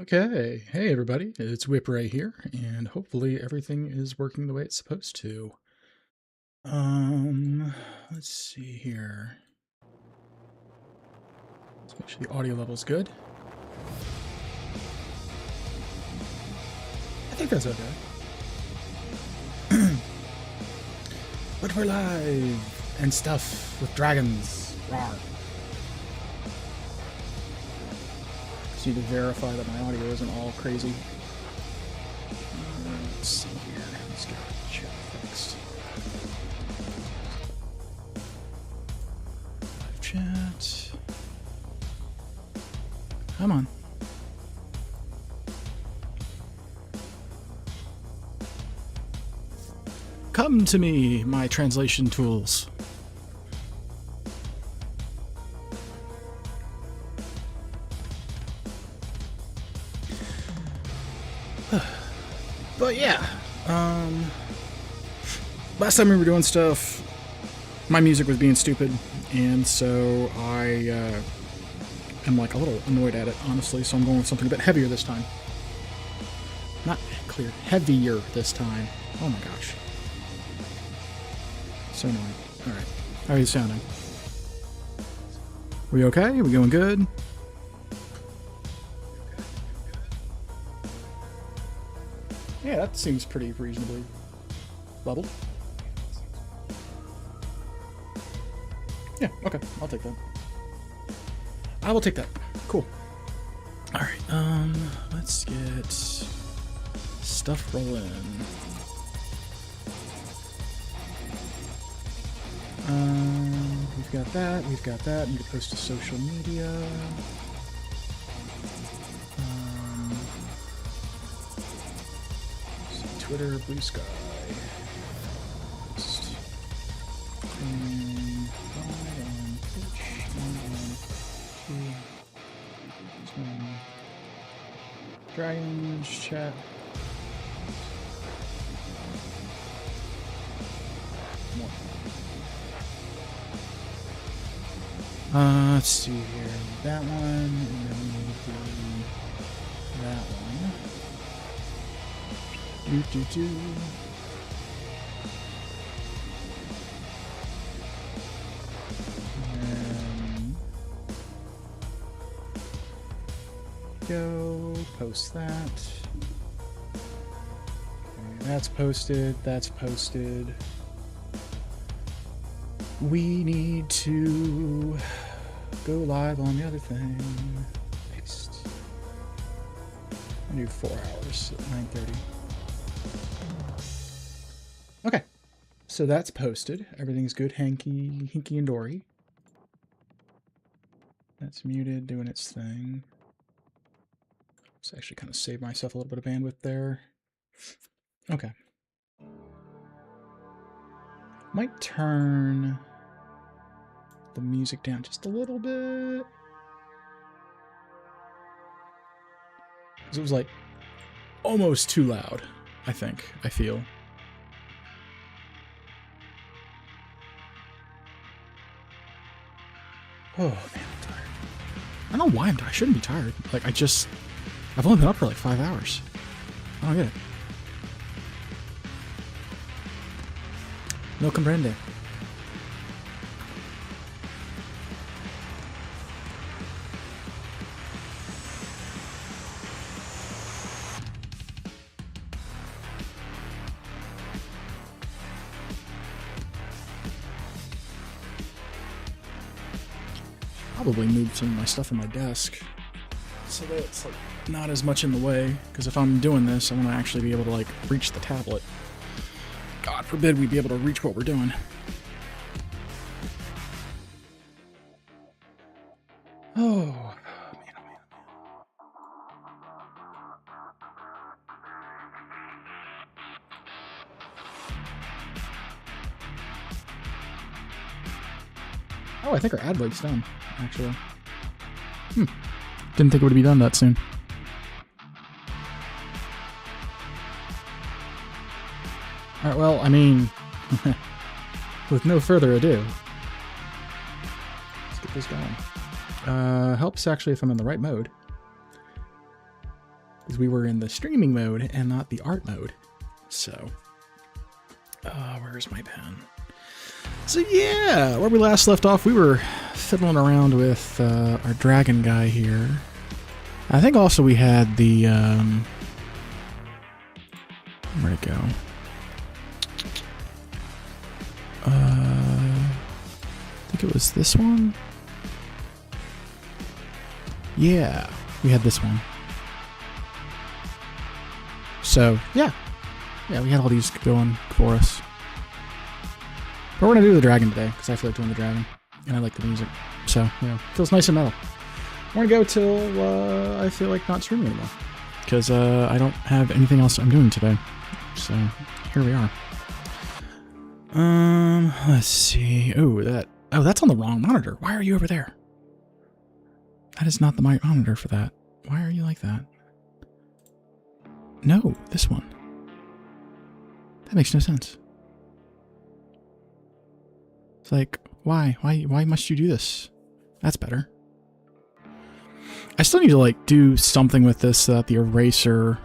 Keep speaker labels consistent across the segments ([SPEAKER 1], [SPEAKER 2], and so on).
[SPEAKER 1] Okay, hey everybody, it's Whipray here, and hopefully everything is working the way it's supposed to. Let's see here. Let's make sure the audio level's good. I think that's okay. But we're live and stuff with dragons. Rawr. Just need to verify that my audio isn't all crazy. Let's see here. Let's get the chat fixed. Live chat. Come on. Come to me, my translation tools. But yeah, last time we were doing stuff, my music was being stupid, and so I am like a little annoyed at it, honestly, so I'm going with something a bit heavier this time. Not clear, heavier this time. Oh my gosh. So annoying. Alright, how are you sounding? We okay? Are we going good? Yeah, that seems pretty reasonably leveled. Yeah, okay, I'll take that. I will take that. Cool. Alright, let's get stuff rolling. We've got that, we've got that. Need to post to social media. Twitter, Blue Sky. Post. And Twitch. And Dragons chat. More. Let's see here. That one, and then we need to do that one. Do. And go post that. Okay, that's posted. That's posted. We need to go live on the other thing. Paste. I do 4 hours at 9:30. Okay, so that's posted. Everything's good, hinky and dory. That's muted, doing its thing. Let's actually kind of save myself a little bit of bandwidth there. Okay. Might turn the music down just a little bit. Because it was like almost too loud, I feel. Oh man, I'm tired. I don't know why I'm tired. I shouldn't be tired. Like, I've only been up for like 5 hours. I don't get it. No comprende. Probably move some of my stuff on my desk so that it's like not as much in the way, because if I'm doing this, I want to actually be able to like reach the tablet. God forbid we be able to reach what we're doing. Oh, man, oh man. Oh, I think our ad break's done, actually. Didn't think it would be done that soon. Alright, well, I mean, with no further ado, let's get this going. Helps actually if I'm in the right mode. because we were in the streaming mode and not the art mode. So, where's my pen? So yeah, where we last left off, we were fiddling around with our dragon guy here. I think also we had the, where'd it go? I think it was this one. Yeah, we had this one. So, yeah, we had all these going for us. But we're going to do the dragon today, because I feel like doing the dragon, and I like the music. So, you know, feels nice and metal. We're going to go till I feel like not streaming anymore, because I don't have anything else I'm doing today. So, here we are. Let's see. Oh, that's on the wrong monitor. Why are you over there? That is not the right monitor for that. Why are you like that? No, this one. That makes no sense. It's like, why must you do this? That's better. I still need to like do something with this so that the eraser.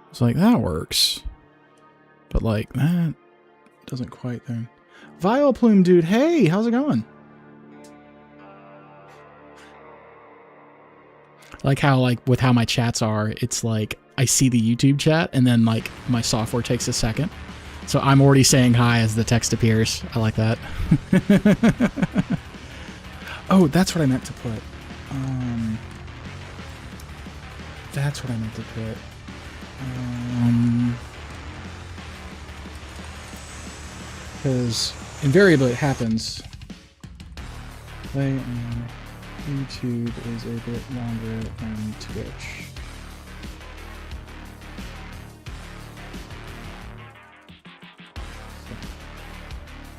[SPEAKER 1] It's like, that works. But like, that doesn't quite thing. Vile Plume dude, hey, how's it going? Like how, like, with how my chats are, it's like, I see the YouTube chat, and then, like, my software takes a second. So I'm already saying hi as the text appears. I like that. Oh, that's what I meant to put. That's what I meant to put. Because invariably it happens. Play on YouTube is a bit longer than Twitch.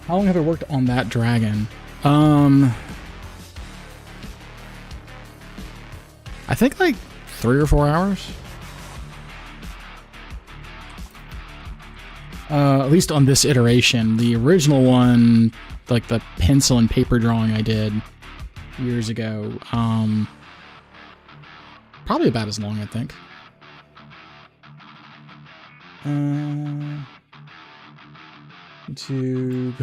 [SPEAKER 1] How long have I worked on that dragon? I think like 3 or 4 hours. At least on this iteration. The original one, like the pencil and paper drawing I did years ago, probably about as long, I think. YouTube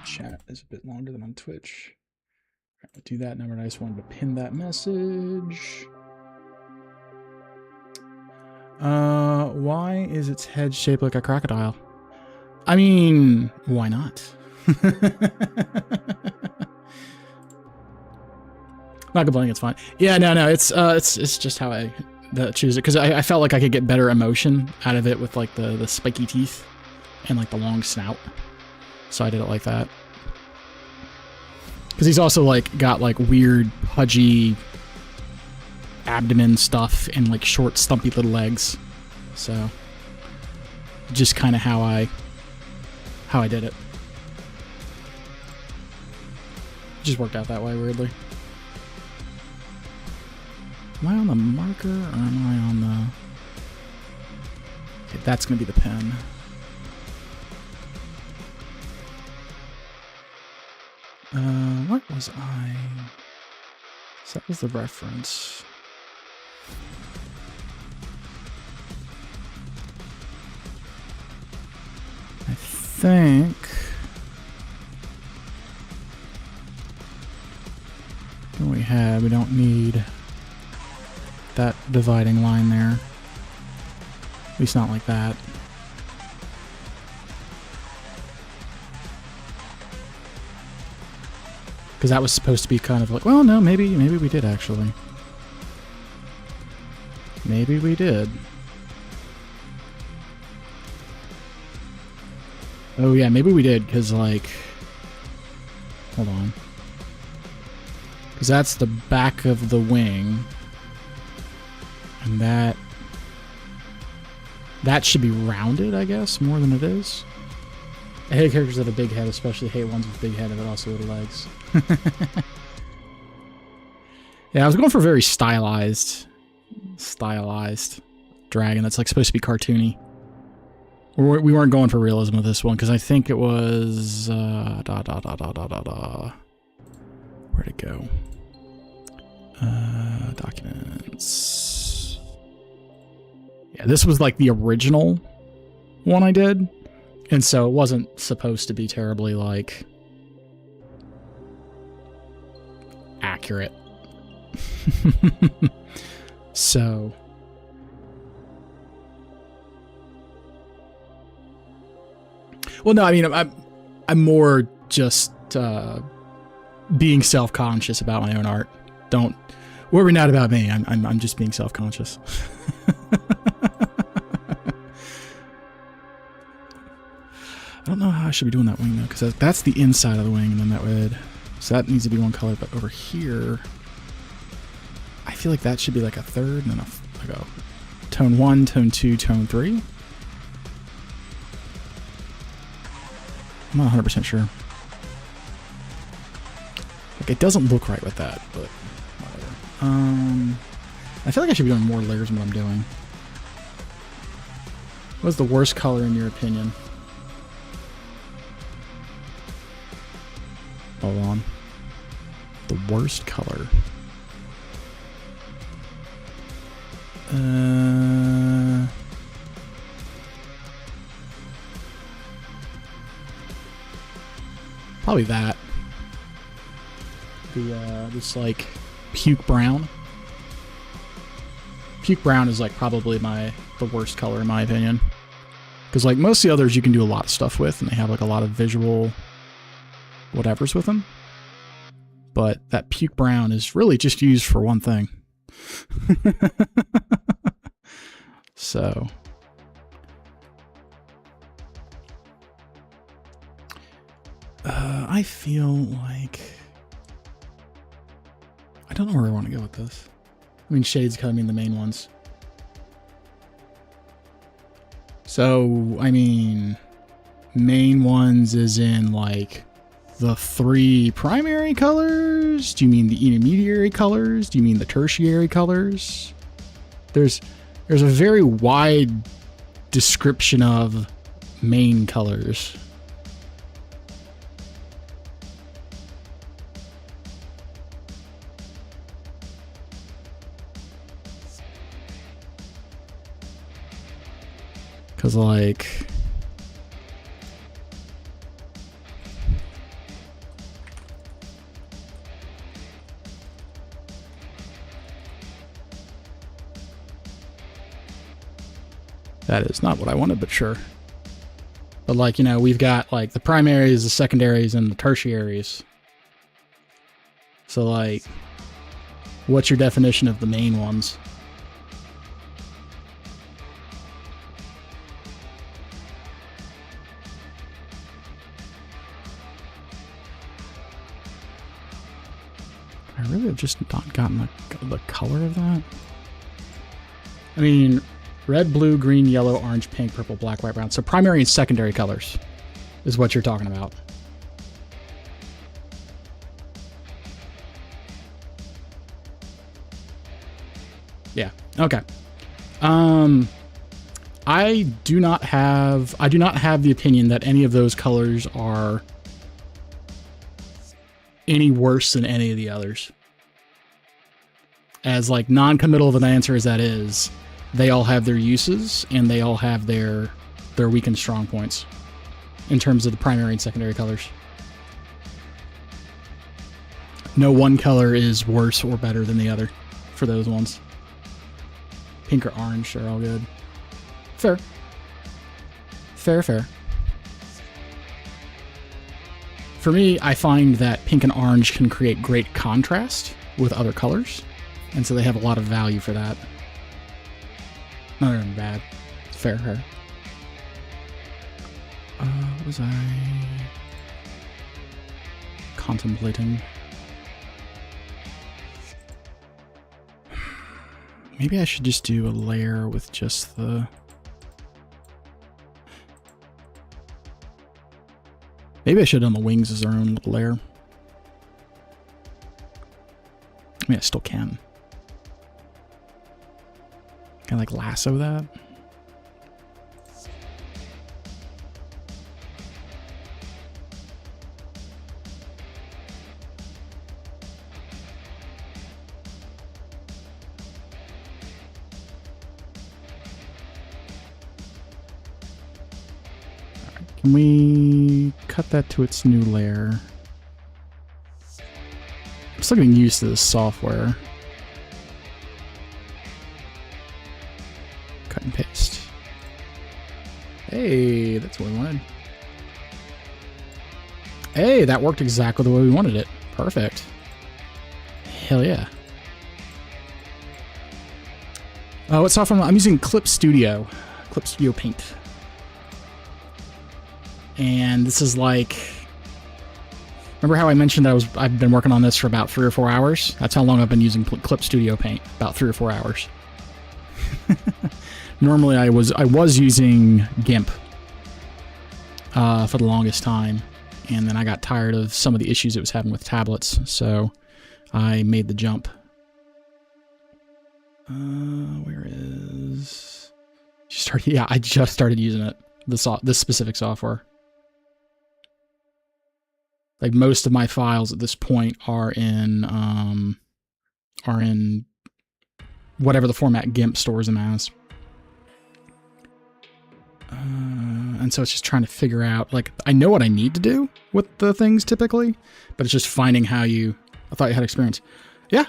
[SPEAKER 1] chat is a bit longer than on Twitch. I'll do that number. I just wanted to pin that message. Why is its head shaped like a crocodile? I mean, why not? Not complaining, it's fine. Yeah, no, it's just how I choose it, because I felt like I could get better emotion out of it with like the spiky teeth and like the long snout, so I did it like that. Because he's also like got like weird pudgy abdomen stuff and like short stumpy little legs, so just kind of how I did it. It just worked out that way weirdly. Am I on the marker or am I on the... Okay, that's going to be the pen. What was I... So that was the reference. I think... What we had, we don't need that dividing line there. At least not like that. Because that was supposed to be kind of like, well, no, maybe we did actually. Maybe we did. Oh yeah, maybe we did, because like, hold on. Because that's the back of the wing. And that should be rounded, I guess, more than it is. I hate characters that have a big head, especially hate ones with big head but also little legs. Yeah, I was going for a very stylized dragon that's like supposed to be cartoony. We weren't going for realism with this one because I think it was where'd it go? Documents. Yeah, this was like the original one I did, and so it wasn't supposed to be terribly, like, accurate. So... Well, no, I mean, I'm more just being self-conscious about my own art. Don't worry not about me. I'm just being self-conscious. I don't know how I should be doing that wing though, because that's the inside of the wing, and then that would, so that needs to be one color. But over here, I feel like that should be like a third, and then like a tone 1, tone 2, tone 3. I'm not 100% sure. Like, it doesn't look right with that, but whatever. I feel like I should be doing more layers than what I'm doing. What's the worst color in your opinion? Hold on. The worst color. Probably that. This like puke brown. Puke brown is like probably the worst color in my opinion. Because like most of the others you can do a lot of stuff with, and they have like a lot of visual whatevers with them. But that puke brown is really just used for one thing. So... I feel like... I don't know where I want to go with this. I mean, shades kind of mean the main ones. So, I mean, main ones is in, like, the 3 primary colors? Do you mean the intermediary colors? Do you mean the tertiary colors? There's a very wide description of main colors. Because, like... That is not what I wanted, but sure. But, like, you know, we've got, like, the primaries, the secondaries, and the tertiaries. So, like, what's your definition of the main ones? I really have just not gotten the color of that. I mean, red, blue, green, yellow, orange, pink, purple, black, white, brown. So primary and secondary colors is what you're talking about. Yeah. Okay. I do not have the opinion that any of those colors are any worse than any of the others. As like non-committal of an answer as that is, they all have their uses and they all have their weak and strong points in terms of the primary and secondary colors. No one color is worse or better than the other for those ones. Pink or orange, they're all good. Fair. Fair, fair. For me, I find that pink and orange can create great contrast with other colors, and so they have a lot of value for that. Not even bad. Fair, fair. What was I contemplating? Maybe I should just do a layer with just the... Maybe I should have done the wings as their own little layer. I mean, I still can. Can I, like, lasso that? Can we cut that to its new layer? I'm still getting used to this software. Cut and paste. Hey, that's what we wanted. Hey, that worked exactly the way we wanted it. Perfect. Hell yeah. What software? I'm using Clip Studio Paint. And this is like, remember how I mentioned that I've been working on this for about 3 or 4 hours? That's how long I've been using Clip Studio Paint, about 3 or 4 hours. Normally I was using GIMP for the longest time, and then I got tired of some of the issues it was having with tablets, so I made the jump. Where is... Yeah, I just started using it. This specific software. Like, most of my files at this point are in whatever the format GIMP stores them as. And so it's just trying to figure out, like, I know what I need to do with the things typically, but it's just finding how you... I thought you had experience. Yeah,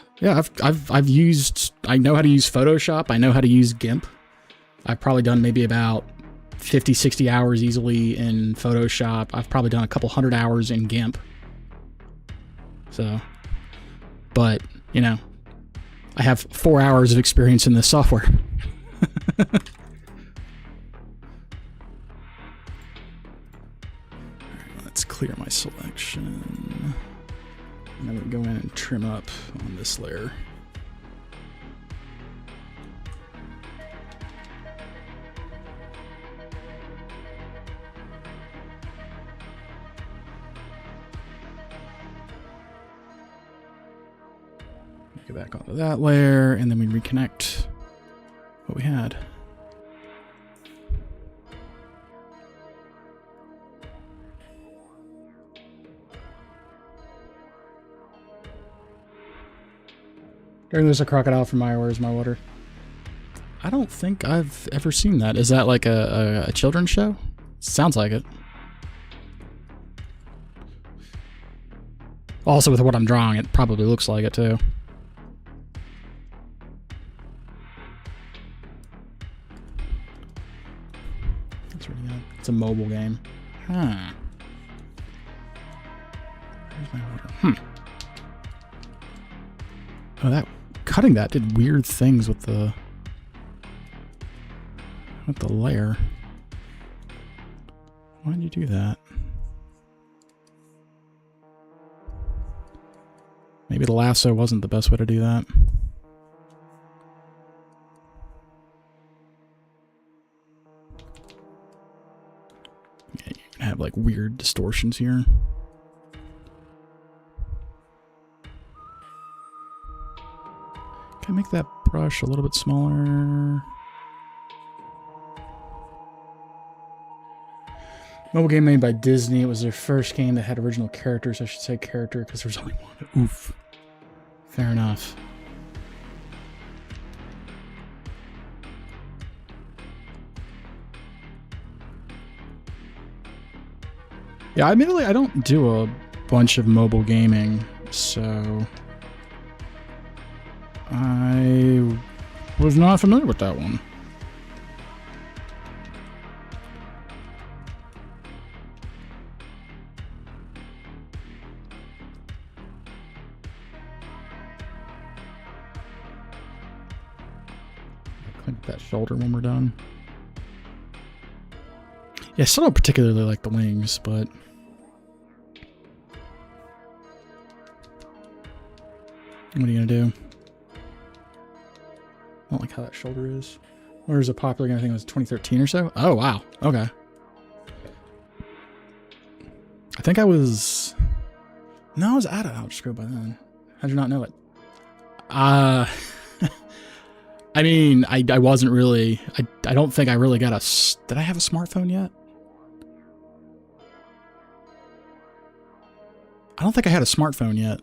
[SPEAKER 1] I've used... I know how to use Photoshop. I know how to use GIMP. I've probably done maybe about 50, 60 hours easily in Photoshop. I've probably done a couple 100 hours in GIMP. So, but, you know, I have 4 hours of experience in this software. Let's clear my selection. And then we go in and trim up on this layer. Go back onto that layer, and then we reconnect what we had. There's a crocodile from my Where's My Water. I don't think I've ever seen that. Is that like a children's show? Sounds like it. Also, with what I'm drawing, it probably looks like it too. That's really good. It's a mobile game. Huh. Where's my water? Oh, that cutting that did weird things with the layer. Why did you do that? Maybe the lasso wasn't the best way to do that. Yeah, you can have like weird distortions here. Can I make that brush a little bit smaller? Mobile game made by Disney. It was their first game that had original characters. I should say character because there's only one. Oof. Fair enough. Yeah, admittedly, I don't do a bunch of mobile gaming, so I was not familiar with that one. Clean up that shoulder when we're done. Yeah, I still don't particularly like the wings, but what are you gonna do? I don't like how that shoulder is. Where is a popular game? I think it was 2013 or so. Oh wow. Okay. I think I was. No, I was out of Outscrow by then. How'd you not know it? I mean, I wasn't really. I don't think I really got a. Did I have a smartphone yet? I don't think I had a smartphone yet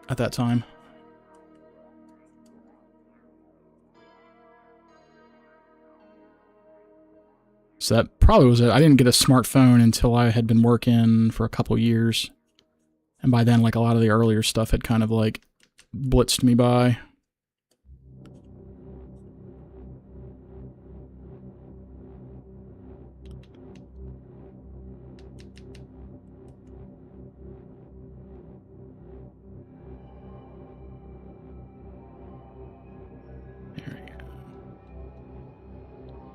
[SPEAKER 1] at that time. So that probably was it. I didn't get a smartphone until I had been working for a couple years. And by then, like, a lot of the earlier stuff had kind of, like, blitzed me by. There we go.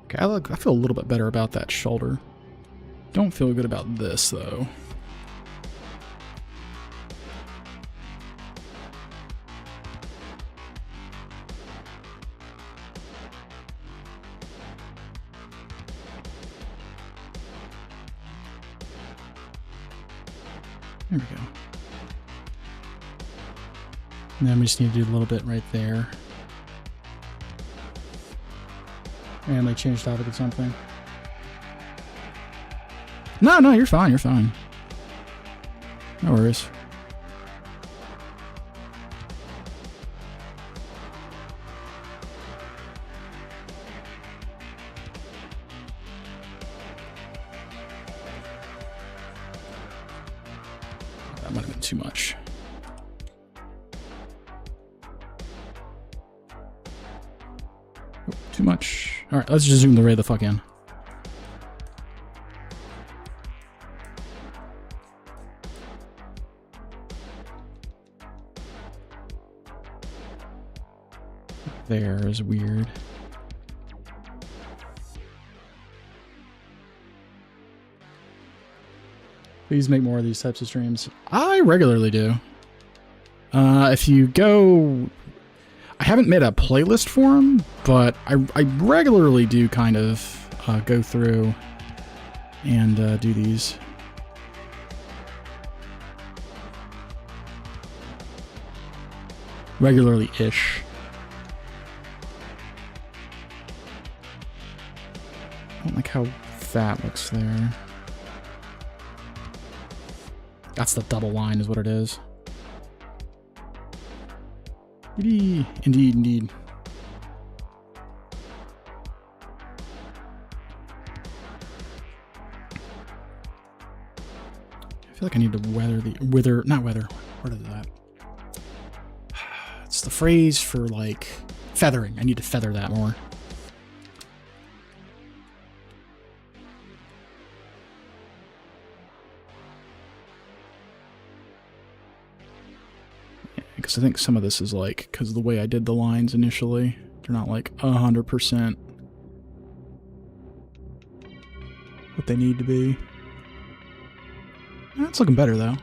[SPEAKER 1] Okay, I feel a little bit better about that shoulder. Don't feel good about this, though. There we go. And then we just need to do a little bit right there. And like change topic or something. No, you're fine, you're fine. No worries. That might have been too much. Oh, too much. Alright, let's just zoom the ray the fuck in. There is weird. Please make more of these types of streams. I regularly do. If you go... I haven't made a playlist for them, but I regularly do kind of go through and do these. Regularly-ish. I don't like how that looks there. That's the double line is what it is. Indeed. I feel like I need to not weather. What is that? It's the phrase for like feathering. I need to feather that more. Because I think some of this is like, because of the way I did the lines initially, they're not like 100% what they need to be. That's looking better though.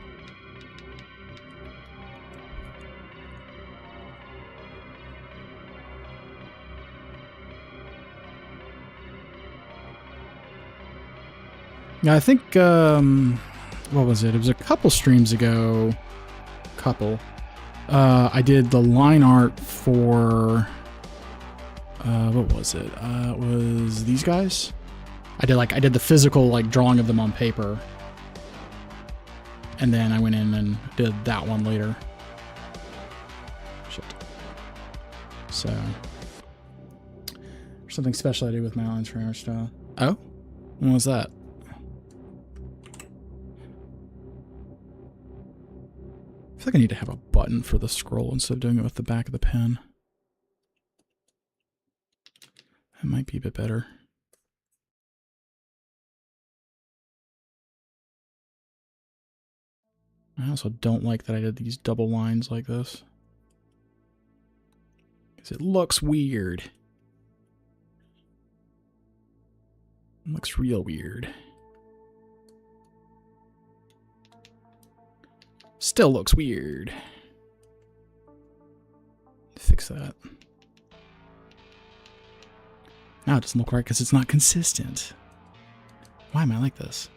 [SPEAKER 1] Yeah, I think, what was it? It was a couple streams ago. I did the line art for, what was it? It was these guys. I did the physical like drawing of them on paper. And then I went in and did that one later. Shit. So, there's something special I do with my lines for art style. Oh? When was that? I feel like I need to have a button for the scroll instead of doing it with the back of the pen. That might be a bit better. I also don't like that I did these double lines like this, because it looks weird. It looks real weird. Still looks weird. Fix that. Now it doesn't look right because it's not consistent. Why am I like this?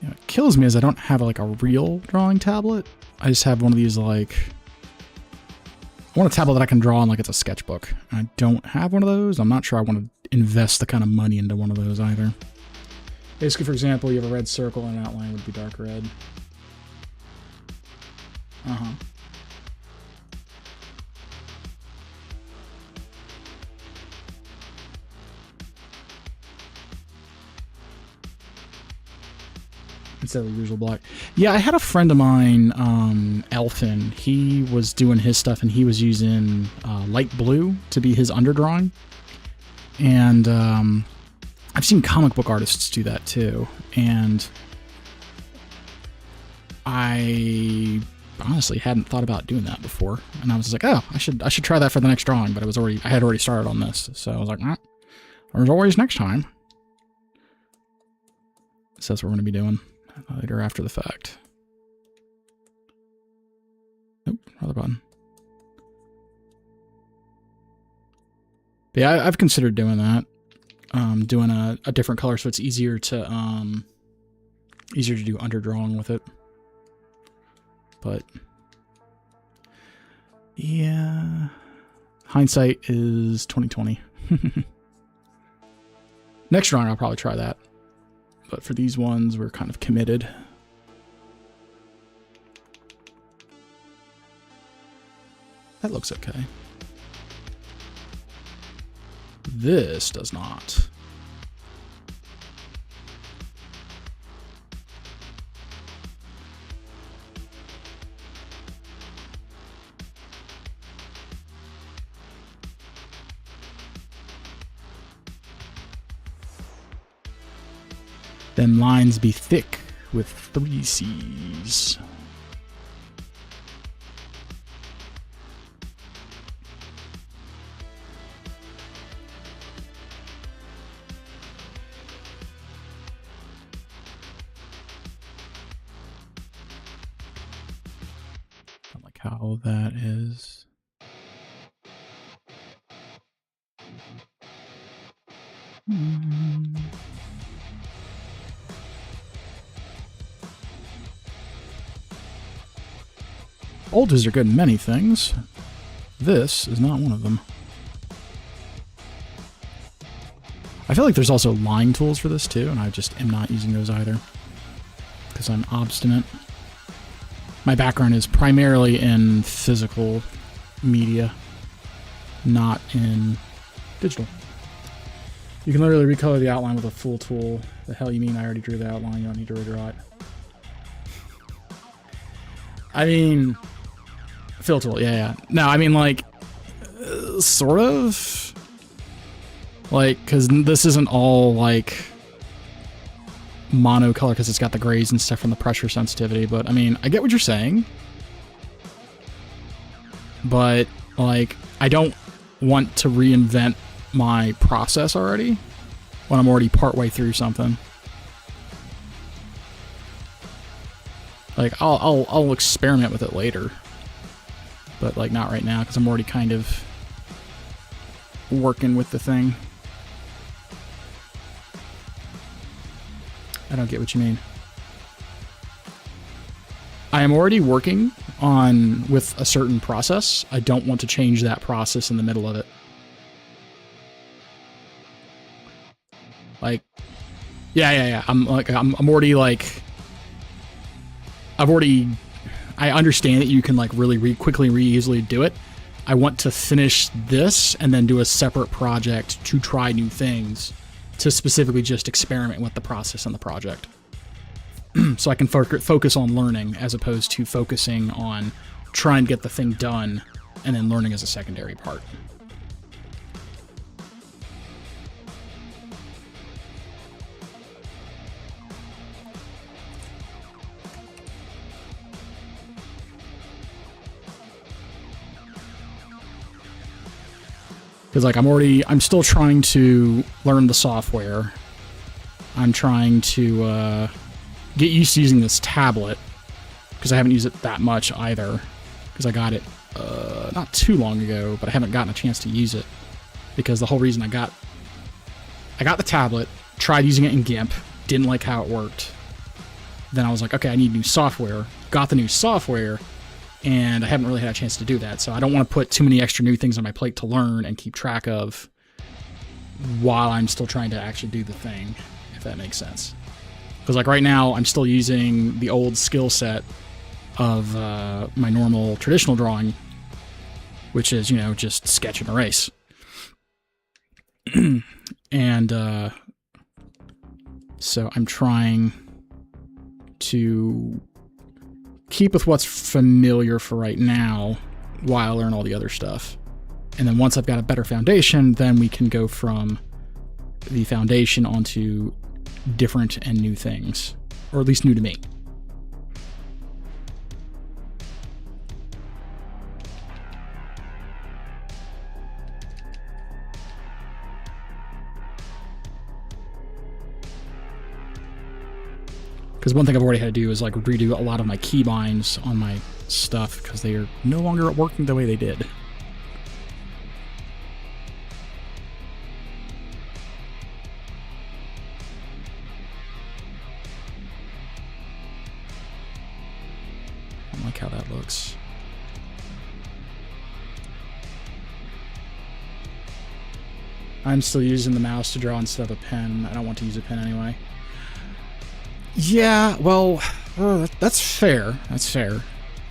[SPEAKER 1] You know, what kills me is I don't have like a real drawing tablet. I just have one of these like... I want a tablet that I can draw on like it's a sketchbook. I don't have one of those. I'm not sure I want to invest the kind of money into one of those either. Basically, for example, you have a red circle and an outline would be dark red. instead of the usual black. Yeah, I had a friend of mine, Elfin. He was doing his stuff, and he was using light blue to be his underdrawing. And I've seen comic book artists do that too. And I honestly hadn't thought about doing that before. And I was like, oh, I should try that for the next drawing. But I had already started on this, so I was like, there's always next time. So that's what we're going to be doing later after the fact. Nope, other button. But yeah, I've considered doing that. Doing a different color so it's easier to do underdrawing with it. But yeah, hindsight is 2020. Next drawing I'll probably try that. But for these ones, we're kind of committed. That looks okay. This does not. Then lines be thick with 3 C's. I like how that is. Ultas are good in many things. This is not one of them. I feel like there's also line tools for this too, and I just am not using those either. Because I'm obstinate. My background is primarily in physical media, not in digital. You can literally recolor the outline with a full tool. The hell you mean I already drew the outline, you don't need to redraw it. I mean, fill tool, yeah. No, I mean, like, sort of. Like, because this isn't all, like, monocolor because it's got the grays and stuff from the pressure sensitivity, but, I mean, I get what you're saying. But, like, I don't want to reinvent my process already when I'm already partway through something. Like, I'll experiment with it later, but like not right now because I'm already kind of working with the thing. I don't get what you mean. I am already working with a certain process. I don't want to change that process in the middle of it. Like, yeah. I'm already like, I understand that you can like really quickly, easily do it. I want to finish this and then do a separate project to try new things, to specifically just experiment with the process and the project. So I can focus on learning as opposed to focusing on trying to get the thing done and then learning as a secondary part. Because like I'm still trying to learn the software. I'm trying to get used to using this tablet because I haven't used it that much either. Because I got it not too long ago, but I haven't gotten a chance to use it because the whole reason I got the tablet, tried using it in GIMP, didn't like how it worked. Then I was like, okay, I need new software. Got the new software. And I haven't really had a chance to do that, so I don't want to put too many extra new things on my plate to learn and keep track of while I'm still trying to actually do the thing, if that makes sense. Because like right now, I'm still using the old skill set of my normal traditional drawing, which is, you know, just sketch and erase. And so I'm trying to keep with what's familiar for right now while I learn all the other stuff. And then once I've got a better foundation, then we can go from the foundation onto different and new things, or at least new to me. Because one thing I've already had to do is like redo a lot of my keybinds on my stuff because they are no longer working the way they did. I don't like how that looks. I'm still using the mouse to draw instead of a pen. I don't want to use a pen anyway. Yeah, well, that's fair. That's fair.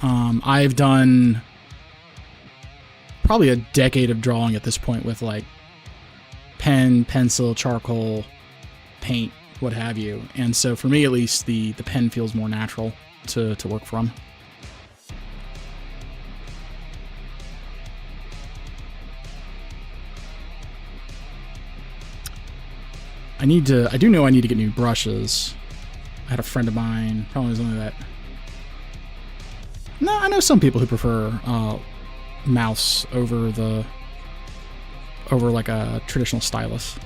[SPEAKER 1] I've done probably a decade of drawing at this point with like pen, pencil, charcoal, paint, what have you. And so for me, at least, the pen feels more natural to work from. I do know I need to get new brushes. I had a friend of mine, probably was only that. No, I know some people who prefer mouse over like a traditional stylus.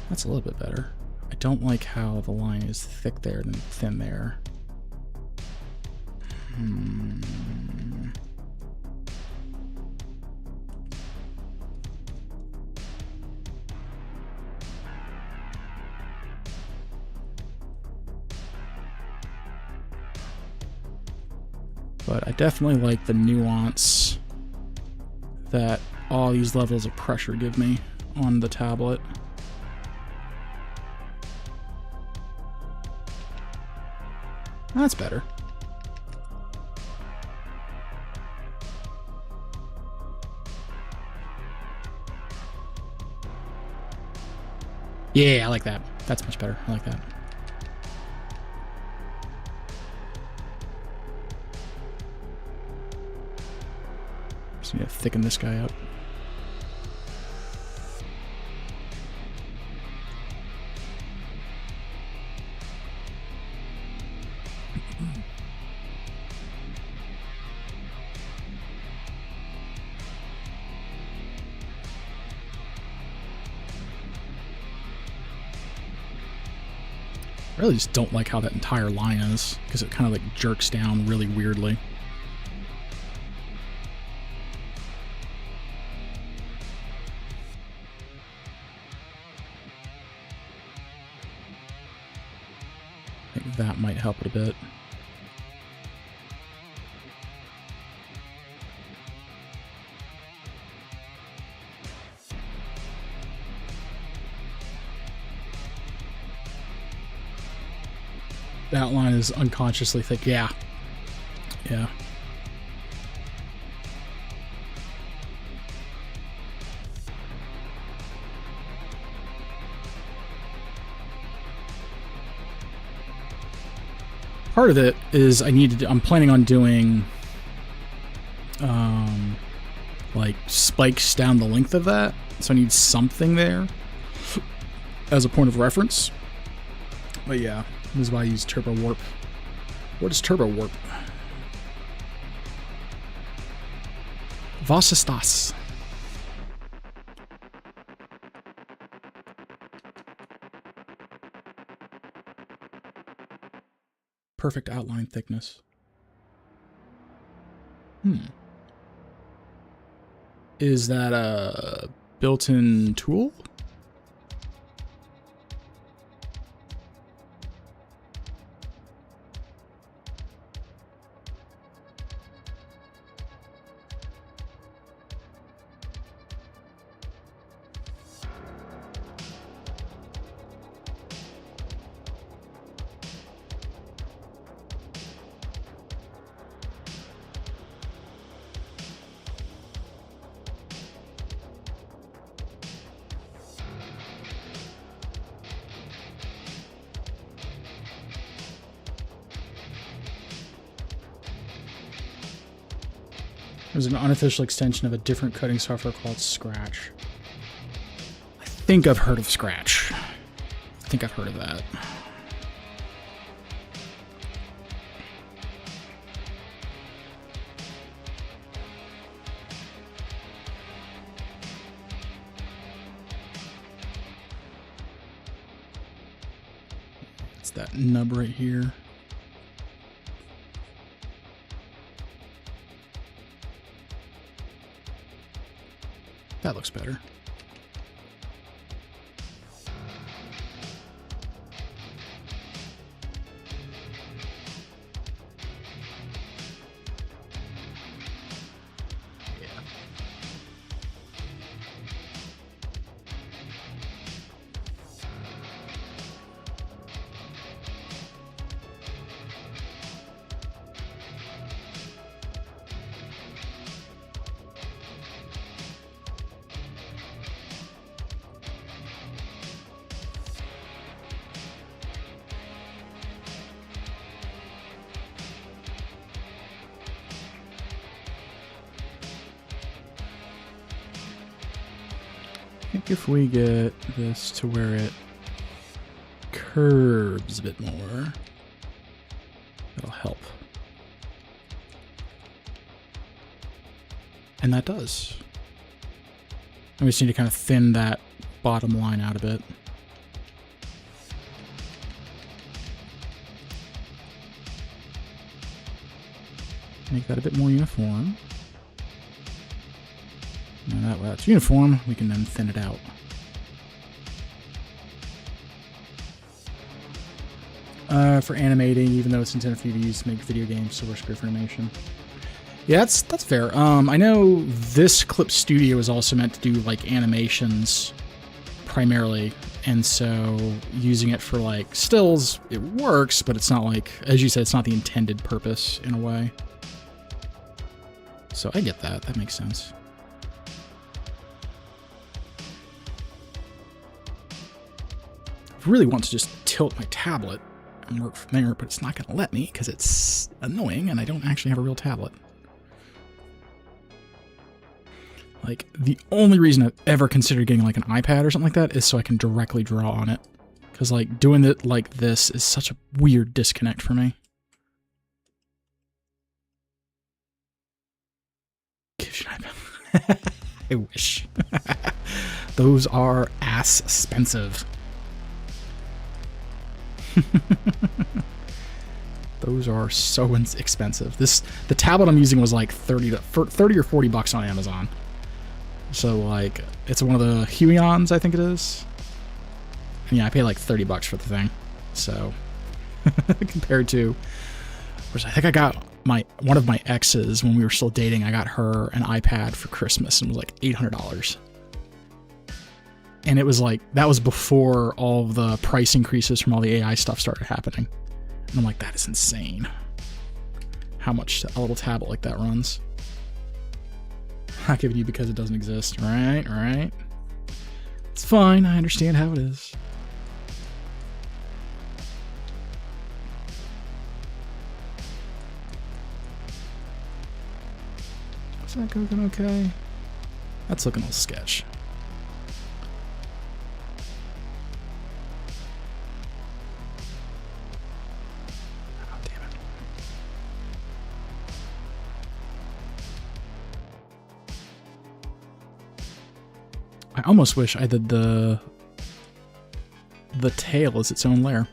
[SPEAKER 1] That's a little bit better. I don't like how the line is thick there and thin there. But I definitely like the nuance that all these levels of pressure give me on the tablet. That's better. Yeah, I like that. That's much better. I like that. Just need to thicken this guy up. I really just don't like how that entire line is, because it kind of like jerks down really weirdly. I think that might help it a bit. The outline is unconsciously thick. Yeah. Yeah. Part of it is I'm planning on doing like spikes down the length of that. So I need something there as a point of reference. But yeah. This is why I use Turbo Warp. What is Turbo Warp? Was ist das? Perfect outline thickness. Is that a built-in tool? There's an unofficial extension of a different coding software called Scratch. I think I've heard of Scratch. I think I've heard of that. It's that nub right here. That looks better. I think if we get this to where it curves a bit more, that'll help. And that does. And we just need to kind of thin that bottom line out a bit. Make that a bit more uniform. And that way that's uniform, we can then thin it out. For animating, even though it's intended for you to use to make video games, so works great for animation. Yeah, that's fair. I know this Clip Studio is also meant to do like animations primarily, and so using it for like stills, it works, but it's not like, as you said, it's not the intended purpose in a way. So I get that. That makes sense. I really want to just tilt my tablet and work from there, but it's not going to let me because it's annoying and I don't actually have a real tablet. Like, the only reason I've ever considered getting like an iPad or something like that is so I can directly draw on it. Because like doing it like this is such a weird disconnect for me. Gives you an iPad. I wish. Those are ass-expensive. Those are so expensive. The tablet I'm using was like 30 or 40 bucks on Amazon. So like it's one of the Huions, I think it is. And yeah, I paid like 30 bucks for the thing. So compared to, which I think I got one of my exes when we were still dating, I got her an iPad for Christmas and it was like $800. And it was like, that was before all of the price increases from all the AI stuff started happening. And I'm like, that is insane. How much a little tablet like that runs. Not giving you because it doesn't exist. Right, right. It's fine. I understand how it is. Is that looking okay? That's looking a little sketch. I almost wish I did the tail as its own layer.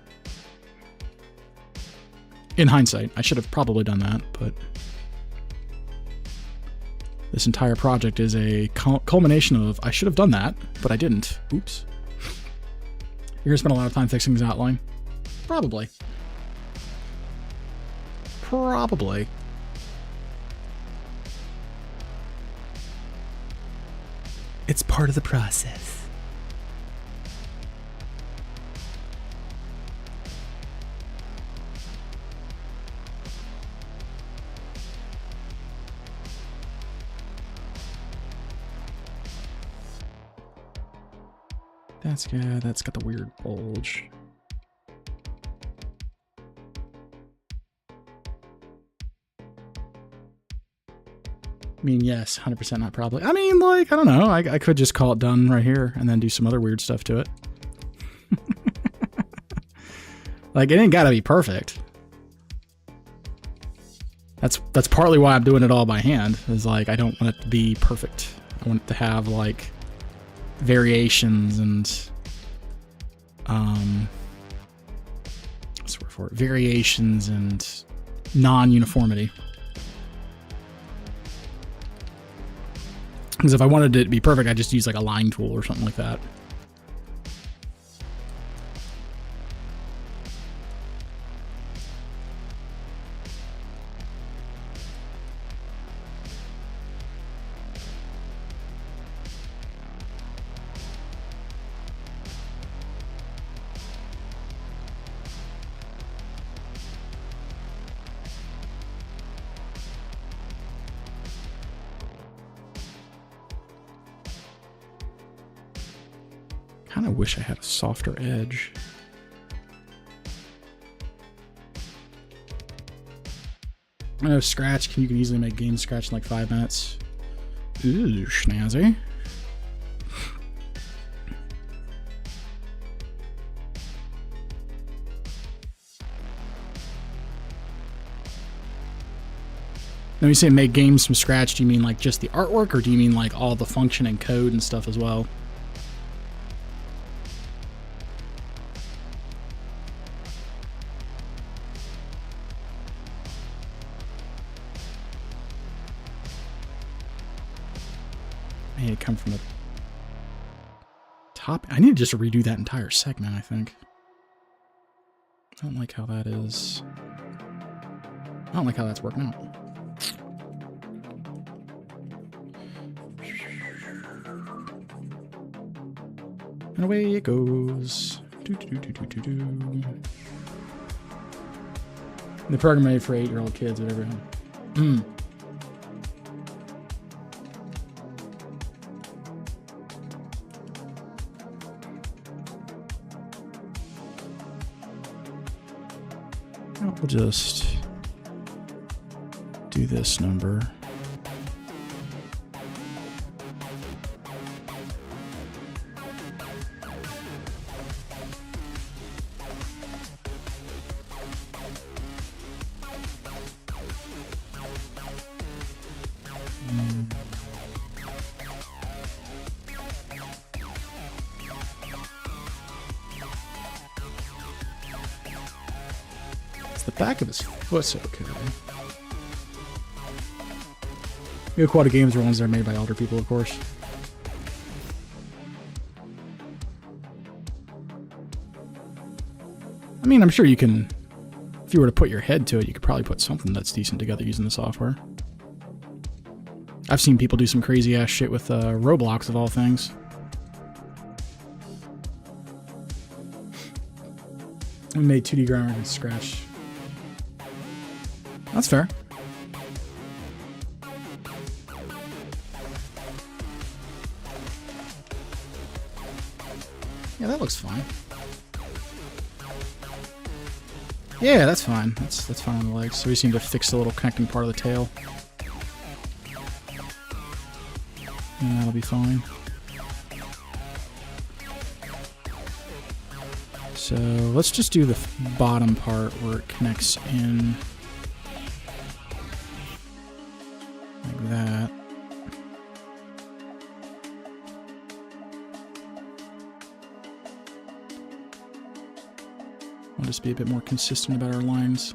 [SPEAKER 1] In hindsight, I should have probably done that, but this entire project is a culmination of I should have done that, but I didn't. Oops. You're gonna spend a lot of time fixing this outline? Probably. Probably. It's part of the process. That's good. That's got the weird bulge. I mean, yes, 100% not probably. I mean, like, I don't know. I could just call it done right here and then do some other weird stuff to it. Like, it ain't gotta be perfect. That's partly why I'm doing it all by hand. Is like, I don't want it to be perfect. I want it to have like variations and what's the word for it? Variations and non-uniformity. Because if I wanted it to be perfect, I'd just use like a line tool or something like that. Kind of wish I had a softer edge. I know Scratch, you can easily make games Scratch in like 5 minutes. Ooh, snazzy. When you say make games from scratch, do you mean like just the artwork, or do you mean like all the function and code and stuff as well? I need to come from the top. I need to just redo that entire segment, I think. I don't like how that is. I don't like how that's working out. And away it goes. The program made for 8-year-old kids, whatever. We'll just do this number. The back of his foot's okay. The Aquatic games are ones that are made by older people, of course. I mean, I'm sure you can, if you were to put your head to it, you could probably put something that's decent together using the software. I've seen people do some crazy ass shit with Roblox of all things. I made 2D grammar and Scratch. That's fair. Yeah, that looks fine. Yeah, that's fine. That's fine on the legs. So we just need to fix the little connecting part of the tail. And that'll be fine. So let's just do the bottom part where it connects in like that. We'll just be a bit more consistent about our lines.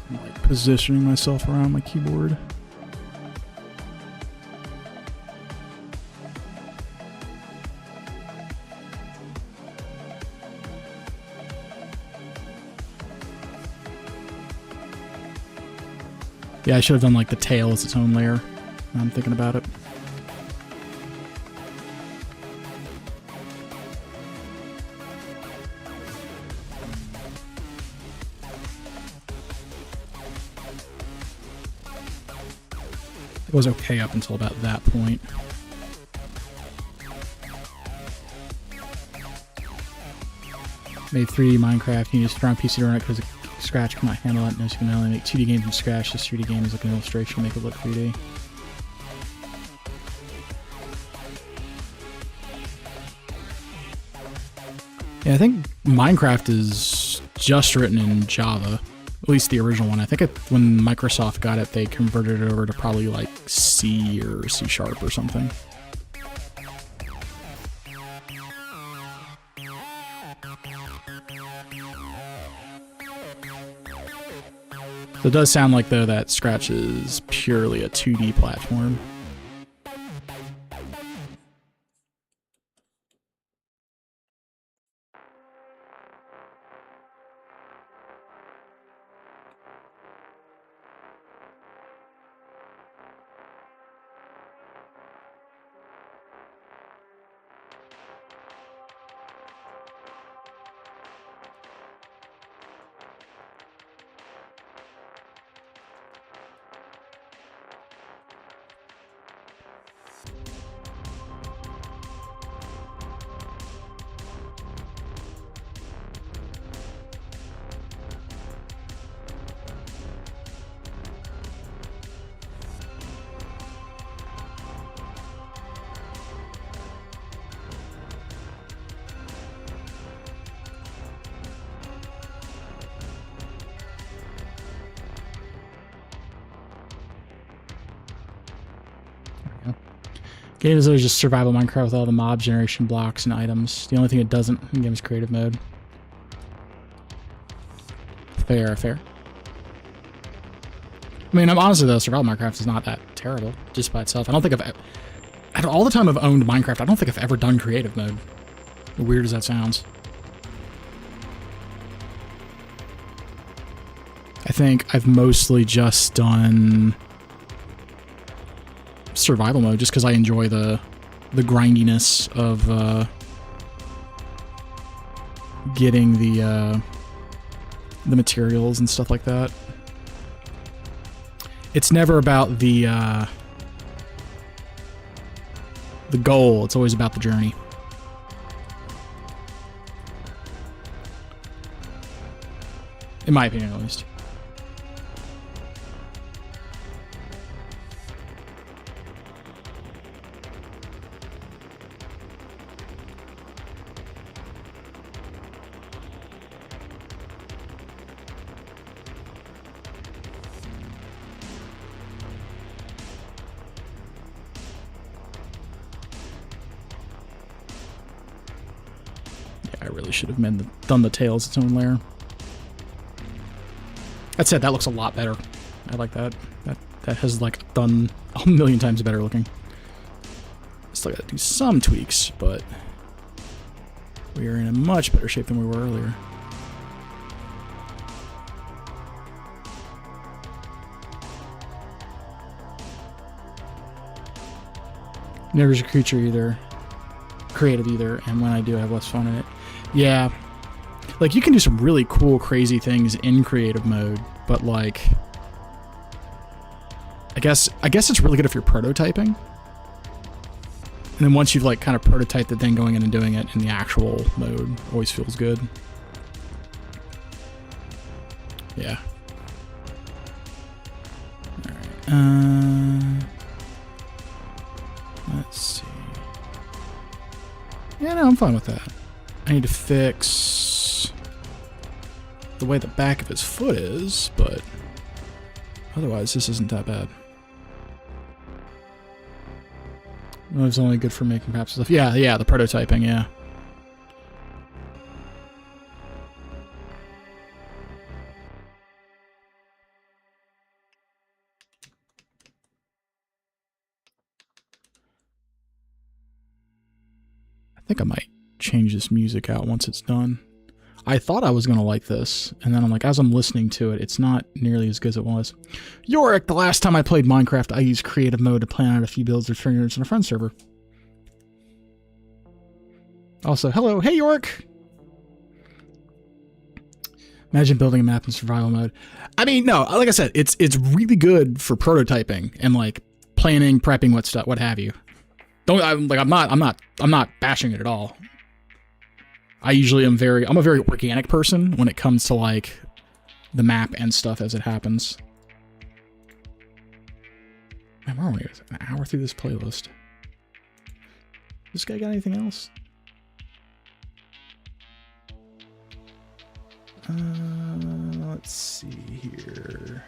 [SPEAKER 1] I'm like positioning myself around my keyboard. Yeah, I should have done like the tail as its own layer. Now I'm thinking about it. It was okay up until about that point. Made 3D Minecraft. You need a strong PC to run it because Scratch cannot handle it. Notice you can only make 2D games from Scratch. This 3D game is like an illustration to make it look 3D. Yeah, I think Minecraft is just written in Java. At least the original one. I think when Microsoft got it, they converted it over to probably like C or C# or something. So it does sound like, though, that Scratch is purely a 2D platform. Game is always just survival Minecraft with all the mob generation blocks and items. The only thing it doesn't in the game is creative mode. Fair, fair. I mean, I'm honestly though, survival Minecraft is not that terrible just by itself. I don't think I've all the time I've owned Minecraft, I don't think I've ever done creative mode. As weird as that sounds. I think I've mostly just done survival mode just because I enjoy the grindiness of getting the materials and stuff like that. It's never about the goal, it's always about the journey. In my opinion, at least. I really should have done the tail as its own layer. That said, that looks a lot better. I like that. That has like done a million times better looking. Still gotta do some tweaks, but we are in a much better shape than we were earlier. Never is a creature either. Creative either, and when I do, I have less fun in it. Yeah, like you can do some really cool, crazy things in creative mode, but like, I guess it's really good if you're prototyping. And then once you've like kind of prototyped it, then going in and doing it in the actual mode always feels good. Yeah. All right. Let's see. Yeah, no, I'm fine with that. I need to fix the way the back of his foot is, but otherwise this isn't that bad. Well, it's only good for making maps and stuff. Yeah, the prototyping, yeah. I think I might change this music out once it's done. I thought I was going to like this, and then I'm like, as I'm listening to it, it's not nearly as good as it was. Yorick, the last time I played Minecraft, I used creative mode to plan out a few builds with friends on a friend server. Also, hello, hey Yorick! Imagine building a map in survival mode. I mean, no, like I said, it's really good for prototyping and like planning, prepping, what have you. I'm not bashing it at all. I usually am I'm a very organic person when it comes to like the map and stuff as it happens. Man, we're only an hour through this playlist. This guy got anything else? Let's see here.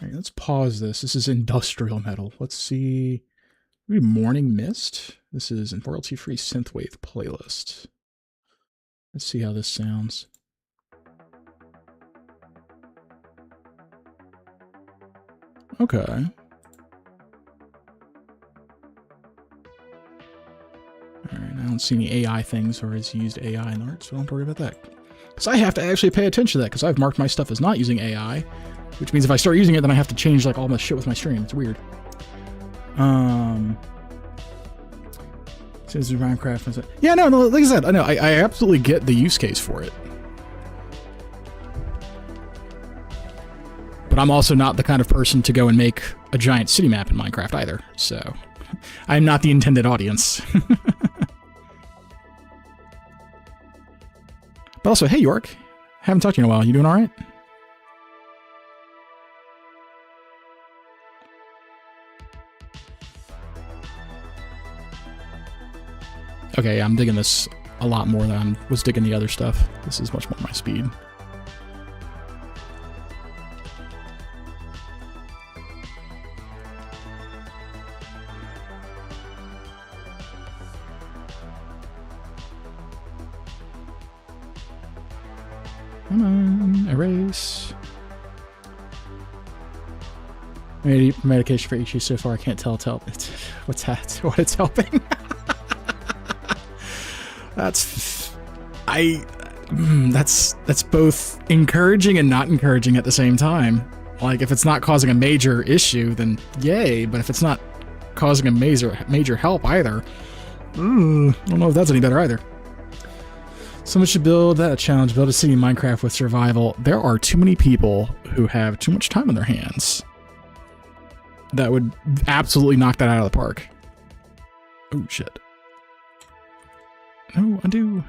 [SPEAKER 1] All right, let's pause this. This is industrial metal. Let's see. Maybe Morning Mist. This is a royalty-free synthwave playlist. Let's see how this sounds. Okay. Alright, I don't see any AI things or has used AI in art, so don't worry about that. Because I have to actually pay attention to that, because I've marked my stuff as not using AI, which means if I start using it, then I have to change like all my shit with my stream. It's weird. Says Minecraft. Yeah, no, like I said, I know, I absolutely get the use case for it. But I'm also not the kind of person to go and make a giant city map in Minecraft either, so I'm not the intended audience. But also, hey York, haven't talked to you in a while. You doing all right? Okay, yeah, I'm digging this a lot more than I was digging the other stuff. This is much more my speed. Come on, erase. Medication for issue so far. I can't tell. What's that? What it's helping? That's both encouraging and not encouraging at the same time. Like, if it's not causing a major issue, then yay. But if it's not causing a major help either, I don't know if that's any better either. Someone should build that challenge. Build a city in Minecraft with survival. There are too many people who have too much time on their hands. That would absolutely knock that out of the park. Oh shit. No, undo.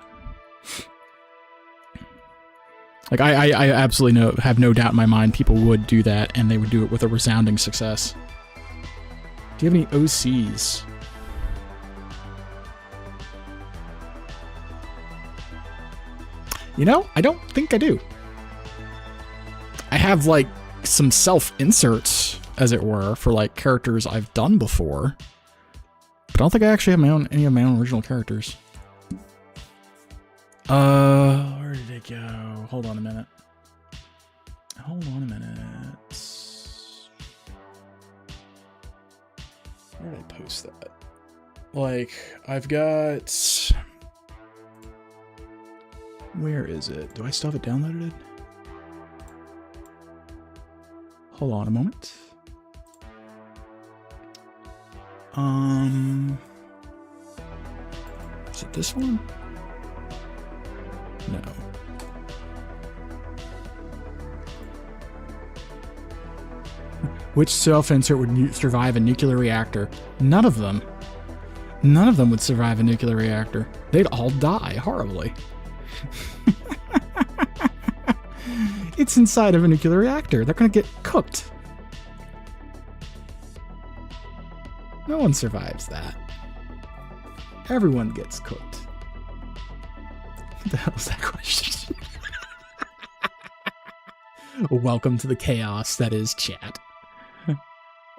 [SPEAKER 1] Like, I absolutely have no doubt in my mind people would do that, and they would do it with a resounding success. Do you have any OCs? You know, I don't think I do. I have, like, some self-inserts, as it were, for, like, characters I've done before. But I don't think I actually have any of my own original characters. Where did it go? Hold on a minute. Hold on a minute. Where did I post that? Like, I've got... Where is it? Do I still have it downloaded? Hold on a moment. Is it this one? No. Which self-insert would survive a nuclear reactor? None of them. None of them would survive a nuclear reactor. They'd all die horribly. It's inside of a nuclear reactor. They're gonna get cooked. No one survives that. Everyone gets cooked. What the hell is that question? Welcome to the chaos that is chat.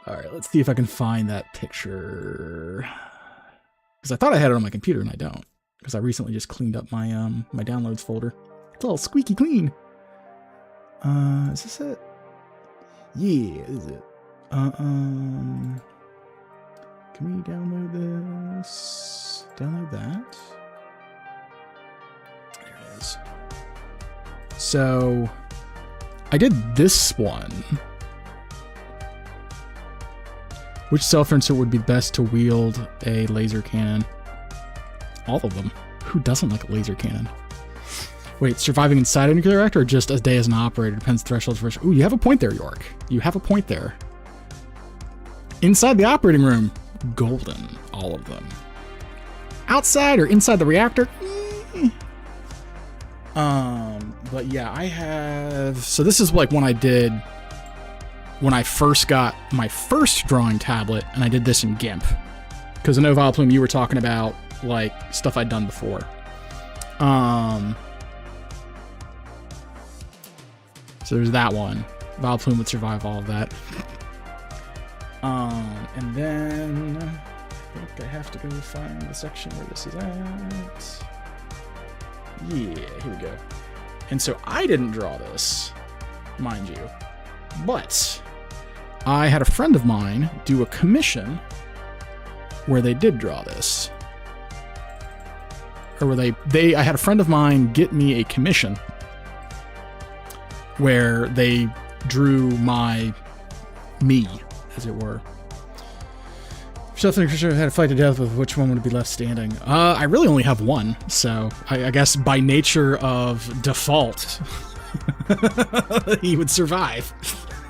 [SPEAKER 1] Alright, let's see if I can find that picture. Because I thought I had it on my computer and I don't. Because I recently just cleaned up my my downloads folder. It's all squeaky clean. Is this it? Yeah, this is it. Can we download this? Download that? There it is. So, I did this one. Which self-insert would be best to wield a laser cannon? All of them. Who doesn't like a laser cannon? Wait, surviving inside a nuclear reactor or just a day as an operator? Depends threshold for... Ooh, you have a point there, York. You have a point there. Inside the operating room, golden, all of them. Outside or inside the reactor? But yeah, I have... So this is like when I did... When I first got my first drawing tablet, and I did this in GIMP. Because I know, Valplume, you were talking about, like, stuff I'd done before. So there's that one. Valplume would survive all of that. And then... I think I have to go find the section where this is at. Yeah, here we go. And so I didn't draw this, mind you. But I had a friend of mine do a commission where they did draw this. Or where I had a friend of mine get me a commission where they drew me, as it were. Something for sure had a fight to death with which one would be left standing. I really only have one, so I guess by nature of default, he would survive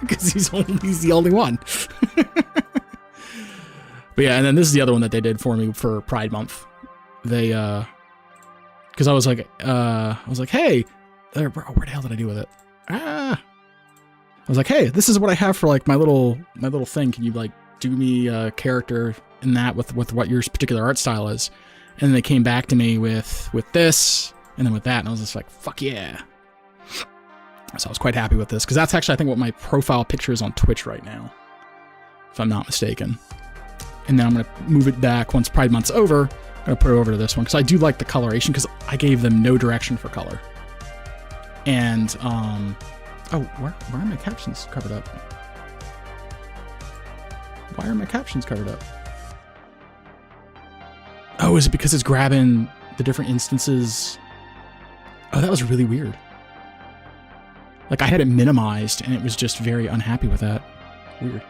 [SPEAKER 1] because he's the only one. But yeah, and then this is the other one that they did for me for Pride Month. They, because I was like, hey, where the hell did I do with it? I was like, hey, this is what I have for like my little thing. Can you like do me a character in that with what your particular art style is? And then they came back to me with this and then with that, and I was just like, fuck yeah. So I was quite happy with this, because that's actually, I think, what my profile picture is on Twitch right now, if I'm not mistaken. And then I'm going to move it back once Pride Month's over. I'm going to put it over to this one, because I do like the coloration, because I gave them no direction for color. And, oh, why are my captions covered up? Why are my captions covered up? Oh, is it because it's grabbing the different instances? Oh, that was really weird. Like, I had it minimized, and it was just very unhappy with that. Weird.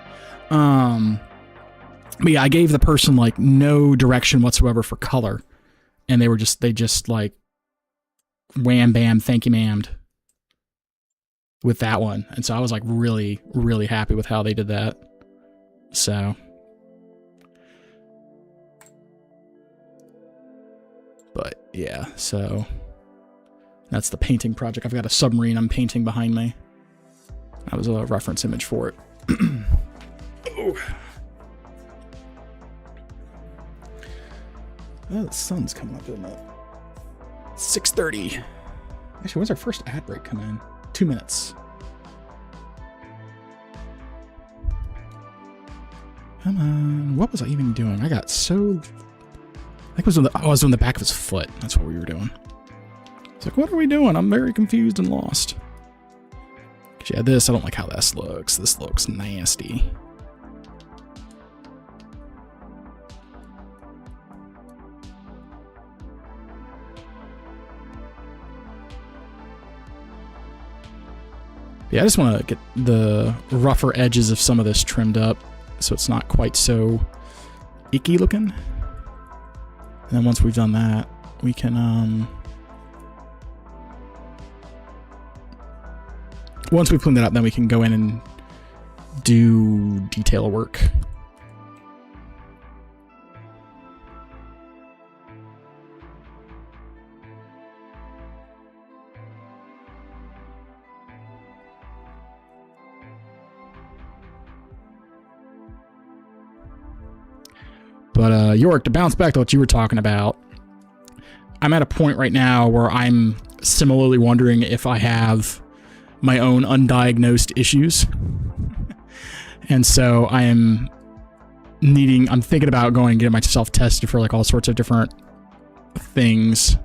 [SPEAKER 1] But yeah, I gave the person, like, no direction whatsoever for color. And they just, like, wham, bam, thank you, ma'am'd with that one. And so I was, like, really, really happy with how they did that. So... But yeah, so that's the painting project. I've got a submarine I'm painting behind me. That was a reference image for it. Oh, the sun's coming up, isn't it? 6:30. Actually, when's our first ad break come in? 2 minutes. Come on. What was I even doing? I got so... I think it was I was on the back of his foot. That's what we were doing. It's like, what are we doing? I'm very confused and lost. Yeah, this, I don't like how this looks. This looks nasty. Yeah, I just want to get the rougher edges of some of this trimmed up so it's not quite so icky looking. And then once we've done that, we can, once we clean that up, then we can go in and do detail work. But York, to bounce back to what you were talking about, I'm at a point right now where I'm similarly wondering if I have my own undiagnosed issues. And so I'm thinking about going and getting myself tested for like all sorts of different things.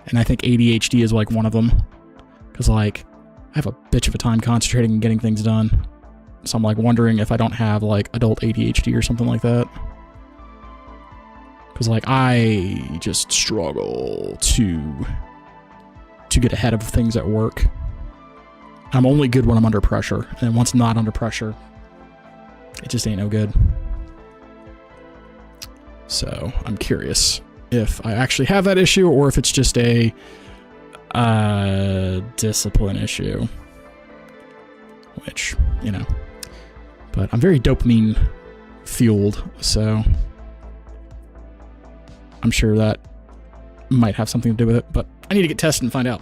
[SPEAKER 1] And I think ADHD is like one of them. Because like, I have a bitch of a time concentrating and getting things done. So I'm like wondering if I don't have like adult ADHD or something like that. Because, like, I just struggle to get ahead of things at work. I'm only good when I'm under pressure. And once I'm not under pressure, it just ain't no good. So, I'm curious if I actually have that issue or if it's just a discipline issue. Which, you know. But I'm very dopamine fueled, so I'm sure that might have something to do with it, but I need to get tested and find out.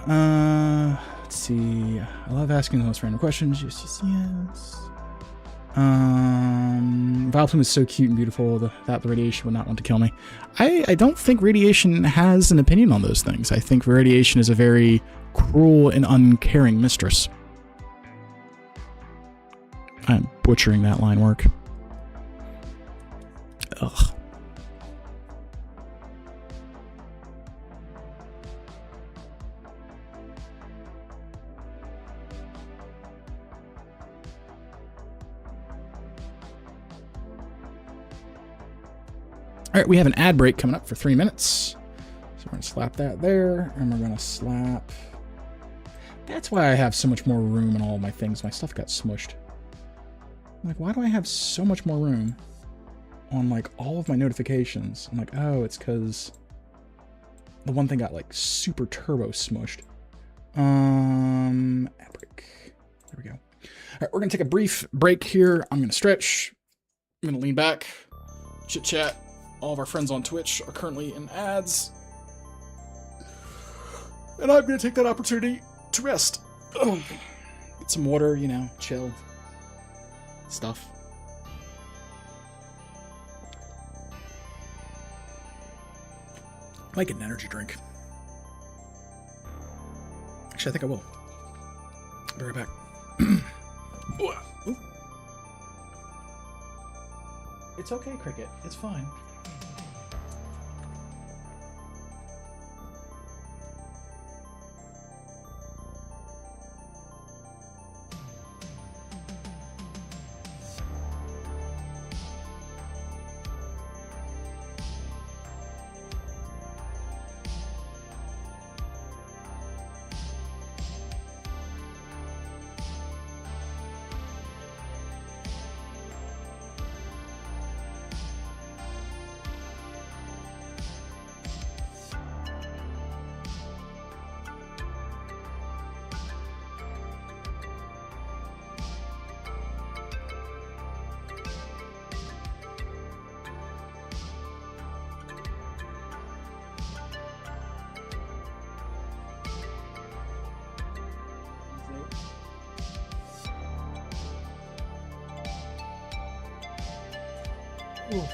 [SPEAKER 1] Let's see. I love asking the most random questions. Yes. Valheim is so cute and beautiful that the radiation would not want to kill me. I don't think radiation has an opinion on those things. I think radiation is a very cruel and uncaring mistress. I'm butchering that line work. Ugh. All right, we have an ad break coming up for 3 minutes. So we're going to slap that there, and we're going to slap... That's why I have so much more room in all of my things. My stuff got smushed. I'm like, why do I have so much more room on, like, all of my notifications? I'm like, oh, it's because the one thing got, like, super turbo smushed. Ad break. There we go. All right, we're going to take a brief break here. I'm going to stretch. I'm going to lean back, chit-chat. All of our friends on Twitch are currently in ads. And I'm going to take that opportunity to rest. Ugh. Get some water, you know, chill. Stuff. I might get an energy drink. Actually, I think I will. I'll be right back. It's okay, Cricket. It's fine. Oof.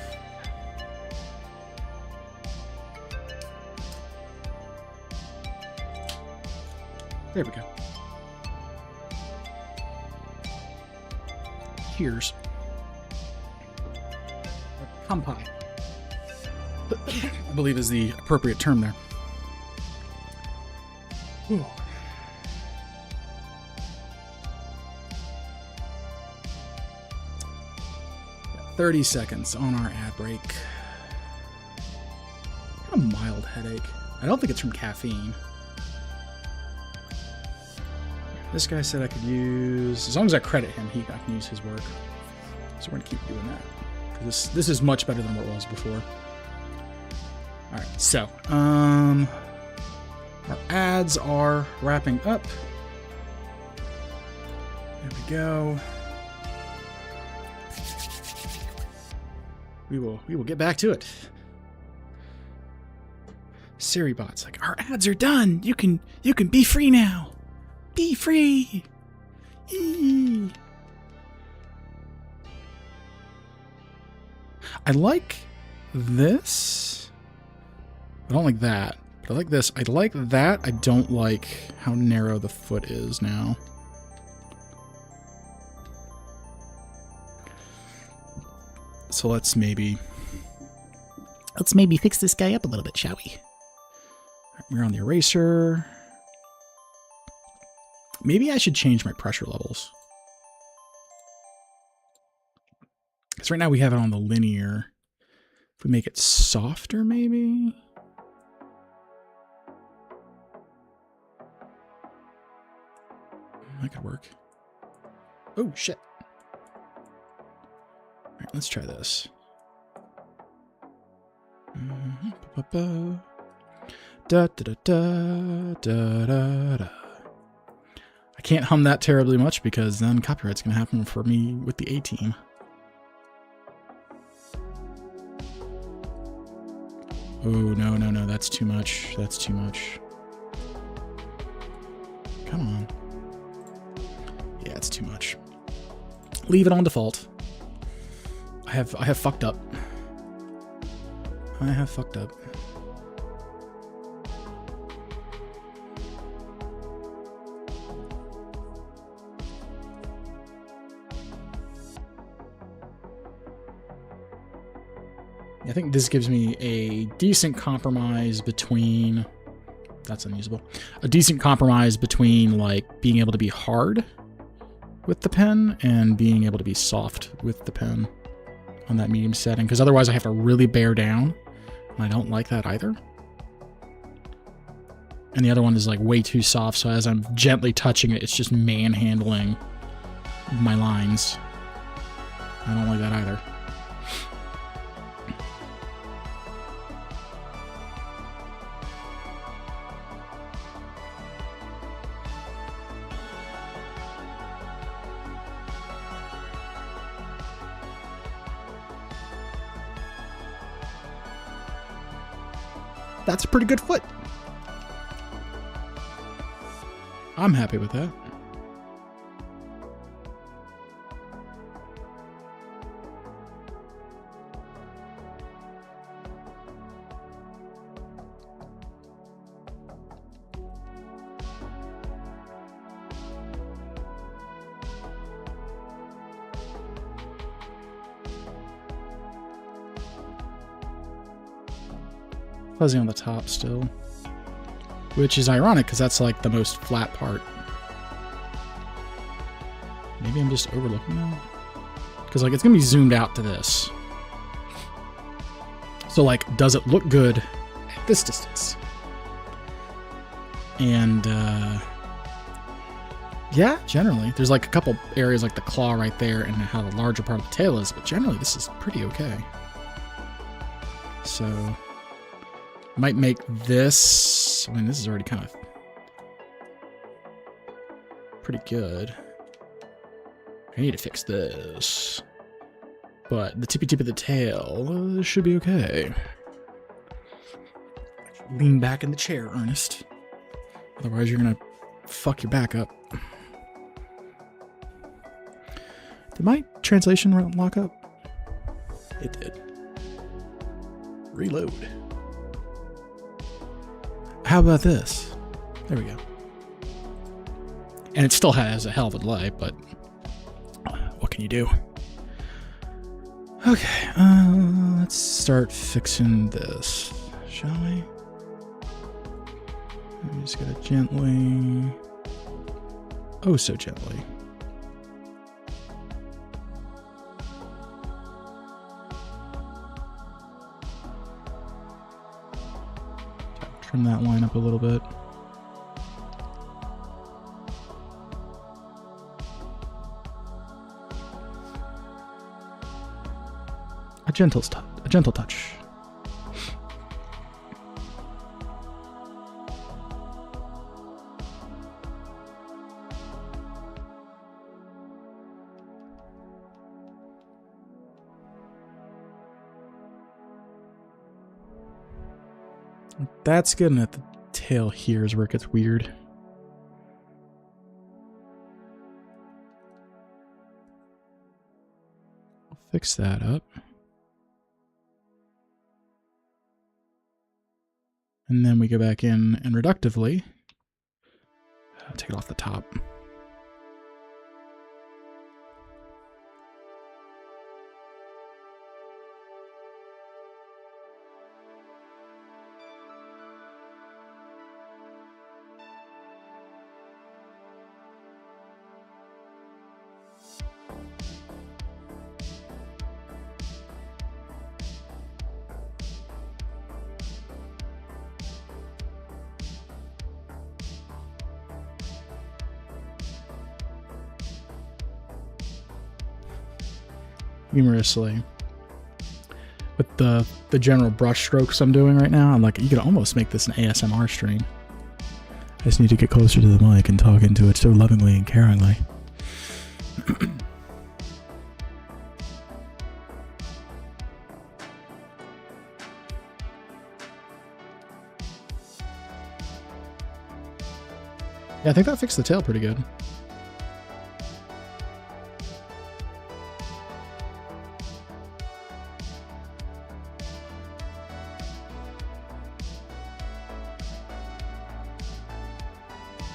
[SPEAKER 1] There we go. Cheers. Kampai, I believe is the appropriate term there. Ooh. Got 30 seconds on our ad break. Got a mild headache. I don't think it's from caffeine. This guy said I could use, as long as I credit him, I can use his work. So we're gonna keep doing that. This is much better than what it was before. All right, so our ads are wrapping up. There we go. We will get back to it. Siri bot's like, our ads are done. You can be free now. Be free. Eee. I like this. I don't like that. But I like this. I like that. I don't like how narrow the foot is now. So let's maybe fix this guy up a little bit, shall we? We're on the eraser. Maybe I should change my pressure levels. Because right now we have it on the linear. If we make it softer, maybe? That could work. Oh, shit. All right, let's try this. Da, da, da, da, da, da. I can't hum that terribly much because then copyright's going to happen for me with the A-team. Oh, no, no, no, that's too much. That's too much. Come on. Yeah, it's too much. Leave it on default. I have fucked up. I have fucked up. I think this gives me a decent compromise between... That's unusable. A decent compromise between, like, being able to be hard with the pen and being able to be soft with the pen on that medium setting. Because otherwise I have to really bear down. And I don't like that either. And the other one is, like, way too soft. So as I'm gently touching it, it's just manhandling my lines. I don't like that either. That's a pretty good foot. I'm happy with that. Fuzzy on the top still, which is ironic because that's like the most flat part. Maybe I'm just overlooking that because like it's gonna be zoomed out to this. So like, does it look good at this distance? And yeah, generally there's like a couple areas like the claw right there and how the larger part of the tail is, but generally this is pretty okay. So might make this, I mean, this is already kind of pretty good. I need to fix this. But the tippy tip of the tail should be okay. Lean back in the chair, Ernest. Otherwise you're gonna fuck your back up. Did my translation lock up? It did. Reload. How about this? There we go. And it still has a hell of a delay, but what can you do? Okay, let's start fixing this, shall we? I'm just gonna gently, oh so gently. Trim that line up a little bit. A gentle touch. That's good, and at the tail here is where it gets weird. I'll fix that up. And then we go back in and reductively take it off the top. Humorously. With the general brush strokes I'm doing right now. I'm like, you could almost make this an ASMR stream. I just need to get closer to the mic and talk into it so lovingly and caringly. Yeah, I think that fixed the tail pretty good.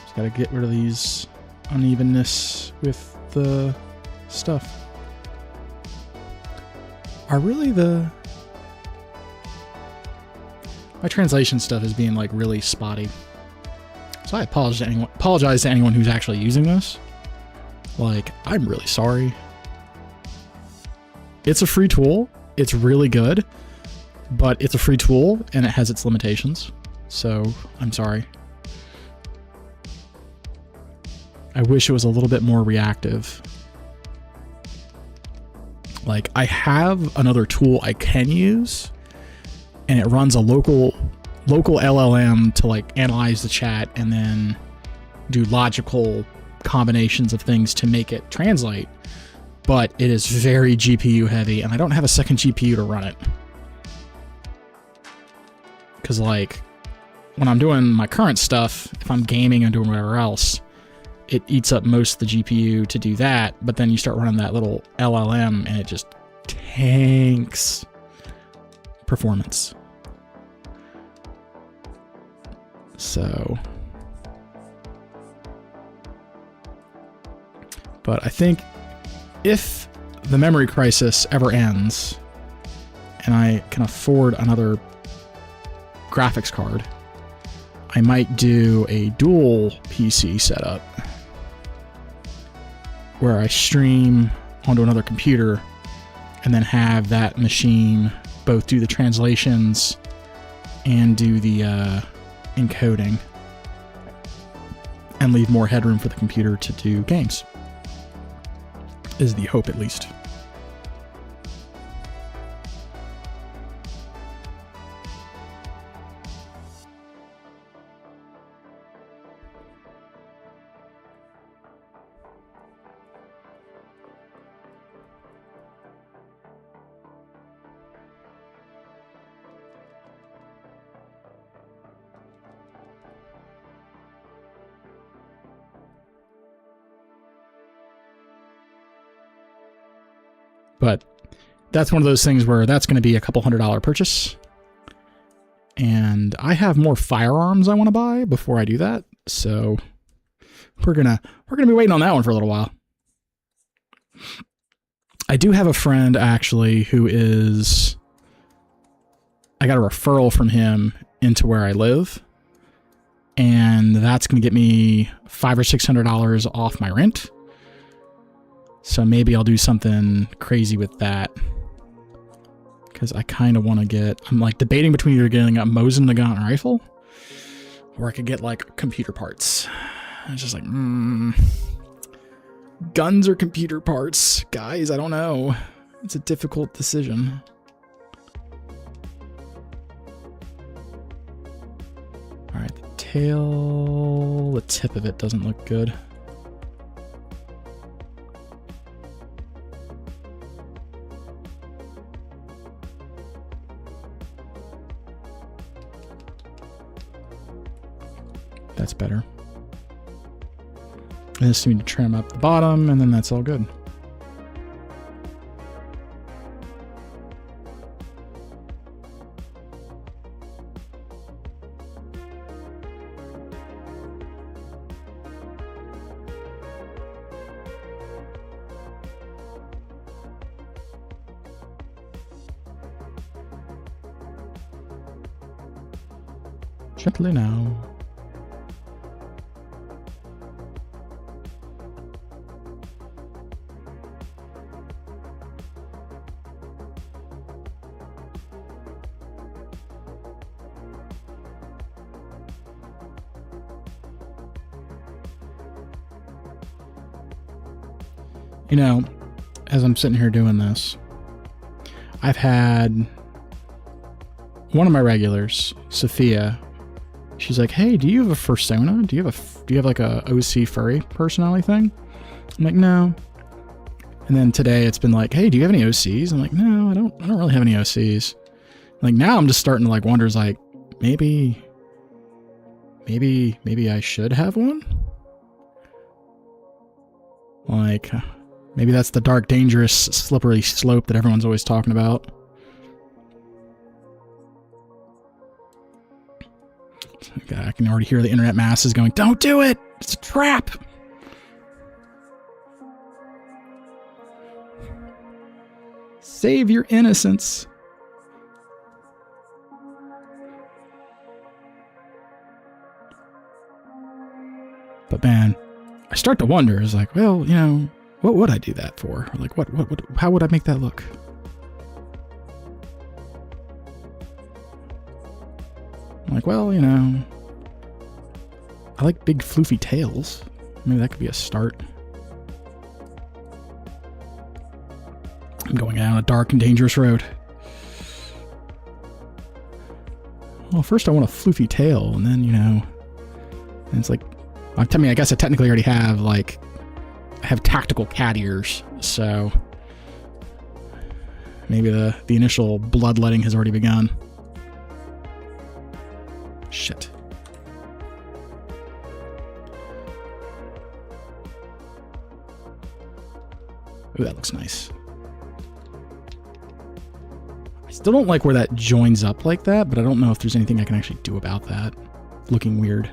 [SPEAKER 1] Just gotta get rid of these unevenness with the stuff. Are really my translation stuff is being like really spotty. So I apologize to anyone who's actually using this. Like, I'm really sorry. It's a free tool. It's really good, but it's a free tool and it has its limitations. So I'm sorry. I wish it was a little bit more reactive. Like, I have another tool I can use, and it runs a local LLM to like analyze the chat and then do logical combinations of things to make it translate. But it is very GPU heavy, and I don't have a second GPU to run it. Because like, when I'm doing my current stuff, if I'm gaming and doing whatever else, it eats up most of the GPU to do that, but then you start running that little LLM and it just tanks performance. So, but I think if the memory crisis ever ends and I can afford another graphics card, I might do a dual PC setup where I stream onto another computer and then have that machine both do the translations and do the encoding, and leave more headroom for the computer to do games. Is the hope, at least. But that's one of those things where that's going to be a couple $100 purchase. And I have more firearms I want to buy before I do that. So we're gonna be waiting on that one for a little while. I do have a friend actually who is, I got a referral from him into where I live, and that's going to get me $500 or $600 off my rent. So maybe I'll do something crazy with that, because I kind of want to get, I'm like debating between either getting a Mosin Nagant rifle, or I could get like computer parts. It's just like, guns or computer parts? Guys, I don't know. It's a difficult decision. All right, the tail, the tip of it doesn't look good. That's better. I just need to trim up the bottom, and then that's all good. Gently now. You know, as I'm sitting here doing this, I've had one of my regulars, Sophia, she's like, "Hey, do you have a fursona? Do you have like a OC furry personality thing?" I'm like, "No." And then today it's been like, "Hey, do you have any OCs?" I'm like, "No, I don't really have any OCs." Like now I'm just starting to like wonder, like maybe I should have one. Like maybe that's the dark, dangerous, slippery slope that everyone's always talking about. I can already hear the internet masses going, "Don't do it! It's a trap!" Save your innocence. But man, I start to wonder, is like, well, you know, what would I do that for? Or like, how would I make that look? I'm like, well, you know, I like big floofy tails. Maybe that could be a start. I'm going down a dark and dangerous road. Well, first I want a floofy tail, and then, you know, and it's like, I guess I technically already have, like, I have tactical cat ears, so maybe the initial bloodletting has already begun. Shit. Ooh, that looks nice. I still don't like where that joins up like that, but I don't know if there's anything I can actually do about that. Looking weird.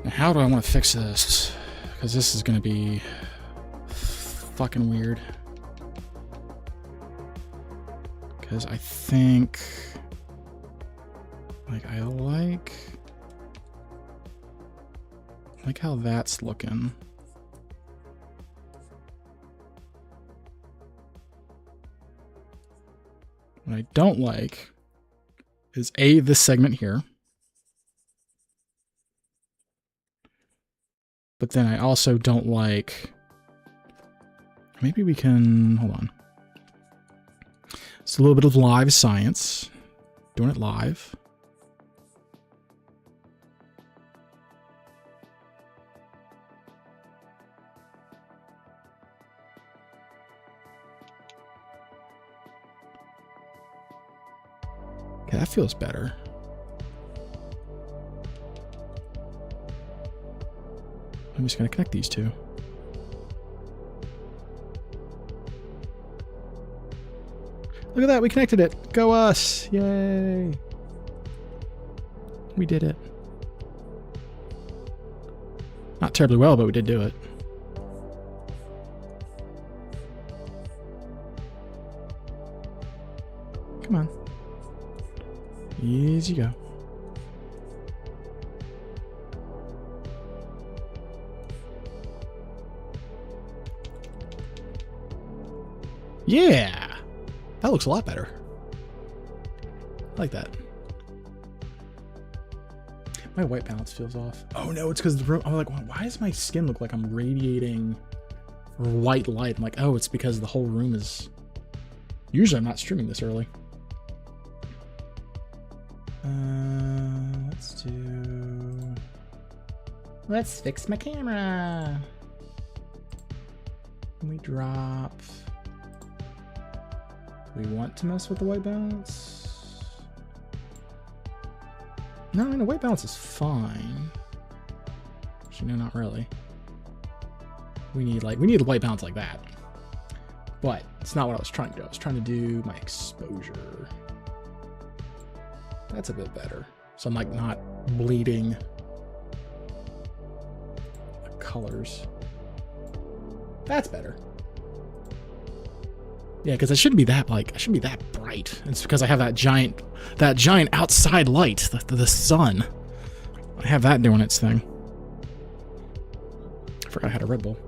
[SPEAKER 1] Now, how do I want to fix this? Because this is going to be fucking weird. Because I think, like, I like how that's looking. What I don't like is this segment here. But then I also don't like, maybe we can, hold on. It's a little bit of live science. Doing it live. Okay, that feels better. I'm just going to connect these two. Look at that, we connected it. Go us. Yay. We did it. Not terribly well, but we did do it. Come on. Easy go. Yeah! That looks a lot better. I like that. My white balance feels off. Oh no, it's because the room. I'm like, why does my skin look like I'm radiating white light? I'm like, oh, it's because the whole room is. Usually I'm not streaming this early. Let's fix my camera. We drop. We want to mess with the white balance? No, I mean, the white balance is fine. Actually, no, not really. We need the white balance like that. But it's not what I was trying to do. I was trying to do my exposure. That's a bit better. So I'm like not bleeding the colors. That's better. Yeah, because it shouldn't be that bright. It's because I have that giant outside light, the sun. I have that doing its thing. I forgot I had a Red Bull.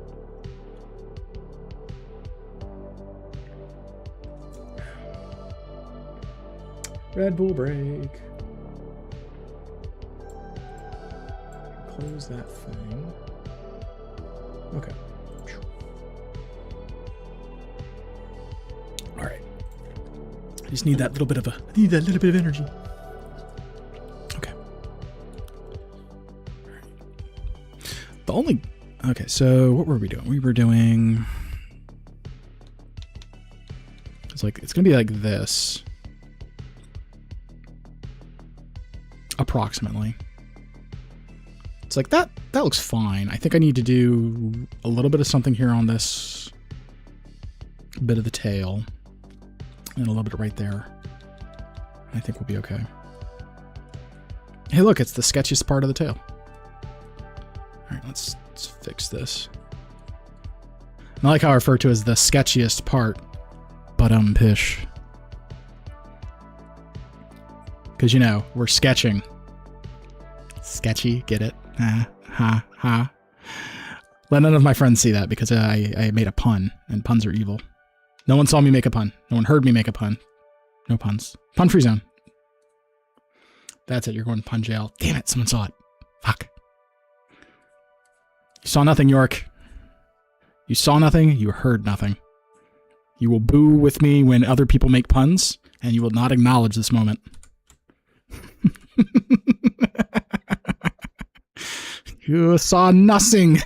[SPEAKER 1] Red Bull break. Close that thing. Okay. I just need that little bit of energy. Okay. Okay, so what were we doing? We were doing, it's going to be like this. Approximately. It's like that looks fine. I think I need to do a little bit of something here on this bit of the tail and a little bit right there. I think we'll be okay. Hey, look, it's the sketchiest part of the tail. All right, let's fix this. I like how I refer to it as the sketchiest part, but pish. Because, you know, we're sketching. Sketchy, get it? Ha. Let none of my friends see that because I made a pun, and puns are evil. No one saw me make a pun. No one heard me make a pun. No puns. Pun free zone. That's it, you're going to pun jail. Damn it, someone saw it. Fuck. You saw nothing, York. You saw nothing, you heard nothing. You will boo with me when other people make puns, and you will not acknowledge this moment. You saw nothing.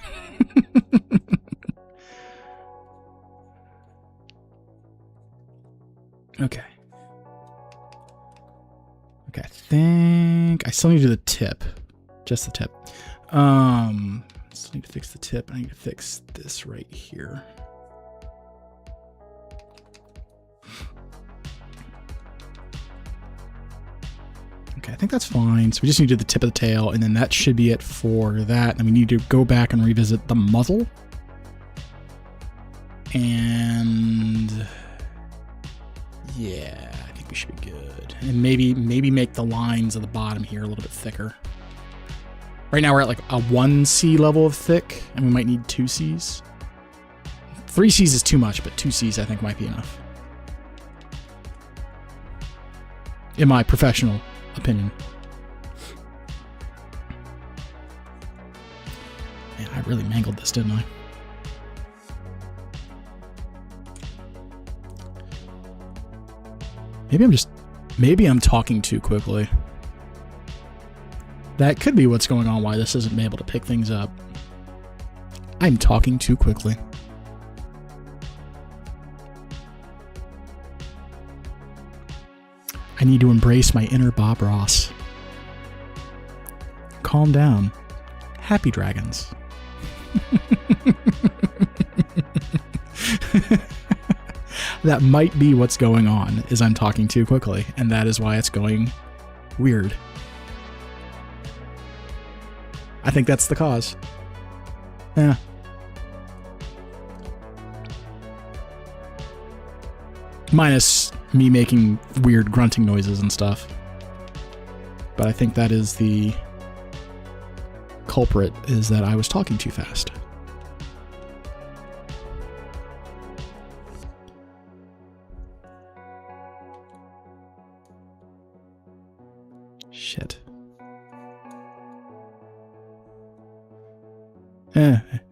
[SPEAKER 1] Okay. Okay, I think I still need to do the tip. Just the tip. Still need to fix the tip. I need to fix this right here. Okay, I think that's fine. So we just need to do the tip of the tail, and then that should be it for that. And we need to go back and revisit the muzzle. And yeah, I think we should be good. And maybe make the lines of the bottom here a little bit thicker. Right now we're at like a 1C level of thick, and we might need 2Cs. 3Cs is too much, but 2Cs I think might be enough. In my professional opinion. Man, I really mangled this, didn't I? Maybe I'm talking too quickly. That could be what's going on, why this isn't able to pick things up. I'm talking too quickly. I need to embrace my inner Bob Ross. Calm down. Happy dragons. That might be what's going on, is I'm talking too quickly, and that is why it's going weird. I think that's the cause. Yeah. Minus me making weird grunting noises and stuff. But I think that is the culprit, is that I was talking too fast. Shit.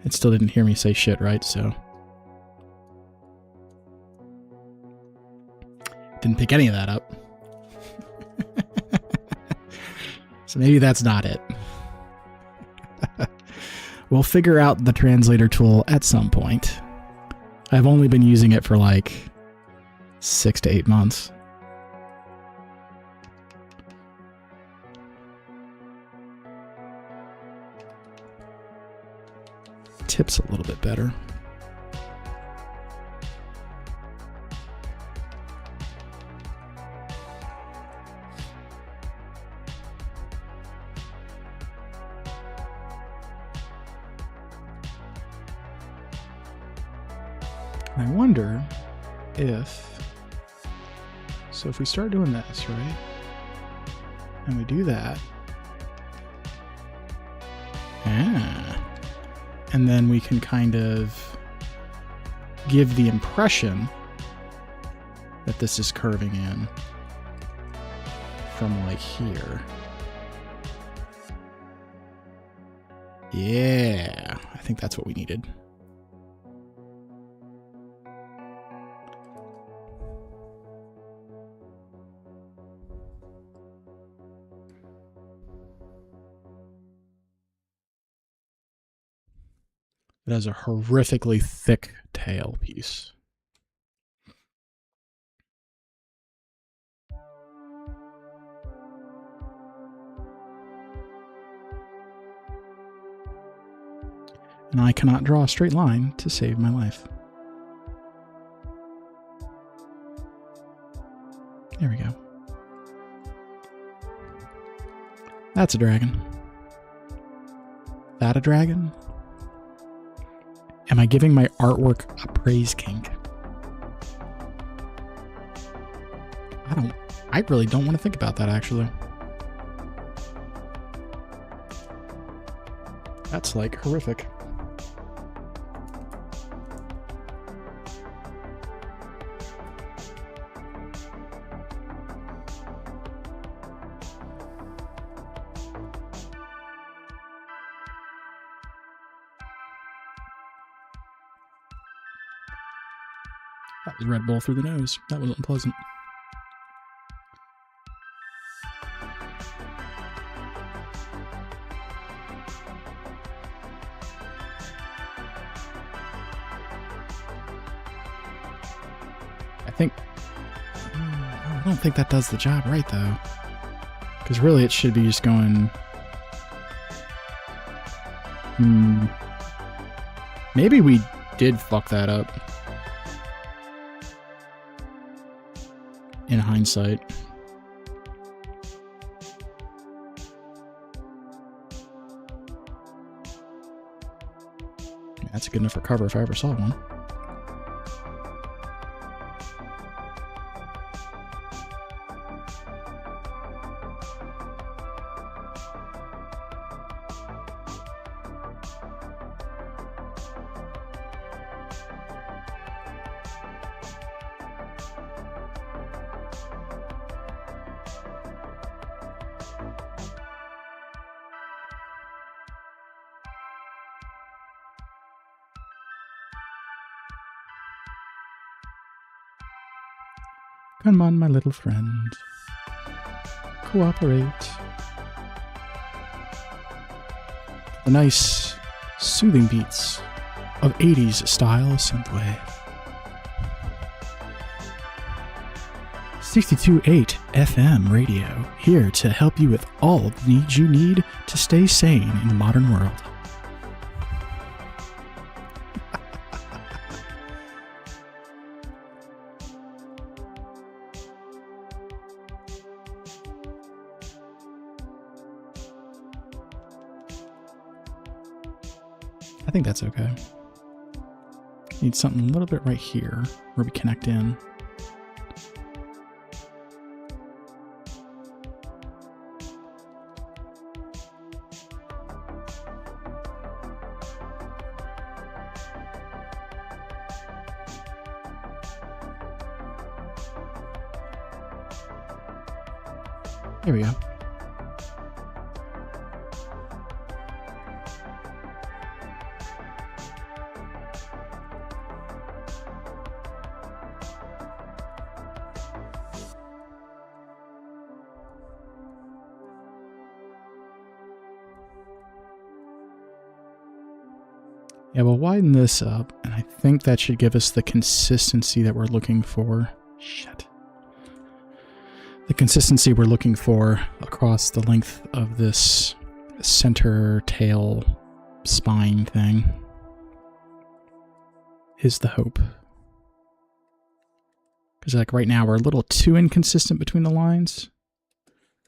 [SPEAKER 1] It still didn't hear me say shit, right? So didn't pick any of that up. So maybe that's not it. We'll figure out the translator tool at some point. I've only been using it for like 6 to 8 months. Tip's a little bit better. I wonder if, so if we start doing this, right? And we do that. And then we can kind of give the impression that this is curving in from like here. Yeah, I think that's what we needed. that has a horrifically thick tail piece. And I cannot draw a straight line to save my life. There we go. That's a dragon. That a dragon? Am I giving my artwork a praise kink? I really don't want to think about that, actually. That's like horrific. That was Red Bull through the nose. That wasn't pleasant. I don't think that does the job right, though. Because really it should be just going... Maybe we did fuck that up. In hindsight. That's good enough for cover if I ever saw one. Come on, my little friend. Cooperate. The nice, soothing beats of 80s style synthwave. 62.8 FM radio, here to help you with all the needs you need to stay sane in the modern world. I think that's okay. Need something a little bit right here where we connect in. There we go. Yeah, we'll widen this up, and I think that should give us the consistency that we're looking for. Shit. The consistency we're looking for across the length of this center tail spine thing is the hope. Because like right now we're a little too inconsistent between the lines.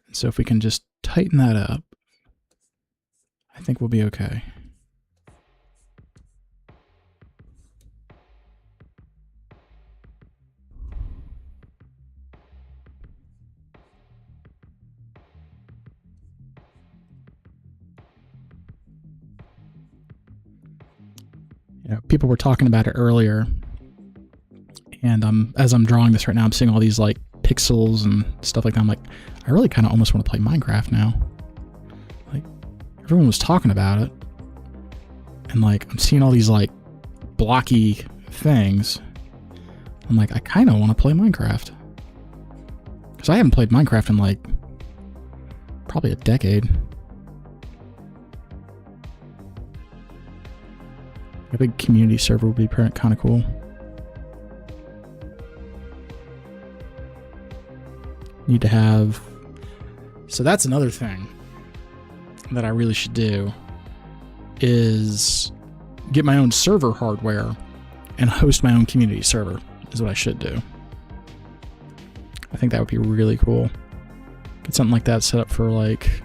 [SPEAKER 1] And so if we can just tighten that up, I think we'll be okay. You know, people were talking about it earlier, and as I'm drawing this right now, I'm seeing all these like pixels and stuff like that. I'm like, I really kind of almost want to play Minecraft now. Like, everyone was talking about it, and like I'm seeing all these like blocky things. I'm like, I kind of want to play Minecraft because I haven't played Minecraft in like probably a decade. A big community server would be kind of cool. Need to have... So that's another thing that I really should do, is get my own server hardware and host my own community server, is what I should do. I think that would be really cool. Get something like that set up for like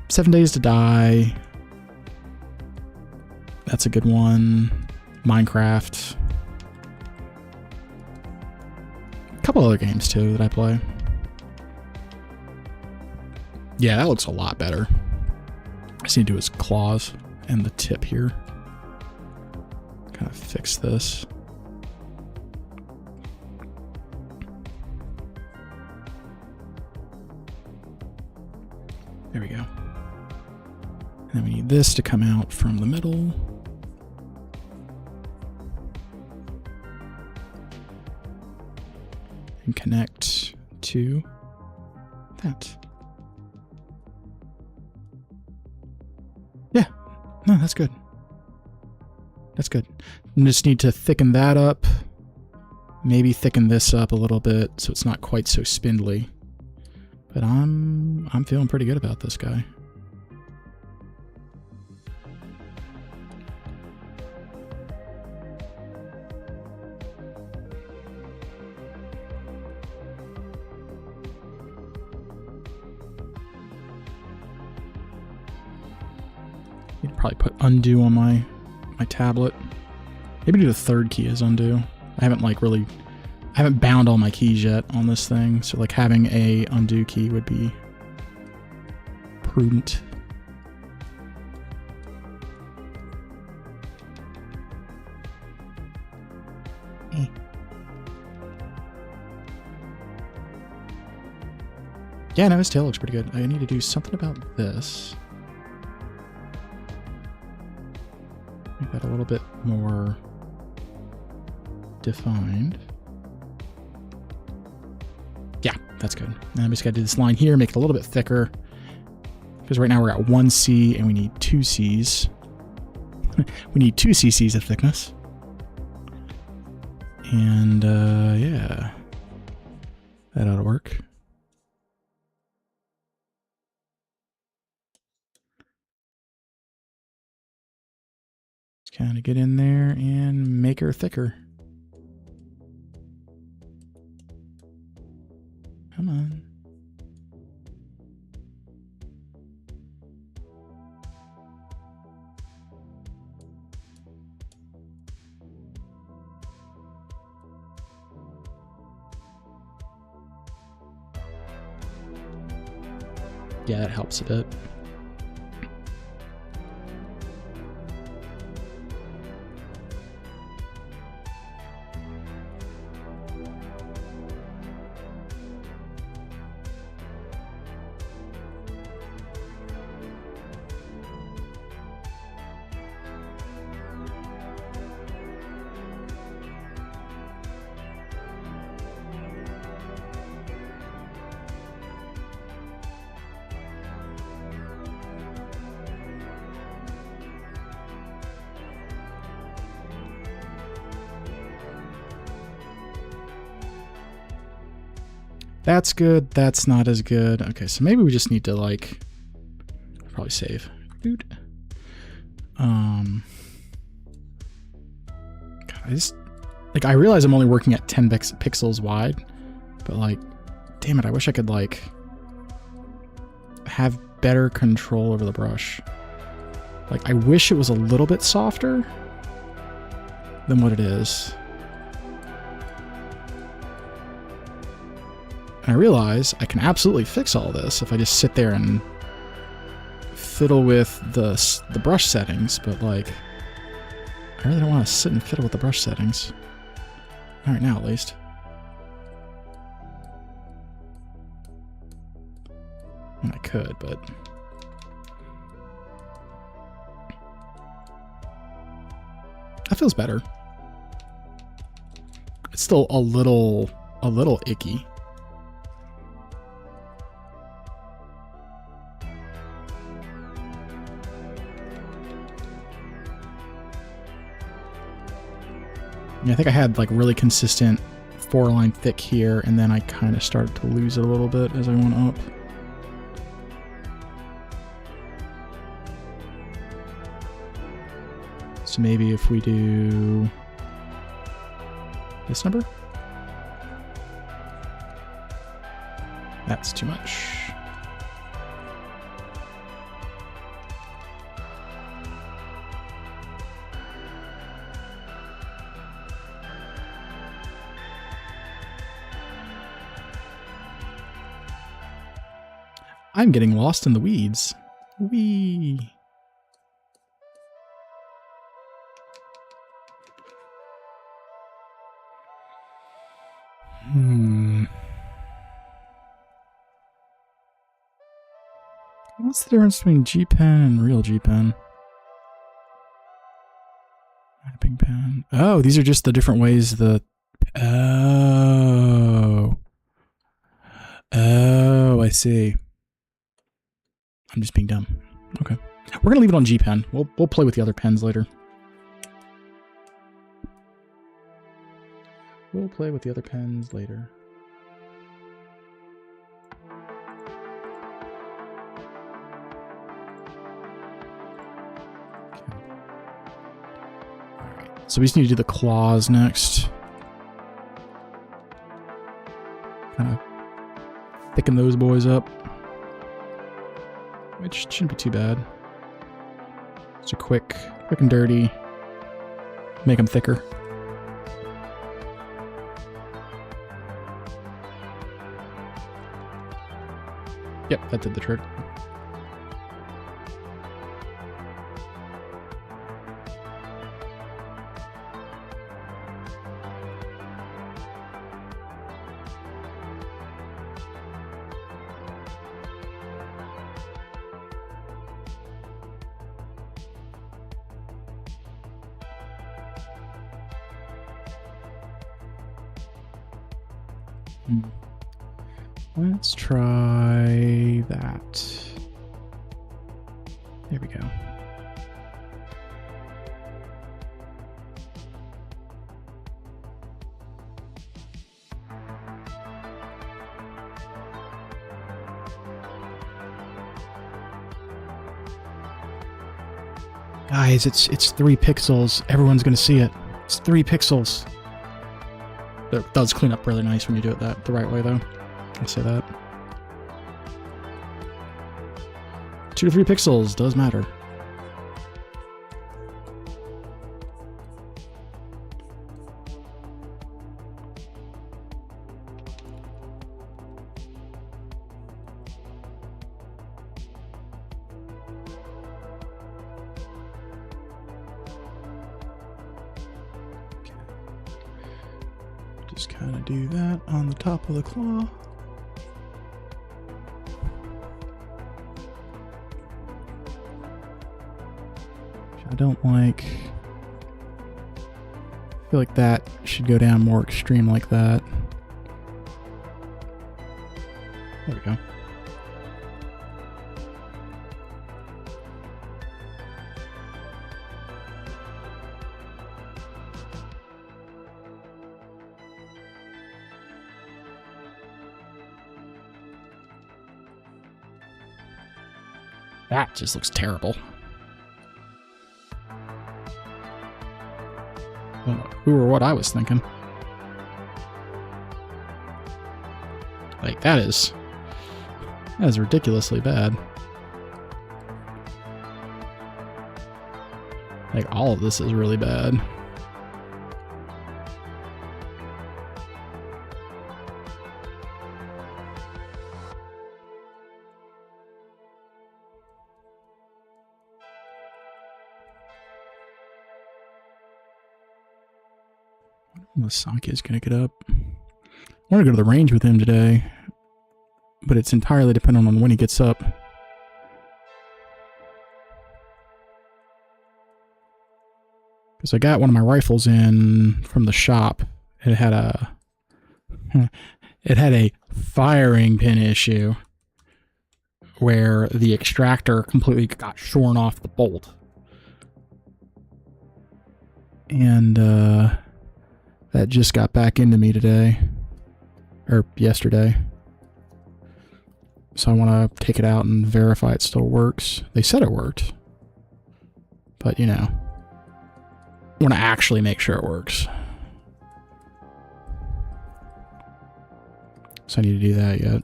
[SPEAKER 1] 7 Days to Die. That's a good one. Minecraft. A couple other games too that I play. Yeah, that looks a lot better. I just need to do his claws and the tip here. Kind of fix this. There we go. And then we need this to come out from the middle. And connect to that. Yeah, no, that's good. That's good. I just need to thicken that up. Maybe thicken this up a little bit so it's not quite so spindly. But I'm feeling pretty good about this guy. Need to probably put undo on my tablet. Maybe do the third key as undo. I haven't I haven't bound all my keys yet on this thing, so like having a undo key would be prudent. Yeah, no, his tail looks pretty good. I need to do something about this. Make that a little bit more defined. Yeah, that's good. Now I'm just got to do this line here, make it a little bit thicker. Because right now we're at 1 C and we need 2 Cs. We need 2 cc's of thickness. And yeah, that ought to work. Just kind of get in there and make her thicker. Come on. Yeah, that helps a bit. That's good. That's not as good. Okay, so maybe we just need to like probably save. Dude. God, I realize I'm only working at 10 pixels wide, but like, damn it, I wish I could like have better control over the brush. Like, I wish it was a little bit softer than what it is. And I realize I can absolutely fix all this if I just sit there and fiddle with the brush settings, but like, I really don't want to sit and fiddle with the brush settings. All right, now at least. And I could, but that feels better. It's still a little icky. Yeah, I think I had like really consistent 4-line thick here, and then I kind of started to lose it a little bit as I went up. So maybe if we do this number? That's too much. I'm getting lost in the weeds. Wee. What's the difference between G-Pen and real G-Pen? Mapping pen. Oh, these are just the different ways the... Oh. Oh, I see. I'm just being dumb. Okay. We're gonna leave it on G-Pen. We'll play with the other pens later. We'll play with the other pens later. So we just need to do the claws next. Kind of thicken those boys up. Which shouldn't be too bad. Just a quick and dirty. Make them thicker. Yep, that did the trick. Let's try that. There we go. Guys, it's 3 pixels. Everyone's gonna see it. It's 3 pixels. It does clean up really nice when you do it the right way, though. I'll say that. 2 to 3 pixels does matter. Just kind of do that on the top of the claw. I don't like. I feel like that should go down more extreme like that. There we go. That just looks terrible. Who or what I was thinking. Like, that is ridiculously bad. Like, all of this is really bad. Masaki is going to get up. I want to go to the range with him today, but it's entirely dependent on when he gets up. Because I got one of my rifles in from the shop. It had a firing pin issue where the extractor completely got shorn off the bolt. And that just got back into me today. Or yesterday. So I want to take it out and verify it still works. They said it worked. But, you know, I want to actually make sure it works. So I need to do that yet.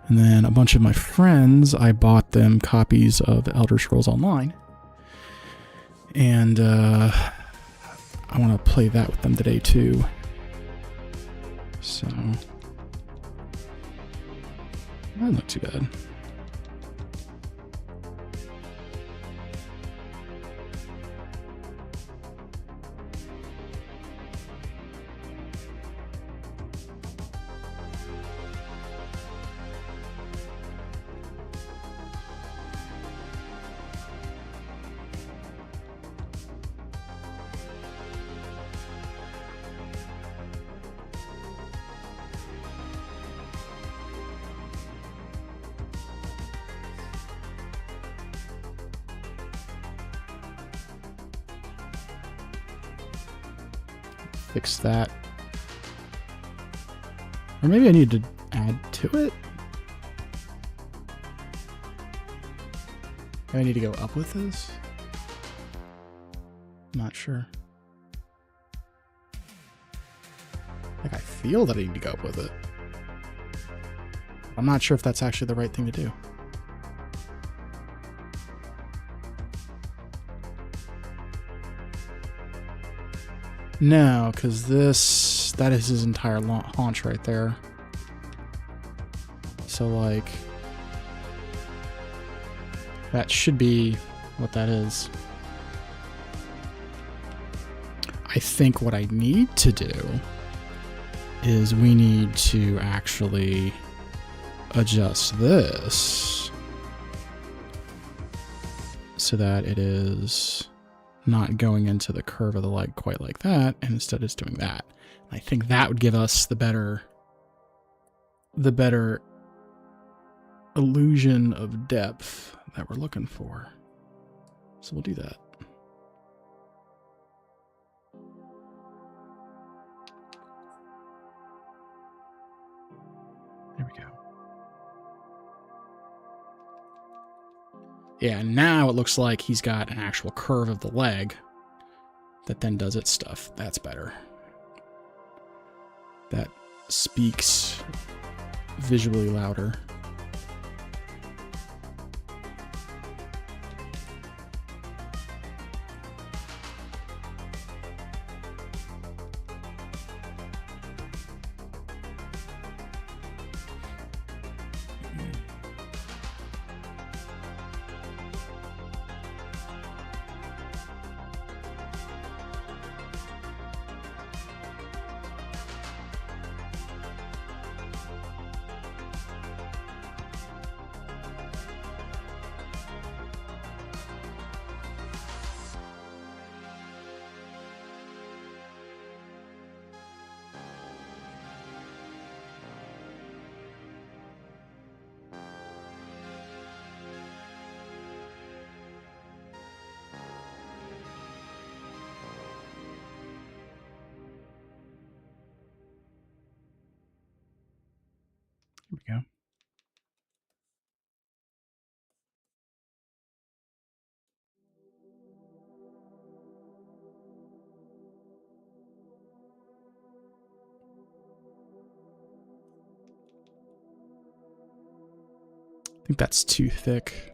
[SPEAKER 1] And then a bunch of my friends, I bought them copies of Elder Scrolls Online. And I want to play that with them today too. So, not too bad. Fix that. Or maybe I need to add to it? Do I need to go up with this? I'm not sure. Like, I feel that I need to go up with it. I'm not sure if that's actually the right thing to do. No, because that is his entire haunch right there. So, like, that should be what that is. I think what I need to do is we need to actually adjust this so that it is not going into the curve of the leg quite like that, and instead it's doing that. I think that would give us the better illusion of depth that we're looking for. So we'll do that. There we go. Yeah, now it looks like he's got an actual curve of the leg that then does its stuff. That's better. That speaks visually louder. Here we go. I think that's too thick.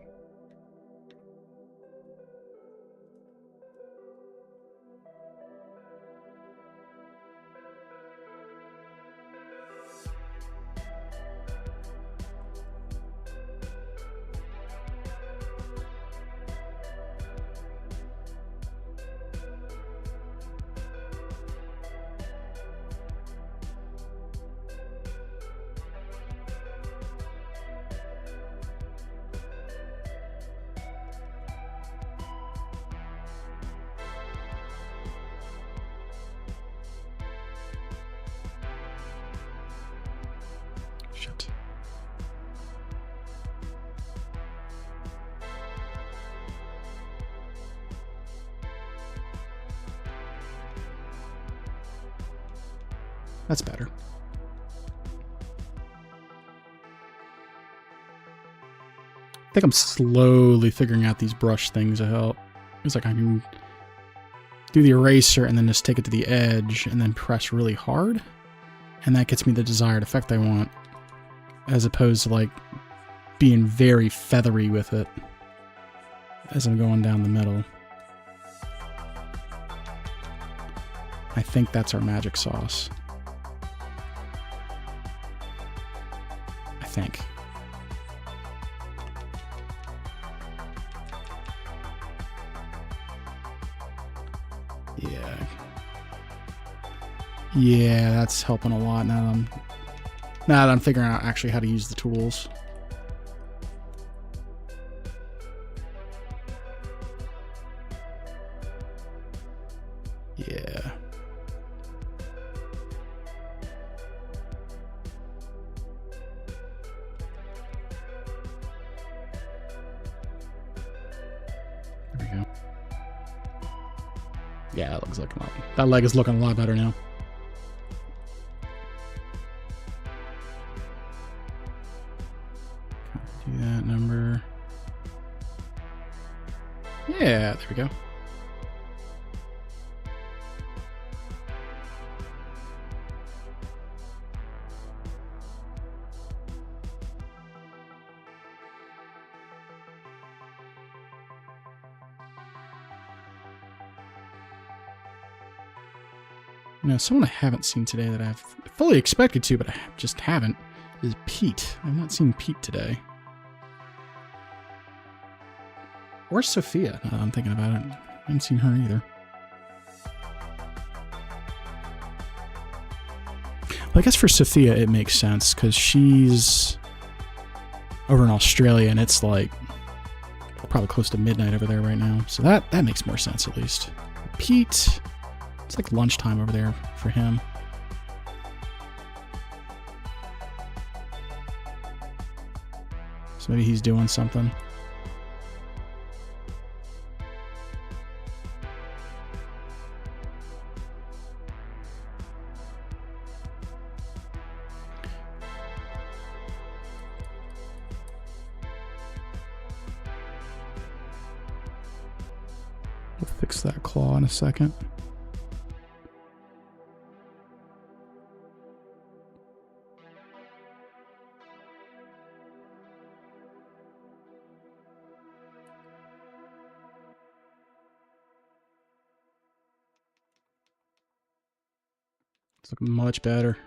[SPEAKER 1] Shit. That's better. I think I'm slowly figuring out these brush things to help. It's like I can do the eraser and then just take it to the edge and then press really hard. And that gets me the desired effect I want. As opposed to like being very feathery with it as I'm going down the middle. I think that's our magic sauce. I think. Yeah. Yeah, that's helping a lot now that I'm figuring out actually how to use the tools. Yeah. There we go. Yeah, that looks like a lot. That leg is looking a lot better now. Do that number. Yeah, there we go. Now, someone I haven't seen today that I've fully expected to, but I just haven't, is Pete. I've not seen Pete today. Or Sophia, now that I'm thinking about it. I haven't seen her either. Well, I guess for Sophia it makes sense, because she's over in Australia, and it's like probably close to midnight over there right now. So that makes more sense, at least. Pete... It's like lunchtime over there for him. So maybe he's doing something. We'll fix that claw in a second. It's looking much better.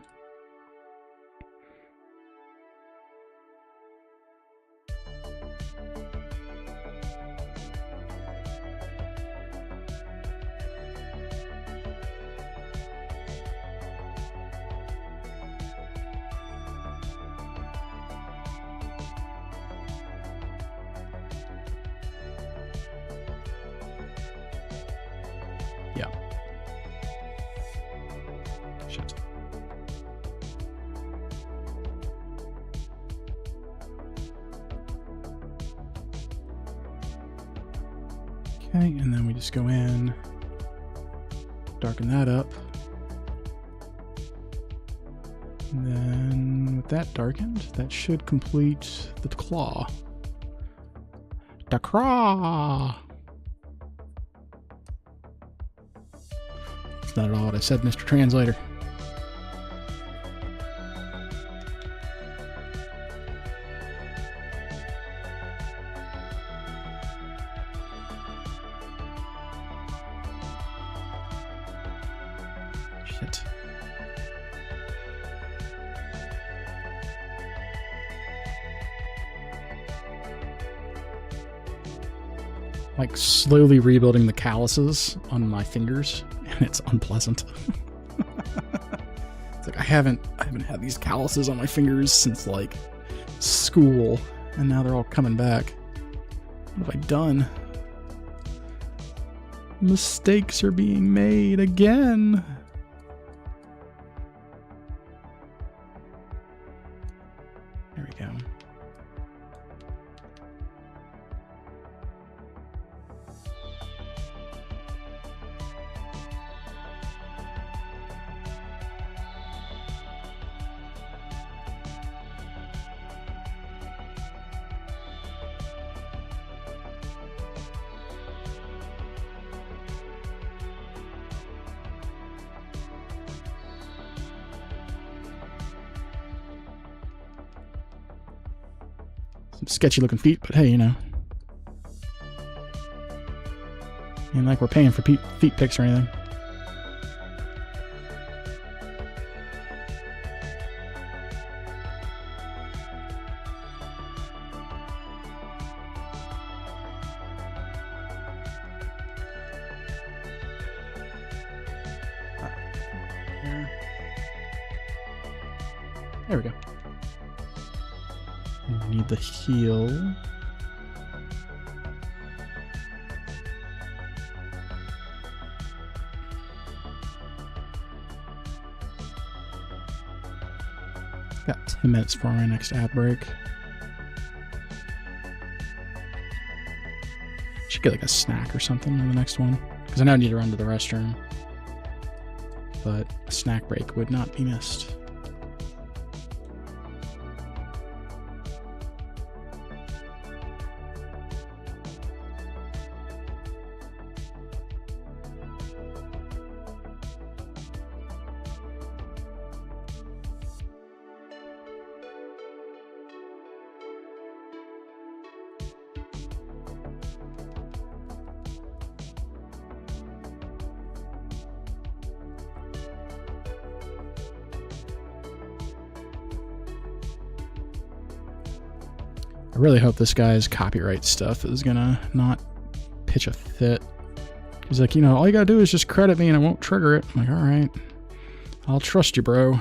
[SPEAKER 1] Yeah. Shit. Okay, and then we just go in, darken that up. And then with that darkened, that should complete the claw. The claw! It's not at all what I said, Mr. Translator. Shit. Like slowly rebuilding the calluses on my fingers, and it's unpleasant. It's like I haven't had these calluses on my fingers since like school, and now they're all coming back. What have I done? Mistakes are being made again. There we go. Some sketchy looking feet, but hey, you know. Ain't like we're paying for feet pics or anything. There we go. We need the heel. Got 10 minutes for my next ad break. Should get like a snack or something in the next one. Because I know I need to run to the restroom. But a snack break would not be missed. I really hope this guy's copyright stuff is gonna not pitch a fit. He's like, you know, all you gotta do is just credit me and I won't trigger it. I'm like, all right, I'll trust you, bro.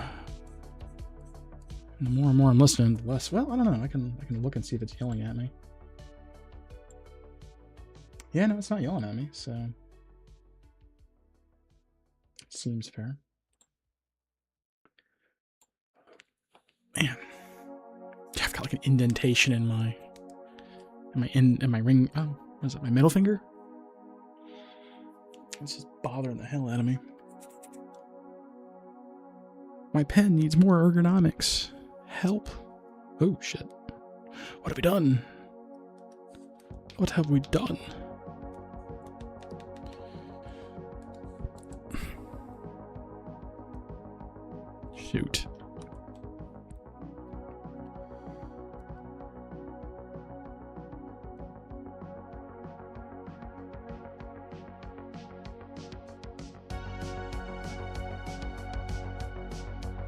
[SPEAKER 1] And the more and more I'm listening, the less. Well, I don't know. I can look and see if it's yelling at me. Yeah, no, it's not yelling at me, so it seems fair. Man. I've got like an indentation in my ring. Oh, what is it? My middle finger? This is bothering the hell out of me. My pen needs more ergonomics. Help. Oh shit. What have we done? What have we done? Shoot.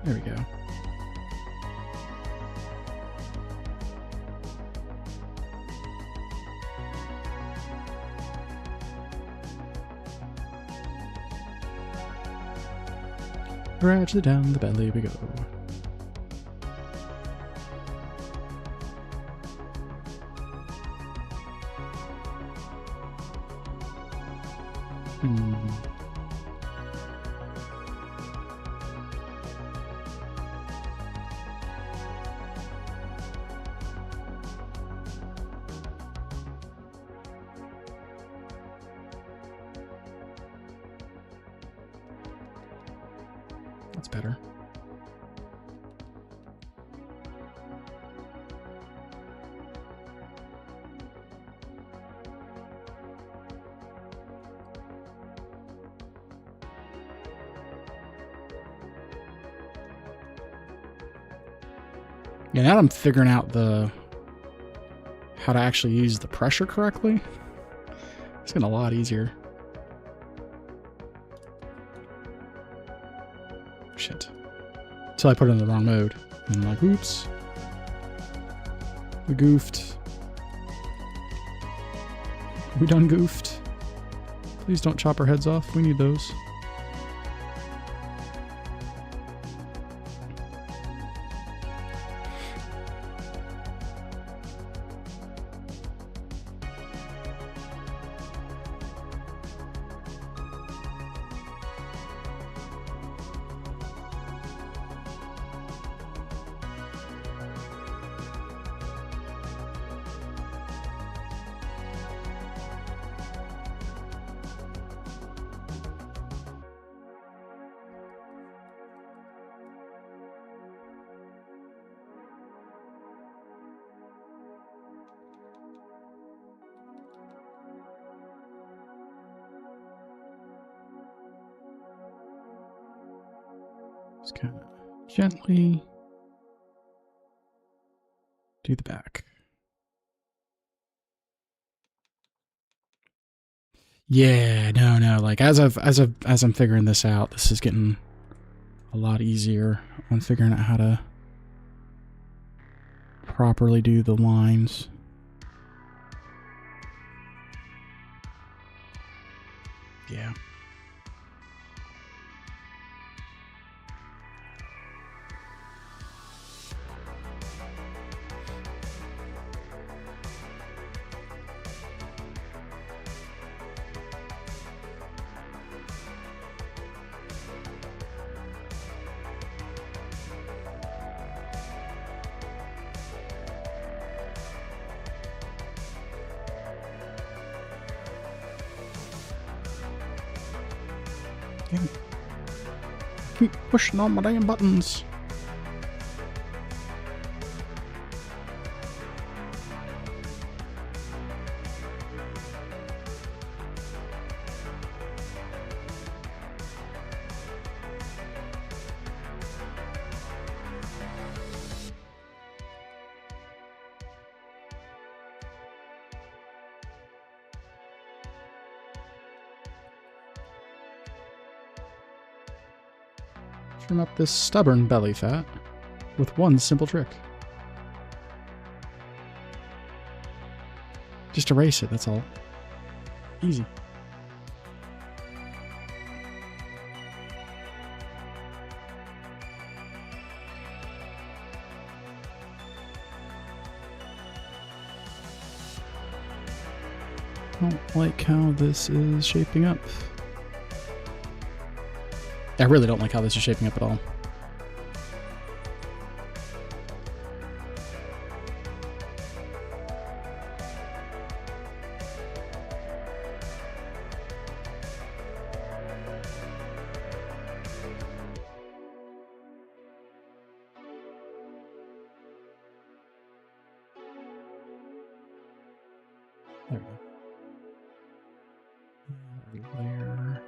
[SPEAKER 1] There we go. Gradually down the belly we go. That's better. Yeah, now I'm figuring out how to actually use the pressure correctly. It's getting a lot easier. Shit. Until I put it in the wrong mode. And I'm like, oops. We goofed. We done goofed. Please don't chop our heads off. We need those. Just kind of gently do the back. Yeah, no. Like as I'm figuring this out, this is getting a lot easier on figuring out how to properly do the lines. Yeah. Keep pushing on my damn buttons. Trim up this stubborn belly fat with one simple trick. Just erase it, that's all. Easy. I don't like how this is shaping up. I really don't like how this is shaping up at all. There we go. Layer.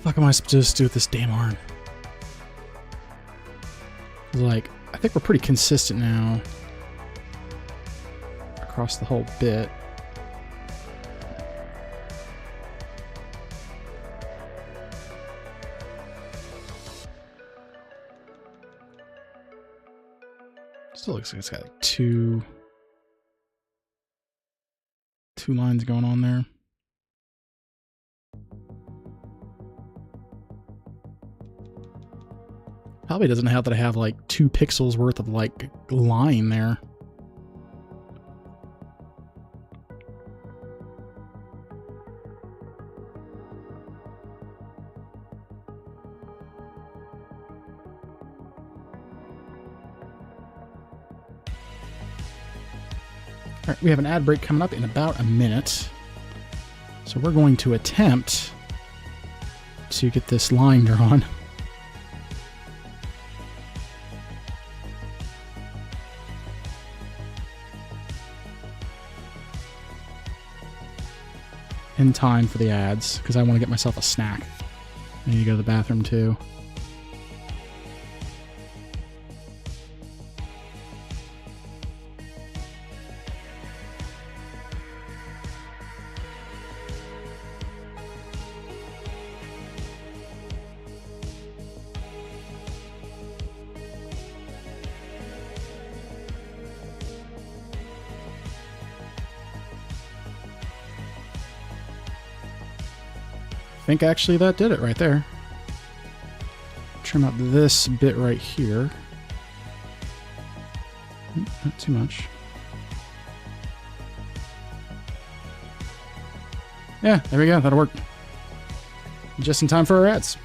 [SPEAKER 1] Fuck am I supposed to do with this damn arm? Like, I think we're pretty consistent now across the whole bit. Still looks like it's got like two lines going on there. Probably doesn't help that I have like 2 pixels worth of like line there. All right, we have an ad break coming up in about a minute. So we're going to attempt to get this line drawn. In time for the ads, because I want to get myself a snack. I need to go to the bathroom too. think actually that did it right there. Trim out this bit right here. Not too much. Yeah, there we go. That'll work. Just in time for our ads.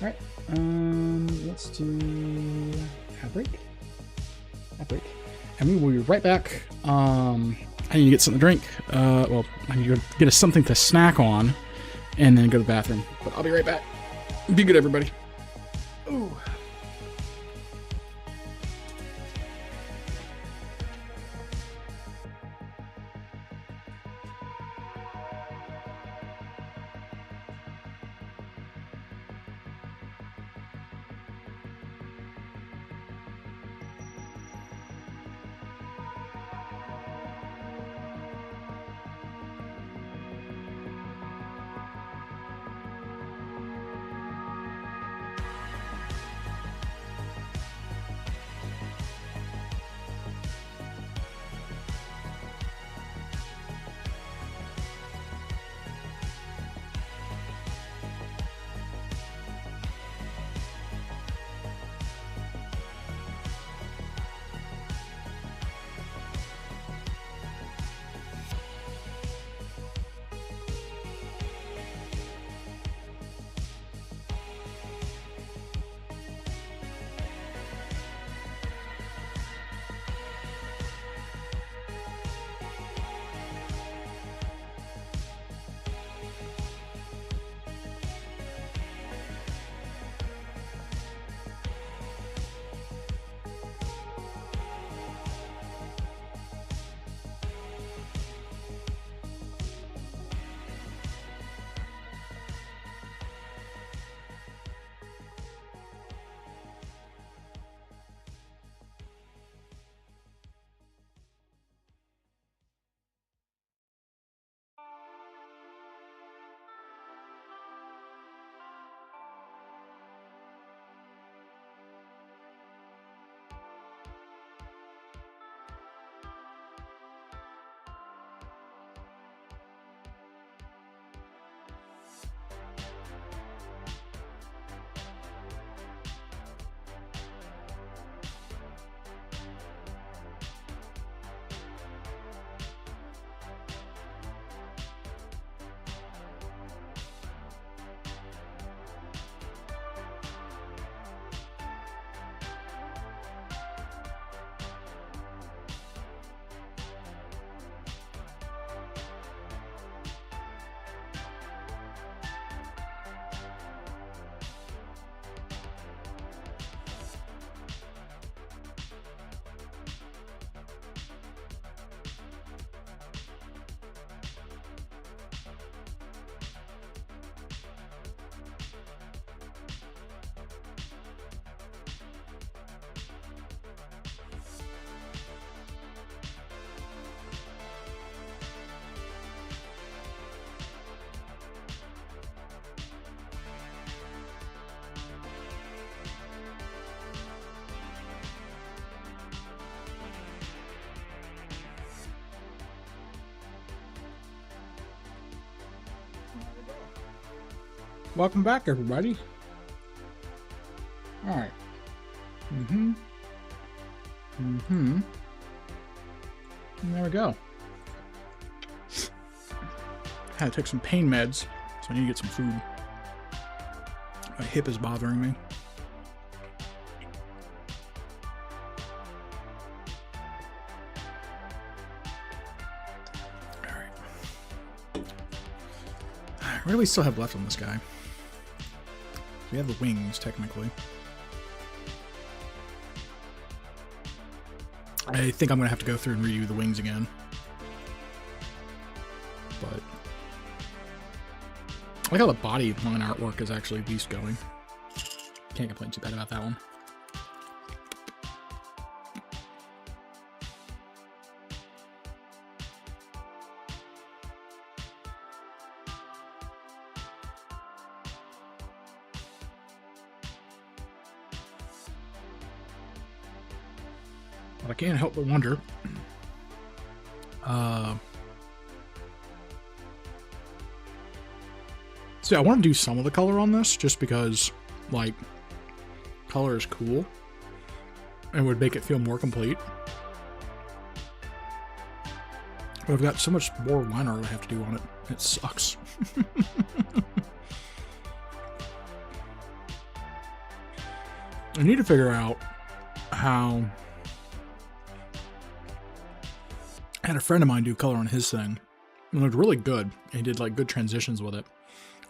[SPEAKER 1] All right. Let's do ad break. Ad break. And we will be right back. I need to get something to drink. Well, I need to get us something to snack on and then go to the bathroom. But I'll be right back. Be good, everybody. Ooh. Welcome back, everybody. All right. And there we go. I had to take some pain meds, so I need to get some food. My hip is bothering me. All right. What do we still have left on this guy? We have the wings, technically. I think I'm going to have to go through and redo the wings again. But I like how the body line artwork is actually at least going. Can't complain too bad about that one. But I can't help but wonder. See, I want to do some of the color on this just because, like, color is cool and would make it feel more complete. But I've got so much more line art I have to do on it. It sucks. I need to figure out how... I had a friend of mine do color on his thing. It looked really good. He did like good transitions with it.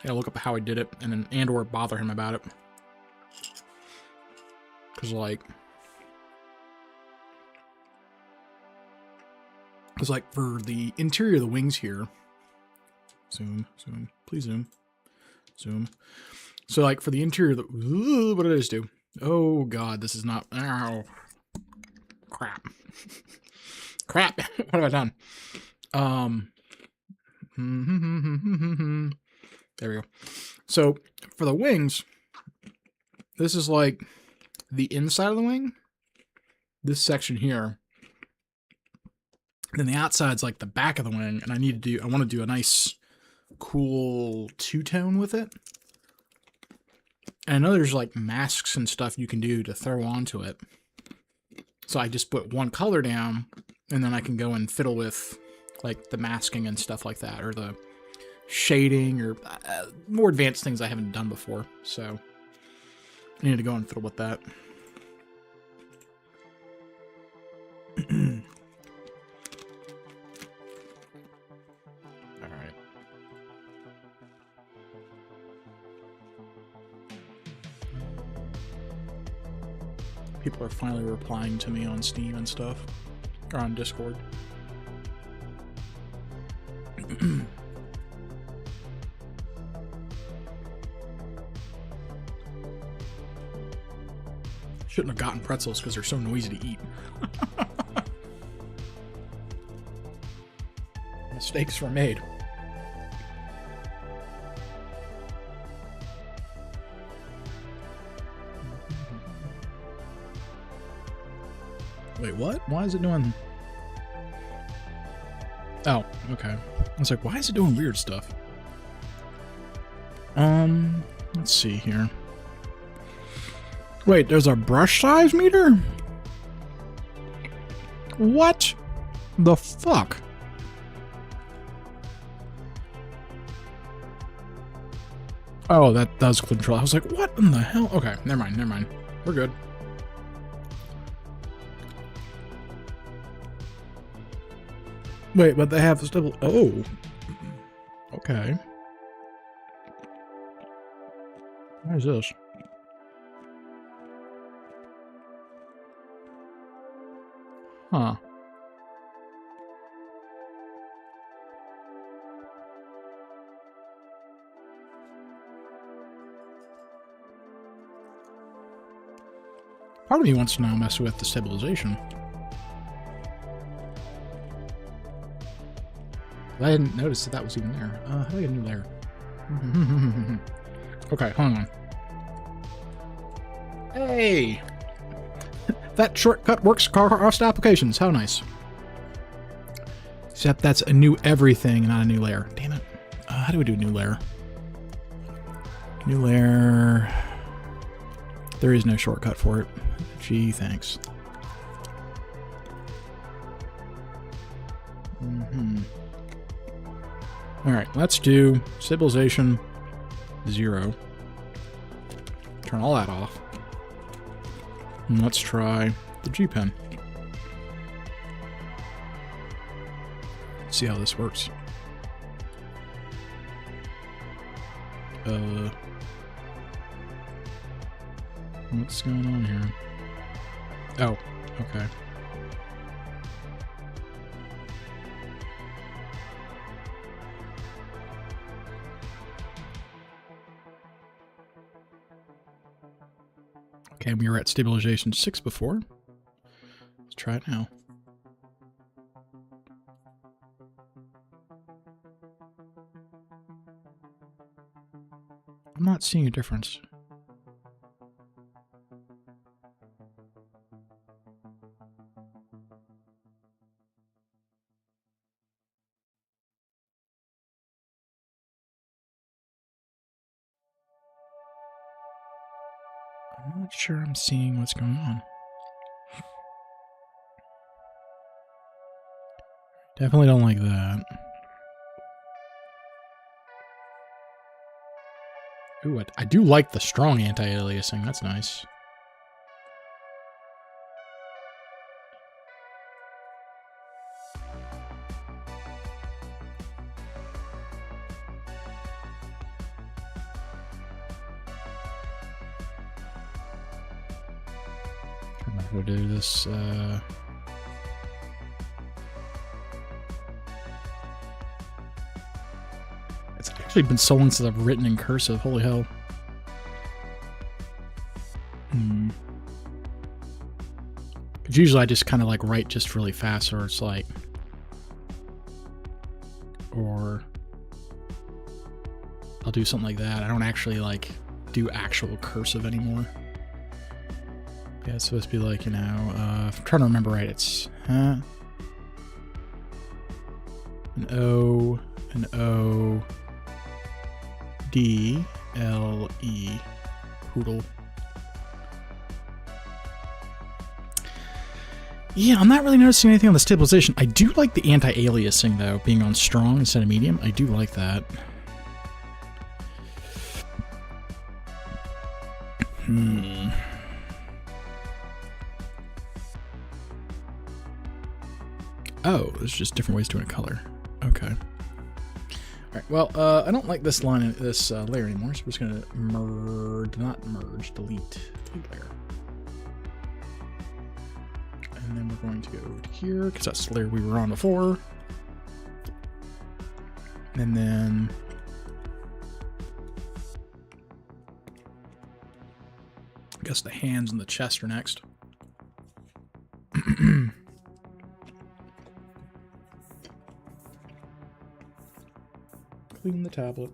[SPEAKER 1] I gotta look up how he did it and or bother him about it. Cause like for the interior of the wings here. Zoom, please zoom. So like for the interior of the what did I just do? Oh god, this is not ow. Crap. Crap. What have I done? There we go. So for the wings, this is like the inside of the wing. This section here. Then the outside's like the back of the wing, and I want to do a nice, cool two-tone with it. And I know there's like masks and stuff you can do to throw onto it. So I just put one color down, and then I can go and fiddle with like the masking and stuff like that, or the shading, or more advanced things I haven't done before. So I need to go and fiddle with that. Alright. People are finally replying to me on Steam and stuff, or on Discord. Shouldn't have gotten pretzels because they're so noisy to eat. Mistakes were made. Wait, what? Why is it doing... Oh, okay. I was like, why is it doing weird stuff? Let's see here. Wait, there's a brush size meter? What the fuck? Oh, that does control. I was like, what in the hell? Okay, never mind. We're good. Wait, but they have still... Oh. Okay. What is this? Huh. Part of me wants to now mess with the stabilization. I hadn't noticed that was even there. How do I get a new layer? Okay, hold on. Hey! That shortcut works across applications. How nice. Except that's a new everything, not a new layer. Damn it. How do we do a new layer? New layer. There is no shortcut for it. Gee, thanks. Alright, let's do stabilization 0. Turn all that off. And let's try the G pen. See how this works. What's going on here? Oh, okay. Okay, we were at stabilization 6 before. Let's try it now. I'm not seeing a difference. I'm not sure I'm seeing what's going on. Definitely don't like that. Ooh, I do like the strong anti-aliasing. That's nice. I'm gonna do this. It's actually been so long since I've written in cursive. Holy hell. Because usually I just kind of like write just really fast, or it's like, or I'll do something like that. I don't actually like do actual cursive anymore. Yeah, it's supposed to be like, you know, if I'm trying to remember right, it's an O, an O, D, L, E, poodle. Yeah, I'm not really noticing anything on the stabilization. I do like the anti-aliasing, though, being on strong instead of medium. I do like that. Oh, there's just different ways to doing a color. Okay. All right. Well, I don't like this line, this layer anymore. So we're just gonna delete layer. And then we're going to go to here because that's the layer we were on before. And then I guess the hands and the chest are next. Clean the tablet.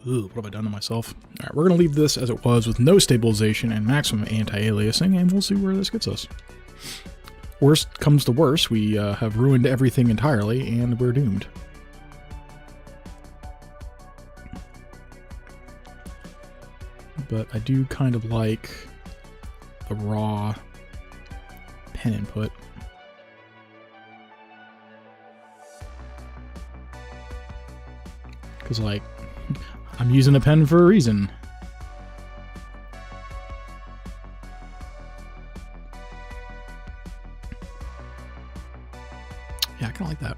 [SPEAKER 1] Ooh, what have I done to myself? All right, we're going to leave this as it was with no stabilization and maximum anti-aliasing, and we'll see where this gets us. Worst comes to worst, we have ruined everything entirely, and we're doomed. But I do kind of like the raw pen input. Because, like, I'm using a pen for a reason. Yeah, I kind of like that.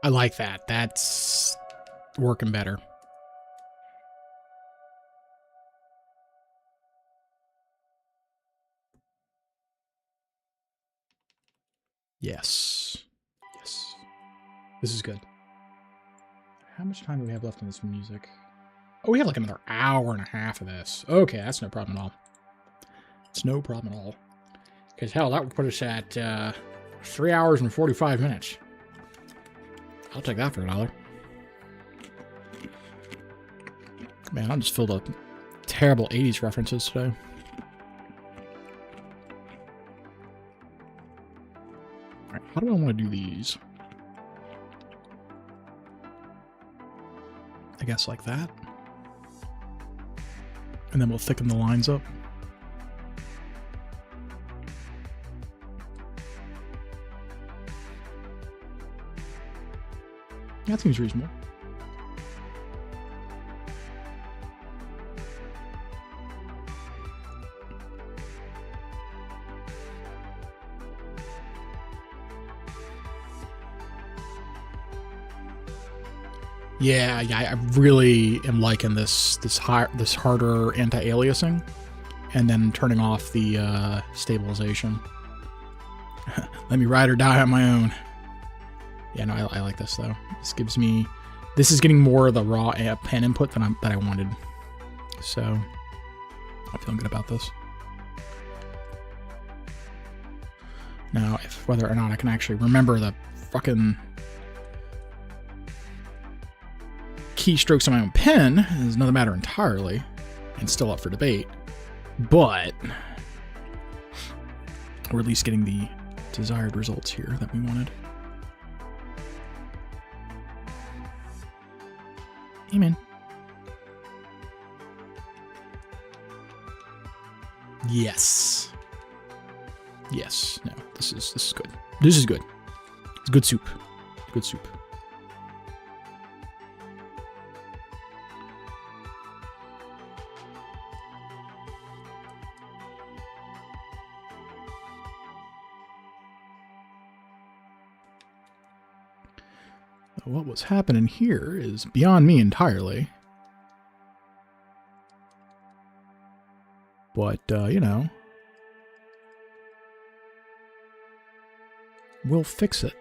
[SPEAKER 1] I like that. That's working better. Yes. Yes. This is good. How much time do we have left on this music? Oh, we have like another hour and a half of this. Okay, that's no problem at all. It's no problem at all. Because hell, that would put us at 3 hours and 45 minutes. I'll take that for $1. Man, I'm just filled up terrible 80s references today. Alright, how do I want to do these? I guess like that. And then we'll thicken the lines up. That seems reasonable. Yeah, I really am liking this harder anti-aliasing, and then turning off the stabilization. Let me ride or die on my own. Yeah, no, I like this though. This gives me This is getting more of the raw pen input that I wanted. So I'm feeling good about this. Now, whether or not I can actually remember the fucking keystrokes on my own pen is another matter entirely, and still up for debate. But we're at least getting the desired results here that we wanted. Amen. Yes. Yes. No. This is good. This is good. It's good soup. Good soup. What was happening here is beyond me entirely. But, you know, we'll fix it.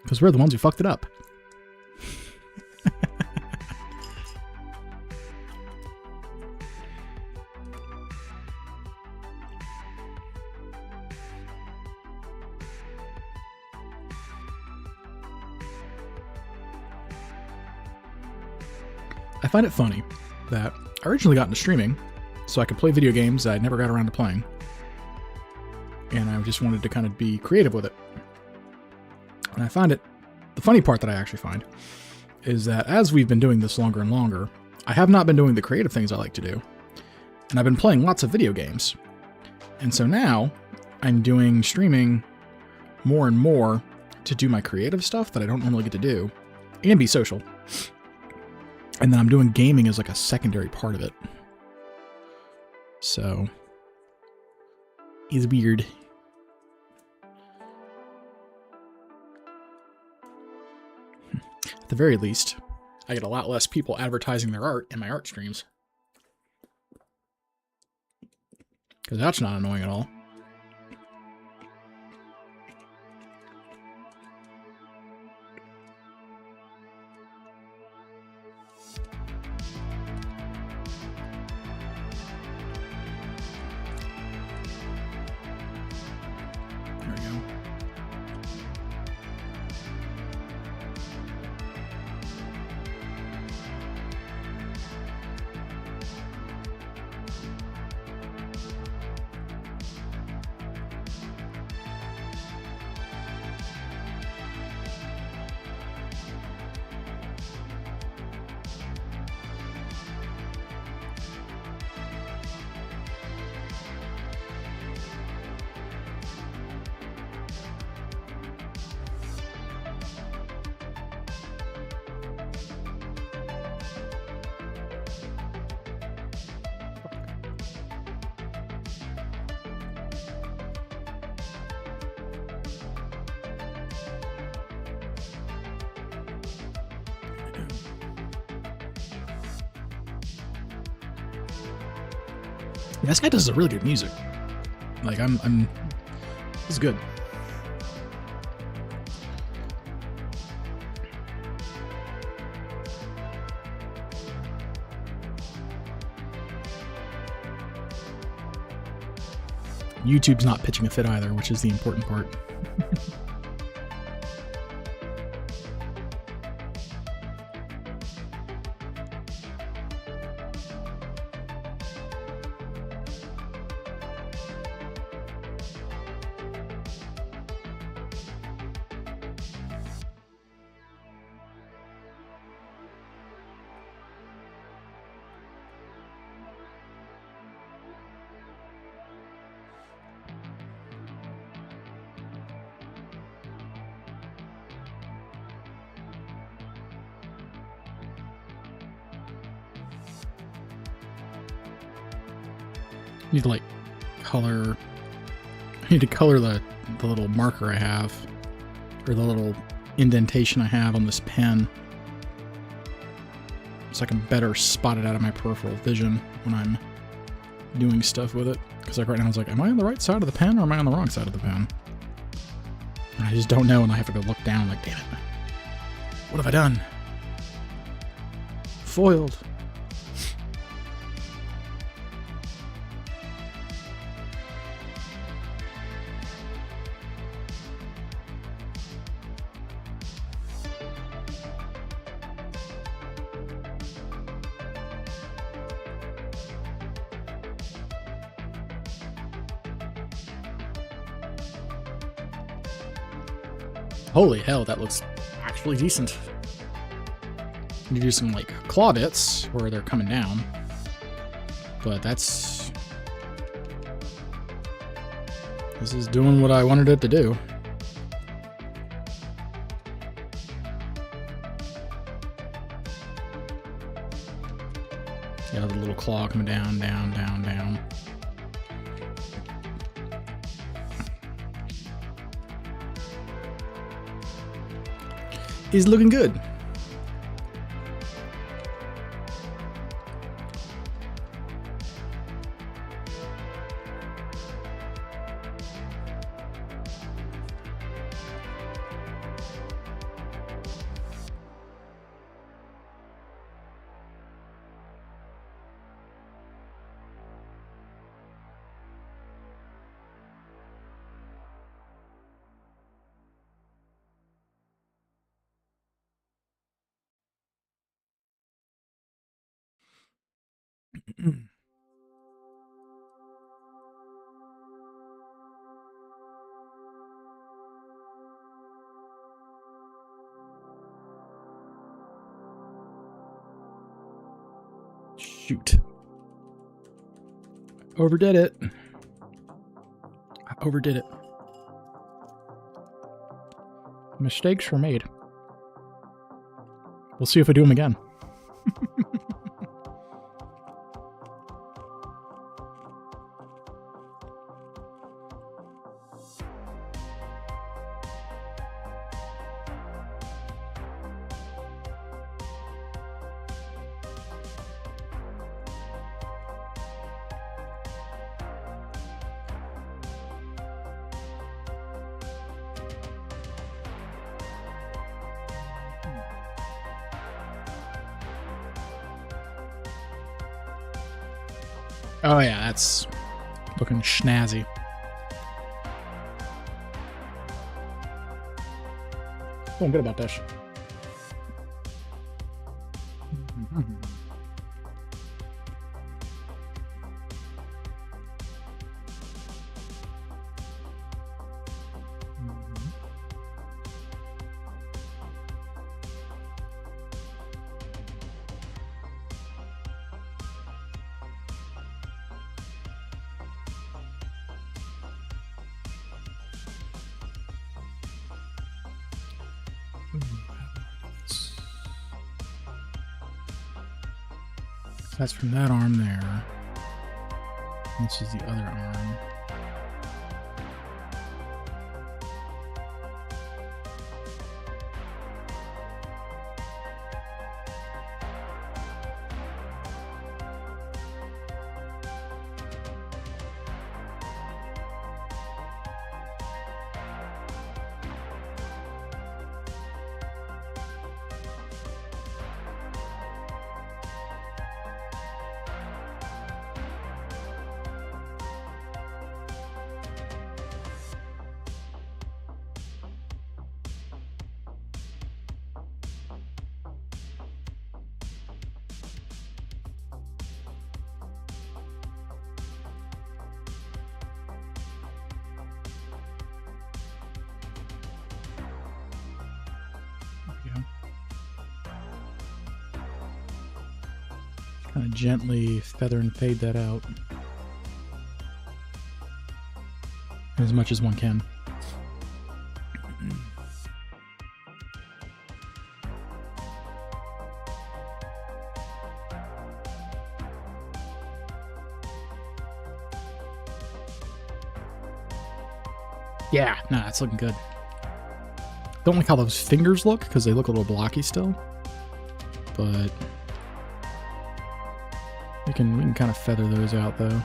[SPEAKER 1] Because we're the ones who fucked it up. I find it funny that I originally got into streaming so I could play video games that I never got around to playing. And I just wanted to kind of be creative with it. And I find it, the funny part that I actually find is that as we've been doing this longer and longer, I have not been doing the creative things I like to do. And I've been playing lots of video games. And so now I'm doing streaming more and more to do my creative stuff that I don't normally get to do and be social. And then I'm doing gaming as like a secondary part of it. So, it's weird. At the very least, I get a lot less people advertising their art in my art streams. Because that's not annoying at all. Yeah, this guy does really good music. Like, this is good. YouTube's not pitching a fit either, which is the important part. Need to like color. I need to color the little marker I have, or the little indentation I have on this pen, so I can better spot it out of my peripheral vision when I'm doing stuff with it. Because like right now, I was like, am I on the right side of the pen or am I on the wrong side of the pen? And I just don't know, and I have to go look down like, damn it. What have I done? Foiled. Holy hell, that looks actually decent. You do some like claw bits where they're coming down, but this is doing what I wanted it to do. Yeah, the little claw coming down, down, down, down. Is looking good. Shoot. Overdid it. I overdid it. Mistakes were made. We'll see if I do them again. Oh yeah, that's looking snazzy. Feeling good about this. That's from that arm there. This is the other arm. Kind of gently feather and fade that out as much as one can. Yeah, nah, it's looking good. Don't like how those fingers look because they look a little blocky still, but we can kind of feather those out though.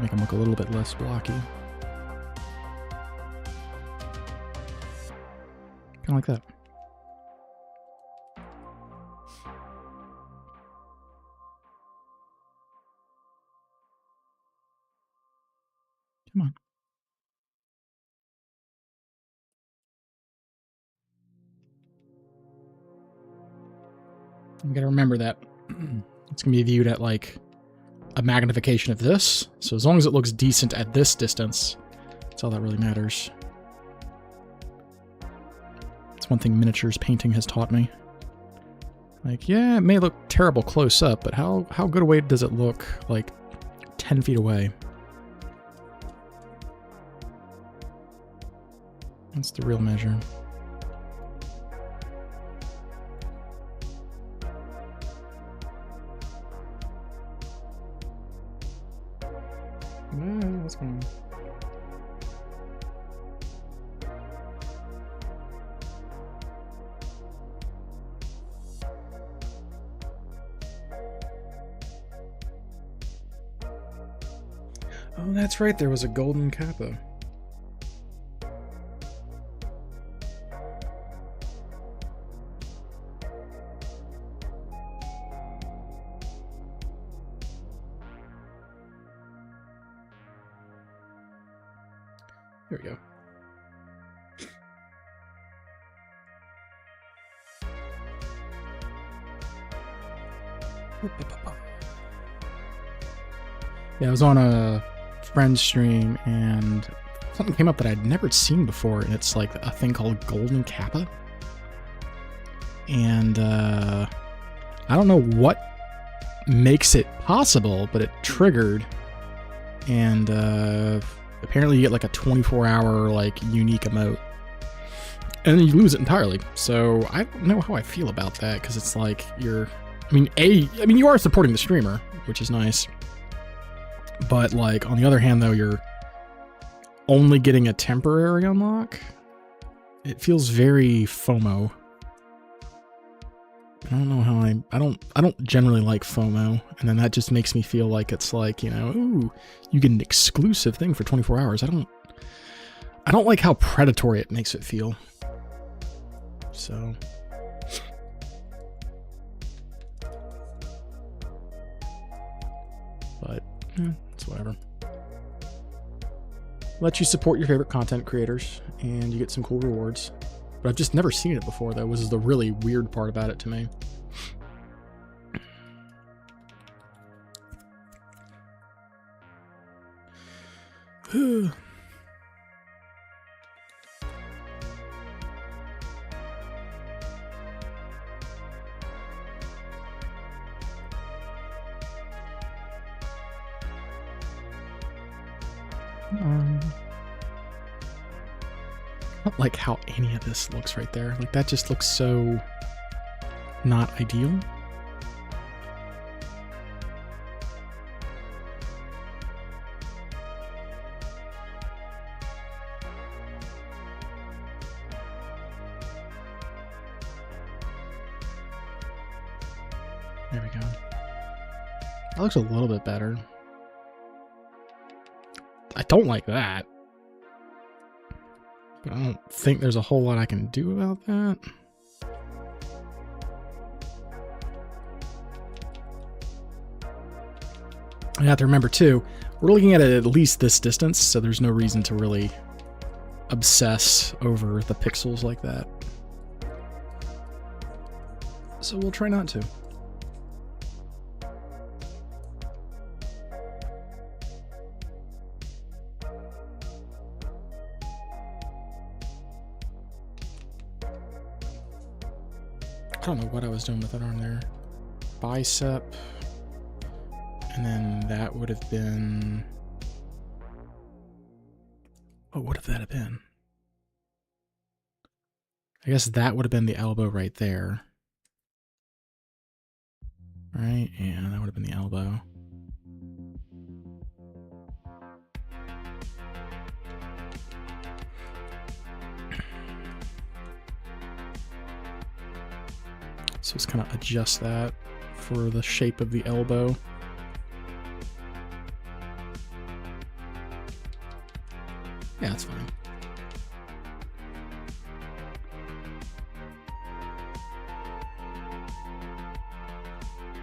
[SPEAKER 1] make them look a little bit less blocky. Kind of like that. Come on. You gotta remember that it's gonna be viewed at like a magnification of this. So as long as it looks decent at this distance, that's all that really matters. It's one thing miniatures painting has taught me. Like, yeah, it may look terrible close up, but how good a way does it look like 10 feet away? That's the real measure. What's going on? Oh, that's right, there was a golden kappa. There we go. Yeah, I was on a friend's stream and something came up that I'd never seen before, and it's like a thing called golden kappa. And I don't know what makes it possible, but it triggered, and apparently you get like a 24-hour like unique emote, and then you lose it entirely. So I don't know how I feel about that, because it's like you're, I mean you are supporting the streamer, which is nice, but like on the other hand though, you're only getting a temporary unlock. It feels very FOMO. I don't know how I don't generally like FOMO, and then that just makes me feel like it's like, you know, ooh, you get an exclusive thing for 24 hours. I don't like how predatory it makes it feel. So but it's whatever. Let you support your favorite content creators and you get some cool rewards. But I've just never seen it before, though, which is the really weird part about it to me. I don't like how any of this looks right there. Like, that just looks so not ideal. There we go. That looks a little bit better. I don't like that. But I don't think there's a whole lot I can do about that. I have to remember too, we're looking at it at least this distance, so there's no reason to really obsess over the pixels like that. So we'll try not to. I don't know what I was doing with that arm there. Bicep. And then that would have been... Oh, what would that have been? I guess that would have been the elbow right there. Right? Yeah, that would have been the elbow. So just kind of adjust that for the shape of the elbow.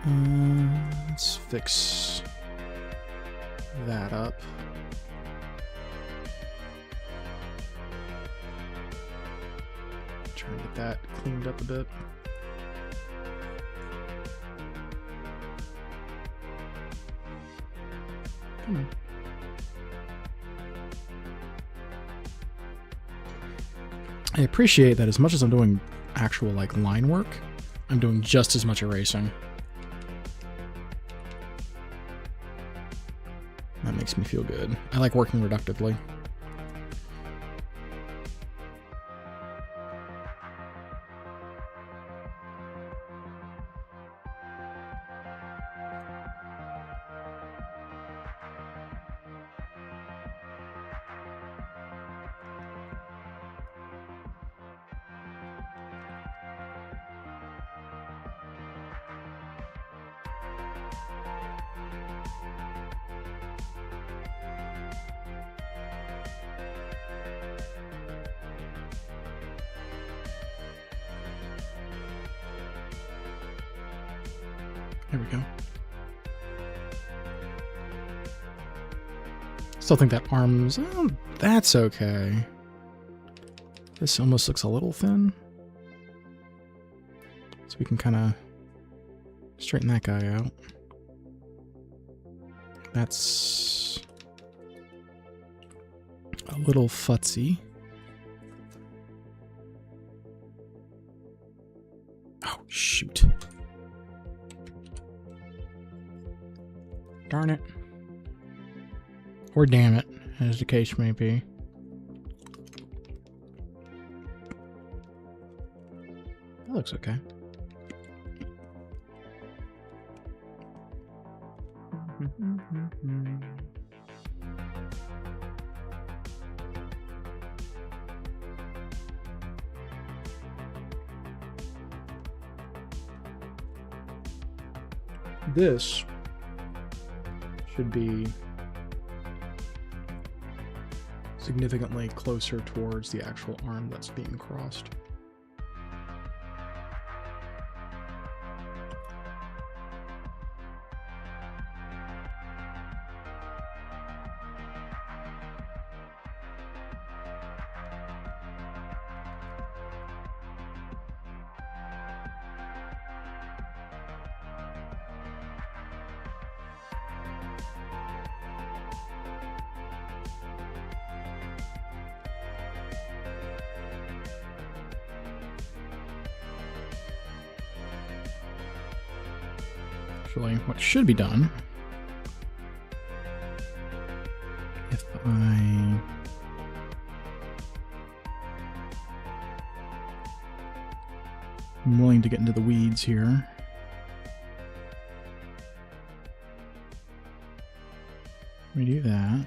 [SPEAKER 1] Let's fix that up. Try and get that cleaned up a bit. Come on. I appreciate that as much as I'm doing actual like line work, I'm doing just as much erasing. That makes me feel good. I like working reductively. There we go. Still think that arm's... Oh, that's okay. This almost looks a little thin. So we can kind of straighten that guy out. That's a little futzy. Oh, shoot. Darn it. Or damn it, as the case may be. That looks okay. This should be significantly closer towards the actual arm that's being crossed. Actually, what should be done, if I'm willing to get into the weeds here. We do that.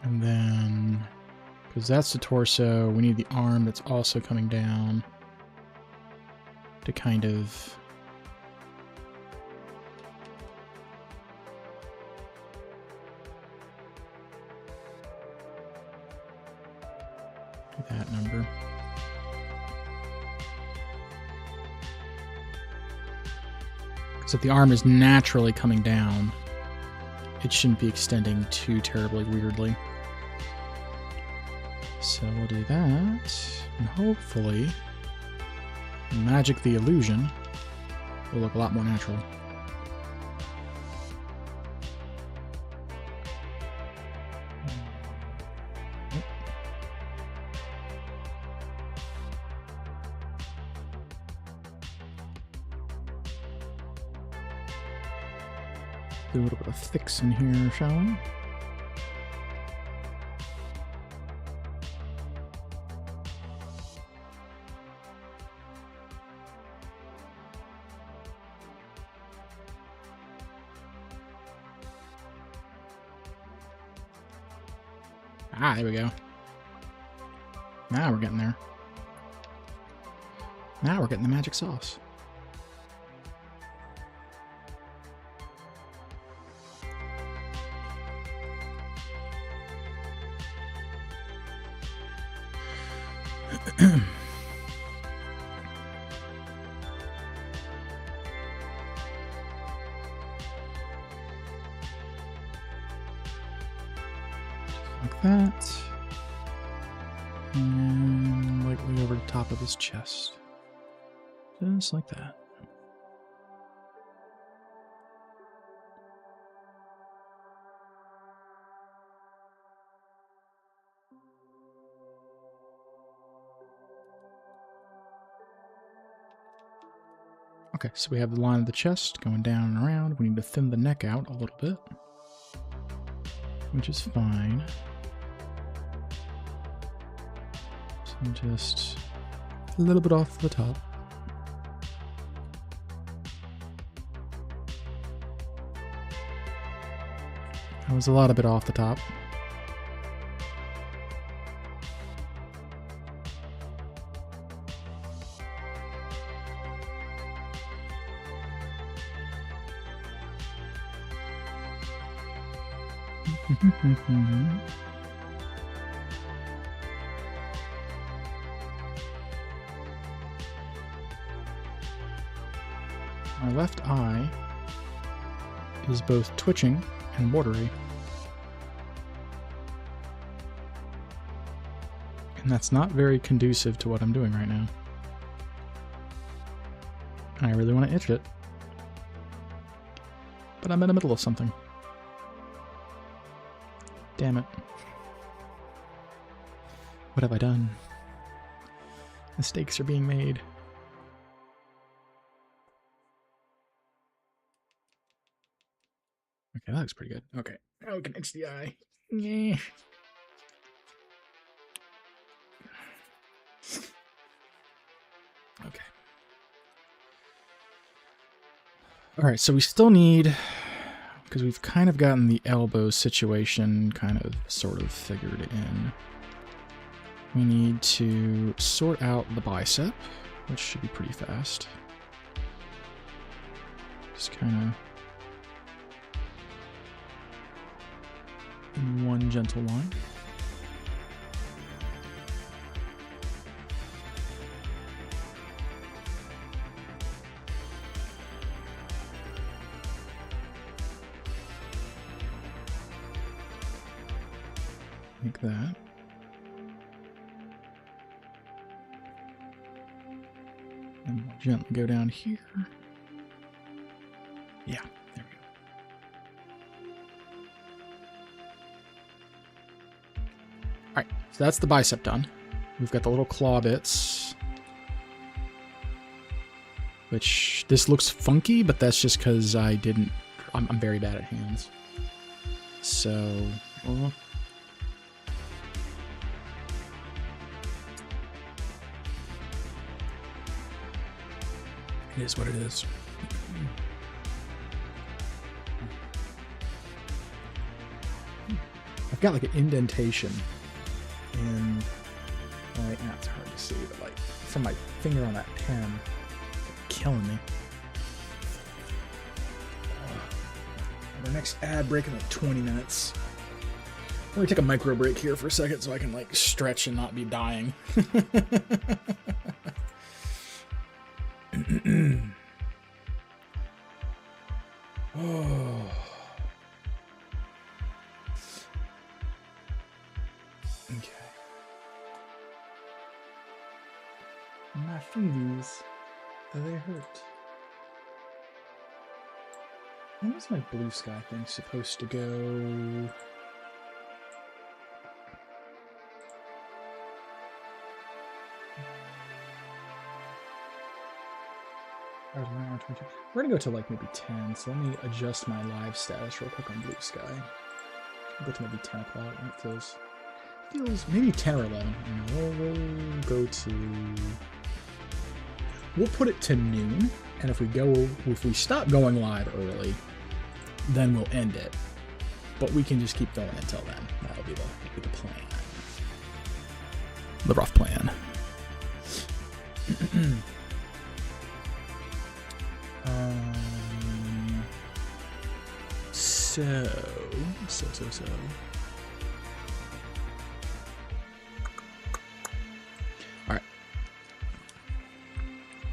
[SPEAKER 1] And then, because that's the torso, we need the arm that's also coming down to kind of do that number. Because if the arm is naturally coming down, it shouldn't be extending too terribly weirdly. So we'll do that, and hopefully Magic the Illusion will look a lot more natural. Do a little bit of fix in here, shall we? Ah, there we go. Now we're getting there. Now we're getting the magic sauce. like that. And lightly over the top of his chest. Just like that. Okay, so we have the line of the chest going down and around. We need to thin the neck out a little bit, which is fine. So just a little bit off the top. That was a lot of it off the top. My left eye is both twitching and watery. And that's not very conducive to what I'm doing right now. I really want to itch it. But I'm in the middle of something. Damn it. What have I done? Mistakes are being made. Okay, that looks pretty good. Okay, now we can itch the eye. Yeah. Okay. Alright, so we still need, because we've kind of gotten the elbow situation kind of sort of figured in. We need to sort out the bicep, which should be pretty fast. Just kind of in one gentle line. Like that. And we'll gently go down here. Yeah, there we go. Alright, so that's the bicep done. We've got the little claw bits. Which, this looks funky, but that's just because I'm very bad at hands. So, it is what it is. I've got like an indentation in, like, it's hard to see, but like from my finger on that pen, it's killing me. The next ad break in like 20 minutes. I'm gonna take a micro break here for a second so I can like stretch and not be dying. Oh. Okay. My fingers, they hurt. When was my blue sky thing supposed to go? We're gonna go to like maybe 10, so let me adjust my live status real quick on blue sky. I'll go to maybe 10 o'clock. It feels maybe 10 or 11. And we'll put it to noon, and if we stop going live early, then we'll end it. But we can just keep going until then. That'll be the plan. The rough plan. So. All right.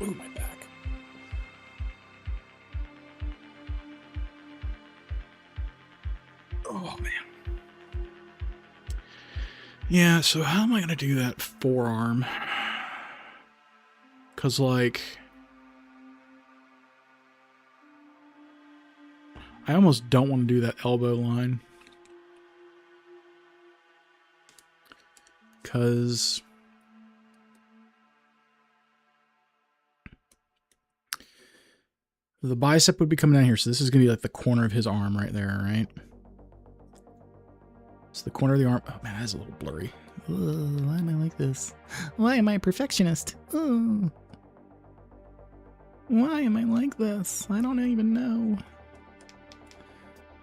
[SPEAKER 1] Ooh, my back. Oh man. Yeah, so how am I going to do that forearm? Because, like, I almost don't want to do that elbow line. Because the bicep would be coming down here. So this is going to be like the corner of his arm right there, right? So the corner of the arm. Oh, man, that is a little blurry. Why am I like this? Why am I a perfectionist? Why am I like this? I don't even know.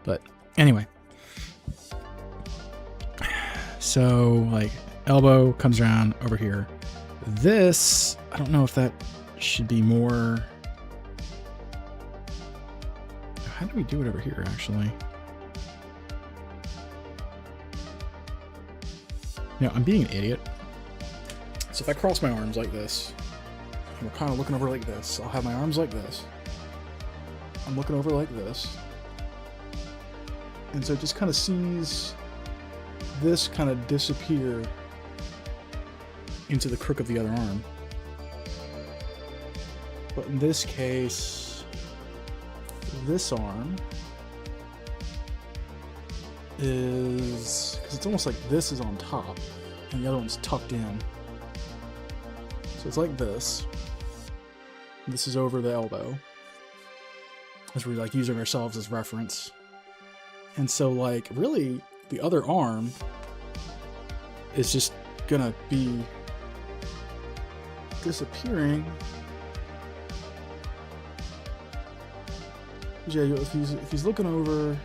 [SPEAKER 1] But anyway. So, like, elbow comes around over here. This, I don't know if that should be more... How do we do it over here, actually? No, I'm being an idiot. So if I cross my arms like this, and we're kind of looking over like this, I'll have my arms like this. I'm looking over like this. And so it just kind of sees this kind of disappear into the crook of the other arm. But in this case, this arm is, because it's almost like this is on top and the other one's tucked in. So it's like this. This is over the elbow, as we're like using ourselves as reference. And so, like, really the other arm is just gonna be disappearing. Yeah, if he's looking over,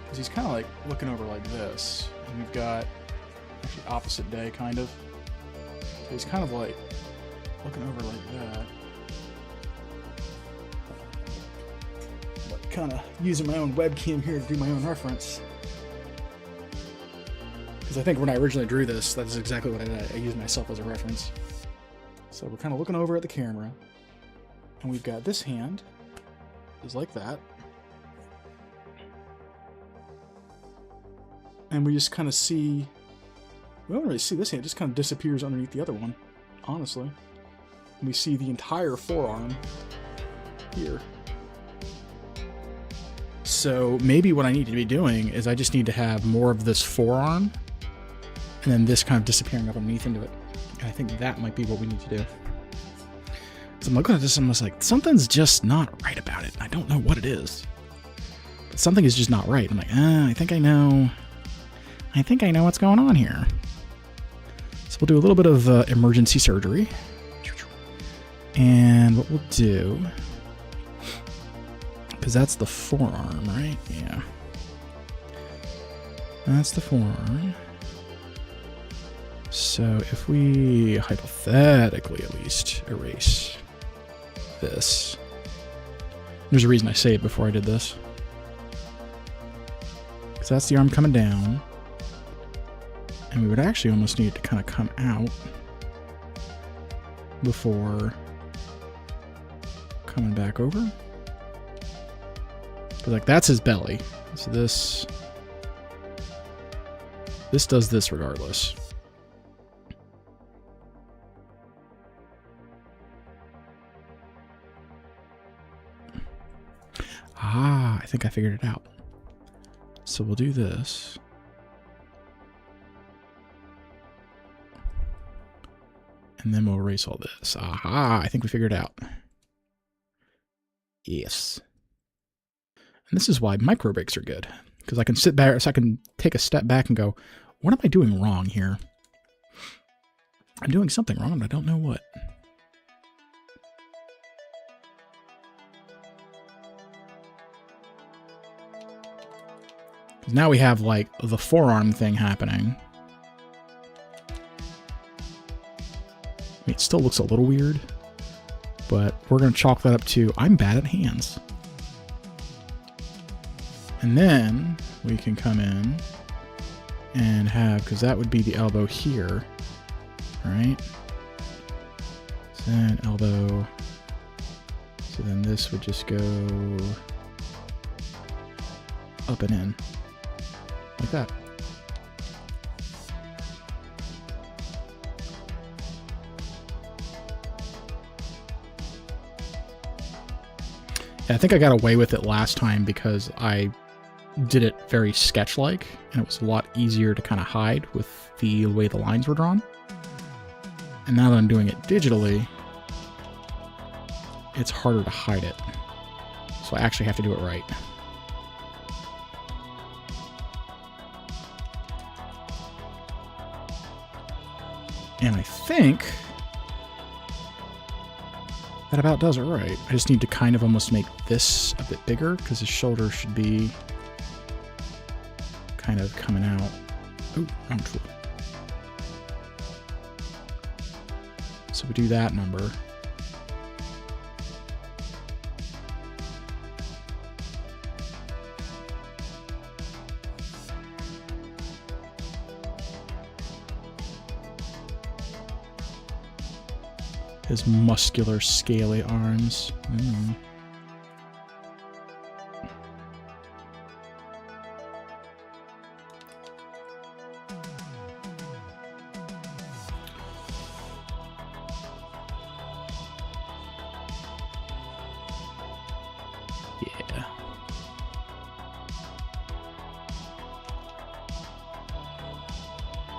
[SPEAKER 1] because he's kind of like looking over like this, and we've got actually opposite day kind of. So he's kind of like looking over like that. But kind of using my own webcam here to do my own reference. Because I think when I originally drew this, that's exactly what I did. I used myself as a reference. So we're kind of looking over at the camera, and we've got this hand is like that. And we just kind of see, we don't really see this hand, it just kind of disappears underneath the other one, honestly. And we see the entire forearm here. So maybe what I need to be doing is I just need to have more of this forearm and then this kind of disappearing up underneath into it. And I think that might be what we need to do. So I'm looking at this and I'm just like, something's just not right about it. I don't know what it is. But something is just not right. I'm like, I think I know. I think I know what's going on here. So we'll do a little bit of emergency surgery. And what we'll do, because that's the forearm, right? Yeah. That's the forearm. So if we hypothetically at least erase this. There's a reason I say it before I did this. Because that's the arm coming down. And we would actually almost need it to kind of come out before coming back over. Because like that's his belly. So this does this regardless. I think I figured it out. So we'll do this. And then we'll erase all this. I think we figured it out. Yes. And this is why micro breaks are good. Because I can sit back, so I can take a step back and go, what am I doing wrong here? I'm doing something wrong, but I don't know what. Now we have like the forearm thing happening. It still looks a little weird, but we're going to chalk that up to I'm bad at hands. And then we can come in and have, because that would be the elbow here, right? So then elbow. So then this would just go up and in. Like that. I think I got away with it last time because I did it very sketch-like, and it was a lot easier to kind of hide with the way the lines were drawn. And now that I'm doing it digitally, it's harder to hide it. So I actually have to do it right. And I think that about does it right. I just need to kind of almost make this a bit bigger because his shoulder should be kind of coming out. Ooh, wrong tool. So we do that number. His muscular, scaly arms. Yeah.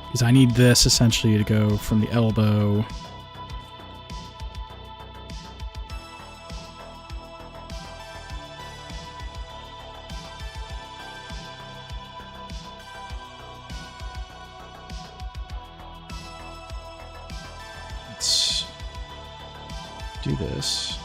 [SPEAKER 1] Because I need this essentially to go from the elbow do this.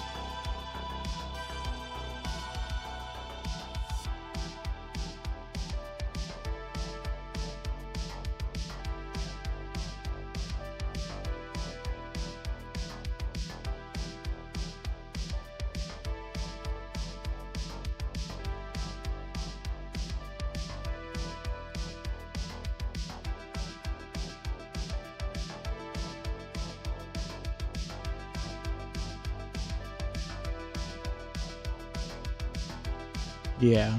[SPEAKER 1] Yeah.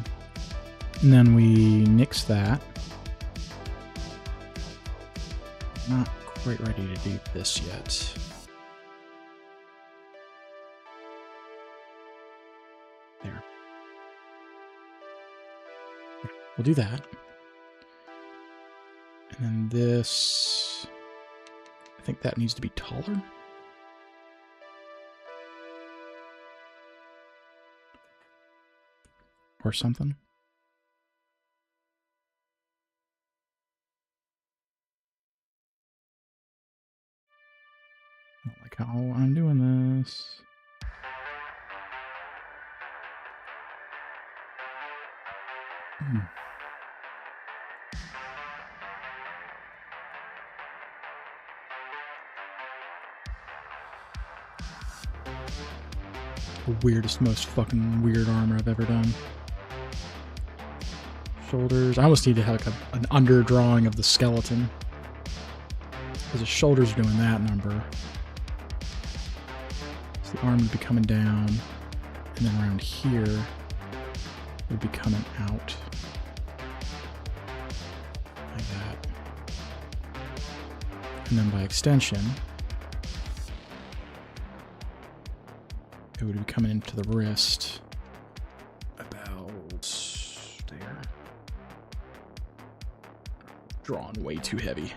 [SPEAKER 1] And then we nix that. Not quite ready to do this yet. There. We'll do that. And then this, I think that needs to be taller. Or something. I don't like how I'm doing this. The weirdest, most fucking weird armor I've ever done. Shoulders. I almost need to have like an underdrawing of the skeleton. Because his shoulders are doing that number. So the arm would be coming down. And then around here would be coming out. Like that. And then by extension, it would be coming into the wrist about there. Drawn way too heavy.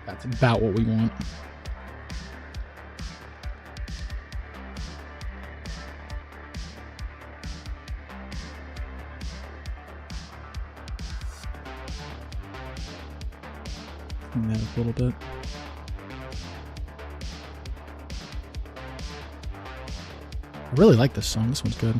[SPEAKER 1] That's about what we want. Clean that up a little bit. I really like this song. This one's good.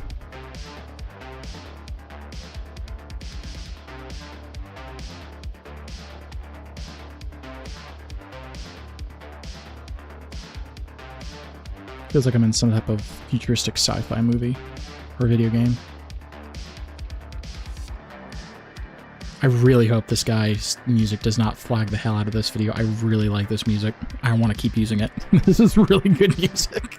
[SPEAKER 1] Feels like I'm in some type of futuristic sci-fi movie or video game. I really hope this guy's music does not flag the hell out of this video. I really like this music. I want to keep using it. This is really good music.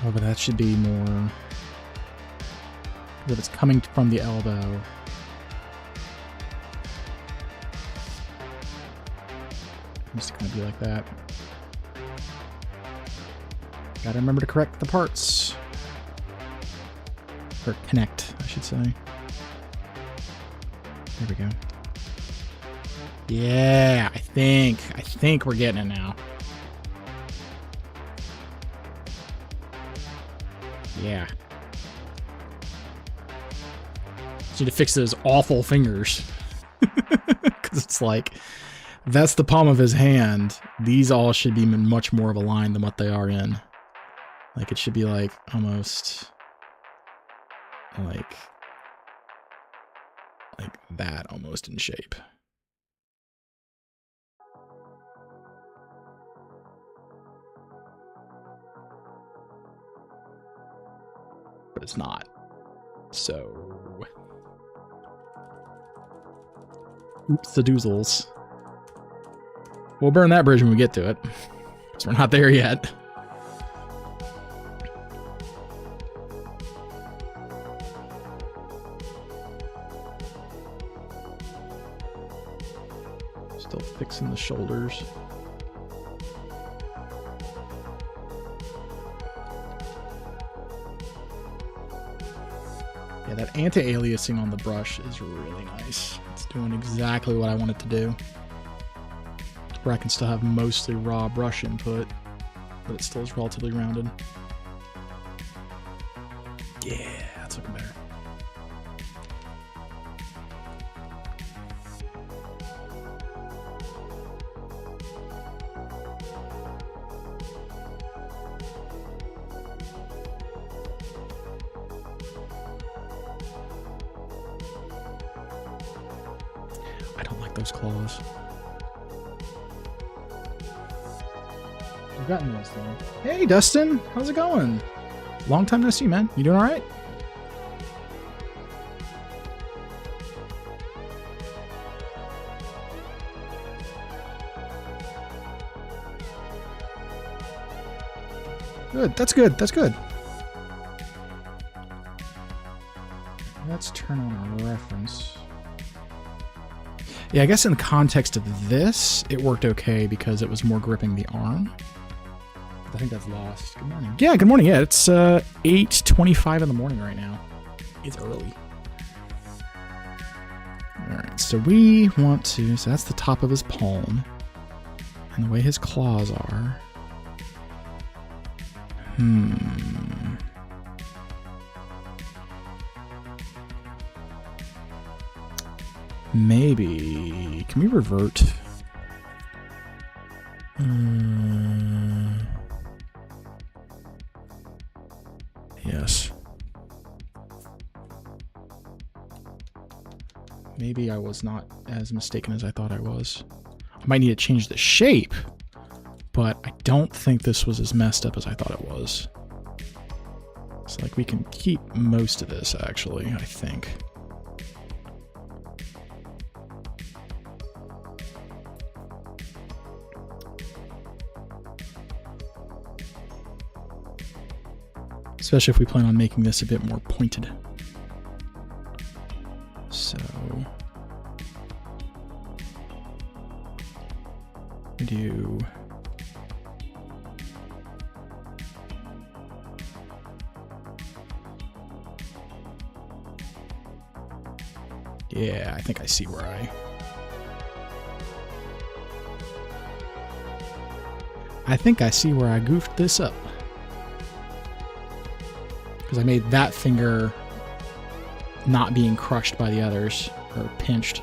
[SPEAKER 1] Oh, but that should be more... If it's coming from the elbow... It's going to be like that. Gotta remember to correct the parts. Or connect, I should say. There we go. Yeah, I think we're getting it now. Yeah. Just need to fix those awful fingers. Because it's like, that's the palm of his hand. These all should be in much more of a line than what they are in. Like, it should be like, almost... like that, almost in shape. But it's not. So... oops the doozles. We'll burn that bridge when we get to it. Because we're not there yet. Still fixing the shoulders. Yeah, that anti-aliasing on the brush is really nice. It's doing exactly what I want it to do. Where I can still have mostly raw brush input, but it still is relatively rounded. Yeah, that's looking better. I don't like those claws. I've gotten those though. Hey Dustin, how's it going? Long time no see, man. You doing all right? Good. That's good. That's good. Let's turn on our reference. Yeah, I guess in the context of this, it worked okay because it was more gripping the arm. I think that's lost. Good morning. Yeah, good morning. Yeah, it's 8:25 in the morning right now. It's early. All right, so we want to... So that's the top of his palm. And the way his claws are... Maybe... Can we revert? Yes. Maybe I was not as mistaken as I thought I was. I might need to change the shape, but I don't think this was as messed up as I thought it was. It's like we can keep most of this, actually, I think. Especially if we plan on making this a bit more pointed. So... we do... Yeah, I think I see where I think I see where I goofed this up. Because I made that finger not being crushed by the others, or pinched.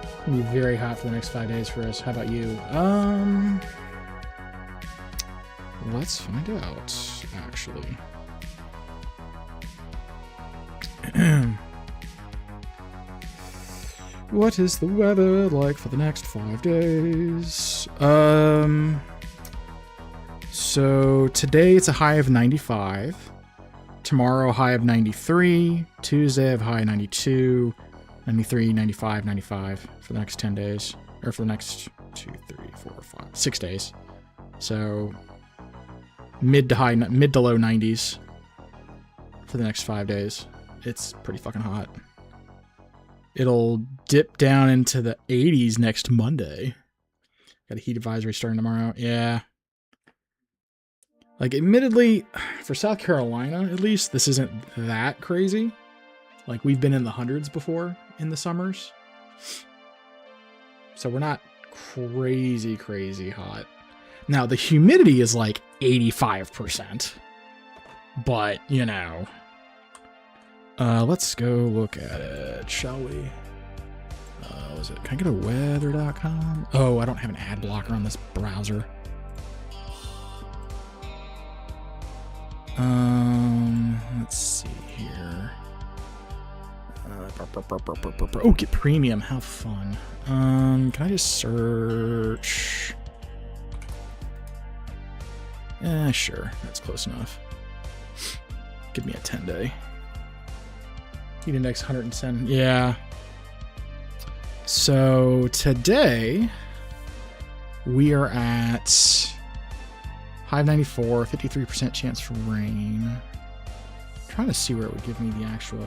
[SPEAKER 1] It's gonna be very hot for the next 5 days for us. How about you? Let's find out, actually. What is the weather like for the next 5 days? So today it's a high of 95. Tomorrow, high of 93. Tuesday, I have high 92. 93, 95, 95 for the next 10 days. Or for the next 2, 3, 4, 5, 6 days. So, mid to low 90s for the next 5 days. It's pretty fucking hot. It'll dip down into the 80s next Monday. Got a heat advisory starting tomorrow. Yeah. Like, admittedly, for South Carolina, at least, this isn't that crazy. Like, we've been in the hundreds before in the summers. So we're not crazy, crazy hot. Now, the humidity is like 85%. But, you know. Let's go look at it, shall we? Was it? Can I go to weather.com? Oh, I don't have an ad blocker on this browser. Let's see here. Oh, get premium. How fun. Can I just search? Sure. That's close enough. Give me a 10-day. Heat index 110. Yeah. So today we are at high 94, 53% chance for rain. I'm trying to see where it would give me the actual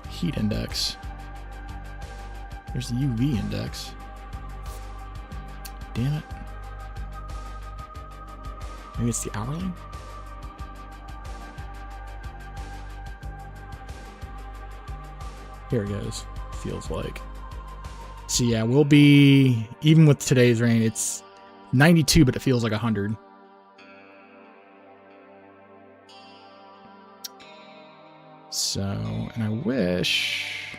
[SPEAKER 1] heat index. There's the UV index. Damn it. Maybe it's the hourly? Here it goes. Feels like. So yeah, we'll be, even with today's rain, it's 92, but it feels like 100. So, and I wish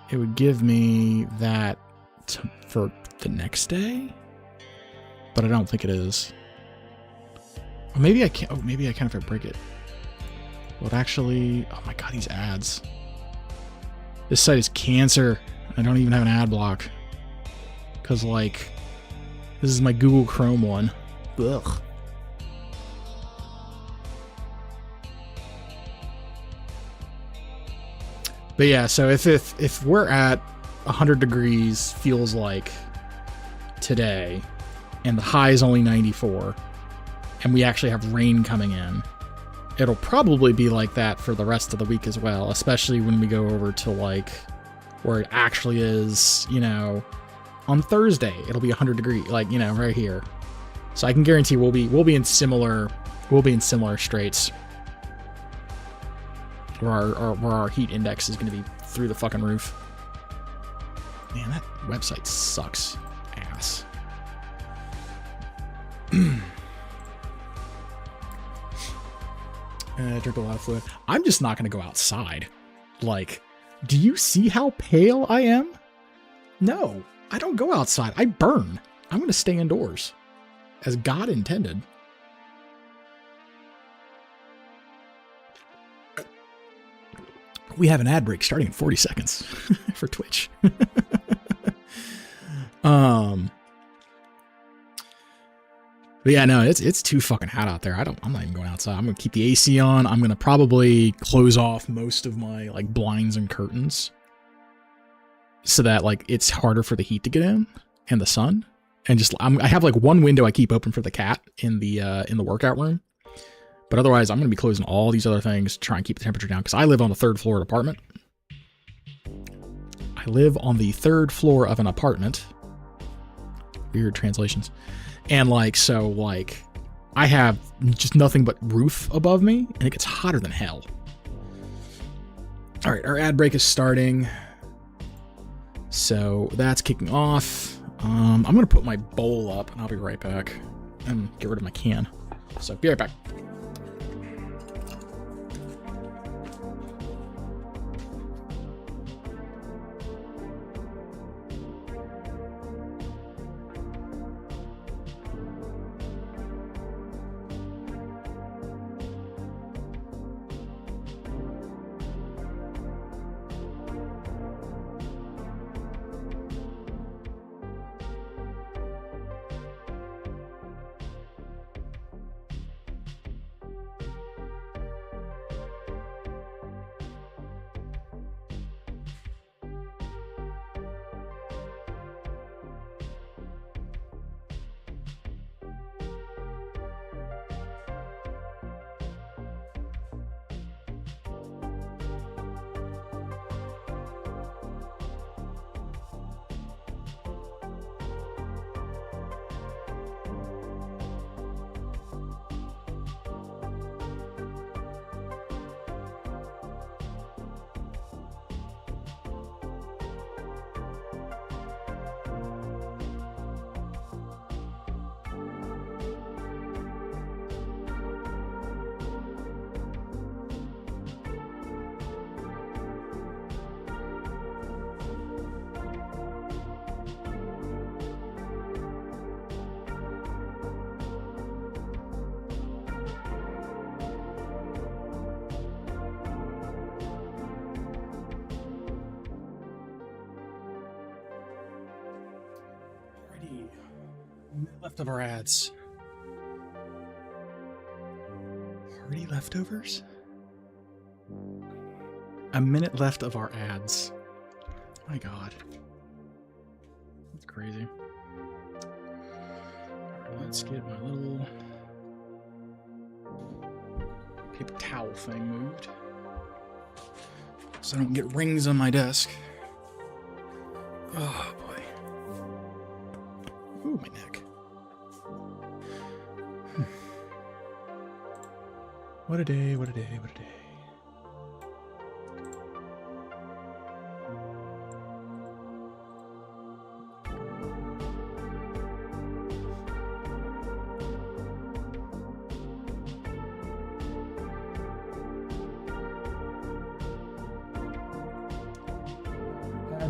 [SPEAKER 1] it would give me that for the next day, but I don't think it is. Or maybe I can't. Oh, maybe I can if I break it. Well, it actually, oh my god, these ads. This site is cancer. I don't even have an ad block. Because, like, this is my Google Chrome one. Ugh. But yeah, so if we're at 100 degrees, feels like today, and the high is only 94, and we actually have rain coming in, it'll probably be like that for the rest of the week as well, especially when we go over to, like, where it actually is, you know, on Thursday, it'll be 100 degrees, like, you know, right here. So I can guarantee we'll be in similar straits. Where our heat index is going to be through the fucking roof. Man, that website sucks ass. I drink a lot of fluid. I'm just not going to go outside. Like, do you see how pale I am? No, I don't go outside. I burn. I'm going to stay indoors, as God intended. We have an ad break starting in 40 seconds for Twitch. But yeah, no, it's too fucking hot out there. I'm not even going outside. I'm gonna keep the AC on. I'm gonna probably close off most of my, like, blinds and curtains so that, like, it's harder for the heat to get in and the sun. And just I have, like, one window I keep open for the cat in the workout room. But otherwise, I'm going to be closing all these other things to try and keep the temperature down, because I live on the 3rd floor of an apartment. I live on the 3rd floor of an apartment. Weird translations. And, like, so, like, I have just nothing but roof above me, and it gets hotter than hell. All right, our ad break is starting. So that's kicking off. I'm going to put my bowl up, and I'll be right back. And get rid of my can. So be right back. left of our ads. Party leftovers? A minute left of our ads. My God. That's crazy. Alright, let's get my little paper towel thing moved, so I don't get rings on my desk. Oh boy. Ooh, my neck. What a day, what a day, what a day.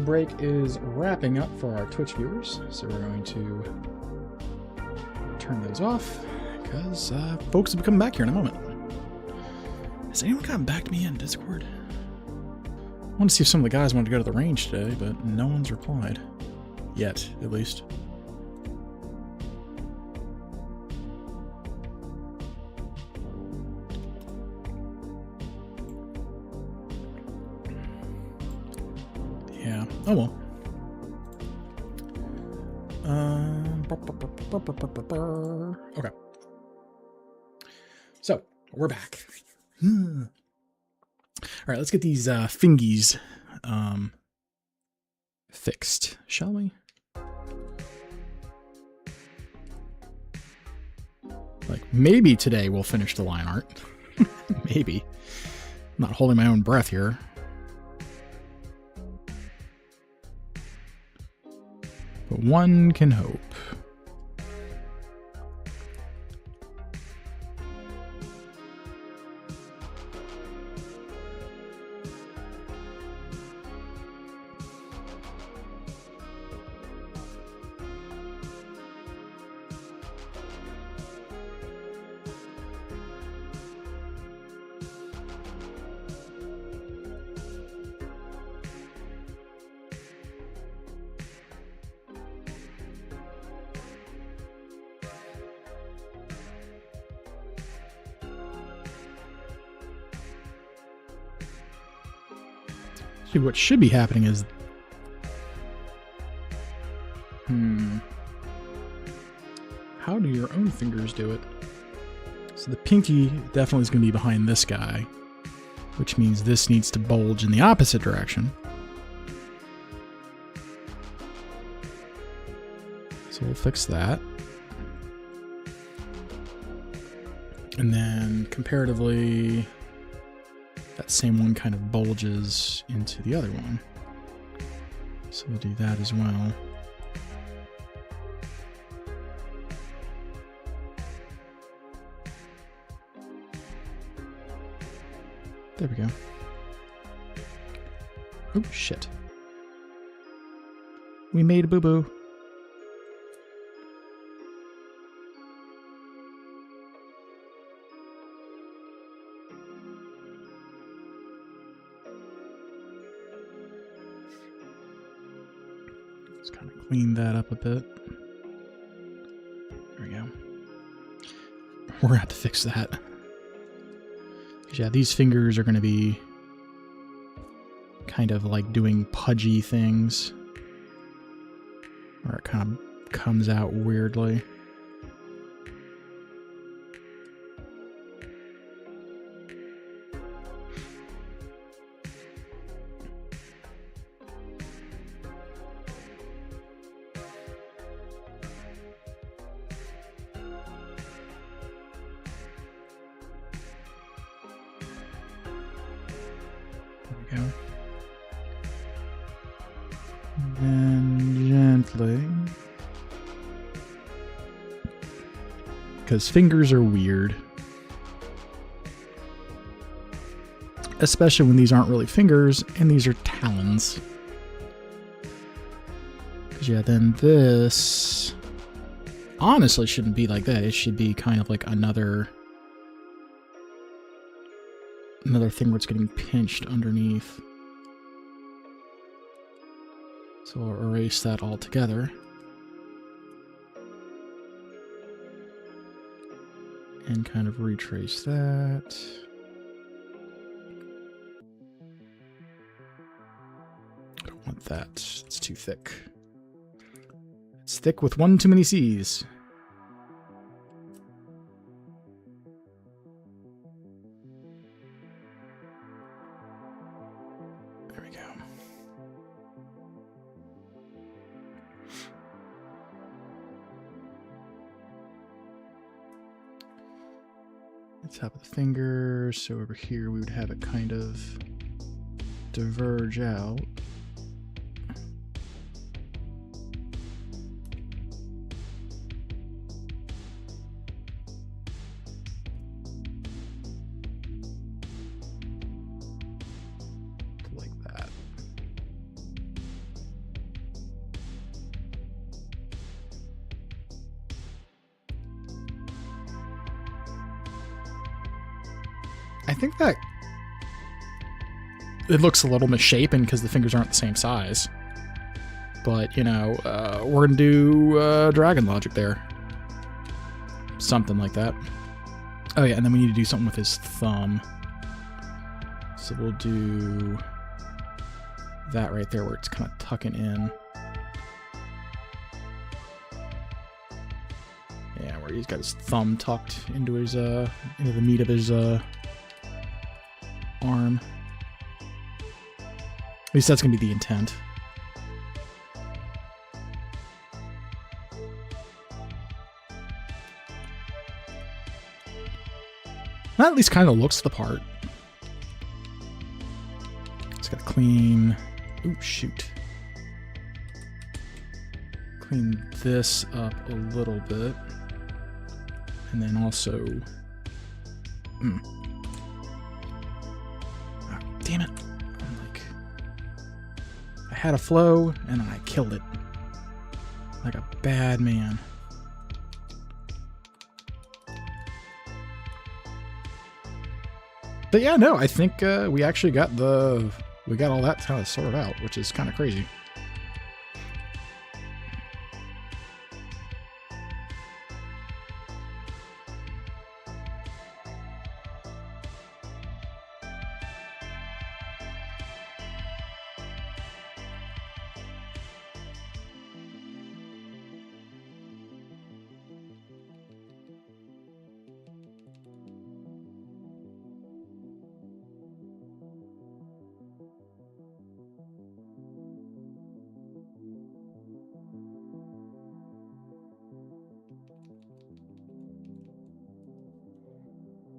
[SPEAKER 1] Break is wrapping up for our Twitch viewers, so we're going to turn those off because folks will be coming back here in a moment. Has anyone gotten back to me on Discord? I want to see if some of the guys wanted to go to the range today, but no one's replied. Yet, at least. Yeah. Oh well. Okay. So we're back. All right, let's get these fingies fixed, shall we? Like maybe today we'll finish the line art. Maybe. I'm not holding my own breath here. But one can hope. See, what should be happening is... How do your own fingers do it? So the pinky definitely is going to be behind this guy, which means this needs to bulge in the opposite direction. So we'll fix that. And then comparatively, that same one kind of bulges into the other one. So we'll do that as well. There we go. Oh, shit. We made a boo-boo. Let's kind of clean that up a bit. There we go. We're gonna have to fix that. Because yeah, these fingers are going to be kind of like doing pudgy things, where it kind of comes out weirdly. Go. And gently, because fingers are weird, especially when these aren't really fingers and these are talons. Because yeah, then this honestly shouldn't be like that. It should be kind of like another thing where it's getting pinched underneath. So we'll erase that all together. and kind of retrace that. I don't want that. It's too thick. It's thick with one too many C's. There we go. Top of the finger, so over here we would have it kind of diverge out. Like that. I think that it looks a little misshapen because the fingers aren't the same size. But, you know, we're going to do dragon logic there. Something like that. Oh, yeah, and then we need to do something with his thumb. So we'll do that right there where it's kind of tucking in. Yeah, where he's got his thumb tucked into his, into the meat of his, arm. At least that's going to be the intent. That at least kind of looks the part. It's got to clean... Ooh, shoot. Clean this up a little bit. And then also... Damn it. I'm like... I had a flow, and I killed it. Like a bad man. But yeah, no, I think we actually got we got all that kind of sorted out, which is kind of crazy.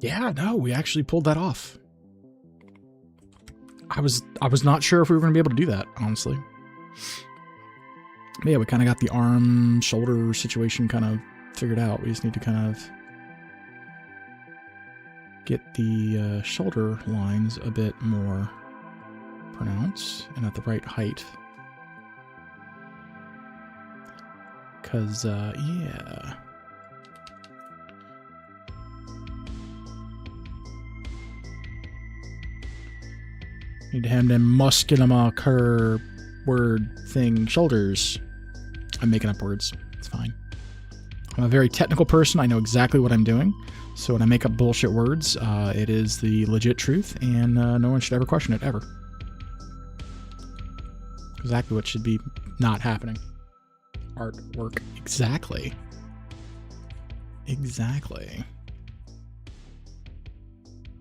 [SPEAKER 1] Yeah, no, we actually pulled that off. I was not sure if we were going to be able to do that, honestly. But yeah, we kind of got the arm, shoulder situation kind of figured out. We just need to kind of get the shoulder lines a bit more pronounced and at the right height. Because, yeah... Need to have them muscular curve word thing shoulders. I'm making up words. It's fine. I'm a very technical person. I know exactly what I'm doing. So when I make up bullshit words, it is the legit truth, and no one should ever question it, ever. Exactly what should be not happening. Artwork. Exactly. Exactly.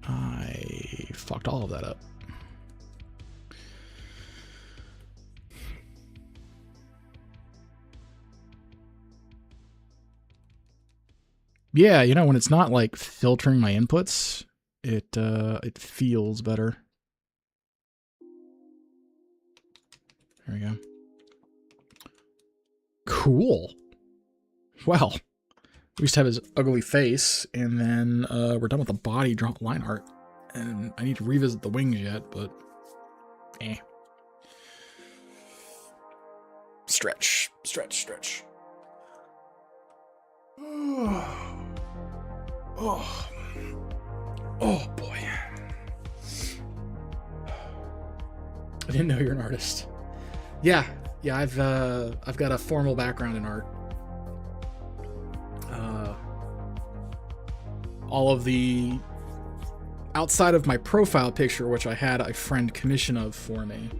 [SPEAKER 1] I fucked all of that up. Yeah, you know, when it's not like filtering my inputs, it feels better. There we go. Cool. Well, we just have his ugly face, and then we're done with the body drop line art. And I need to revisit the wings yet, but Stretch, stretch, stretch. Oh boy. I didn't know you're an artist. Yeah, I've got a formal background in art. all of the outside of my profile picture, which I had a friend commission of for me.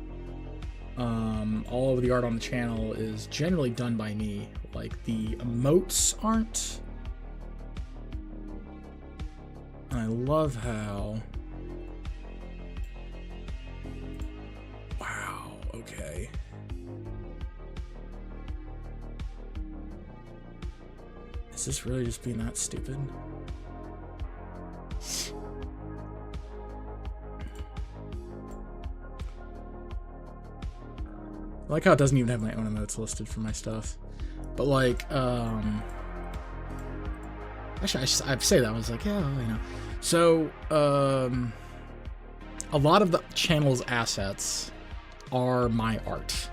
[SPEAKER 1] All of the art on the channel is generally done by me. Like the emotes aren't. I love how. Wow. Okay. Is this really just being that stupid? I like how it doesn't even have my own emotes listed for my stuff. But like, actually, I'd say that. I was like, yeah, well, you know. So, a lot of the channel's assets are my art.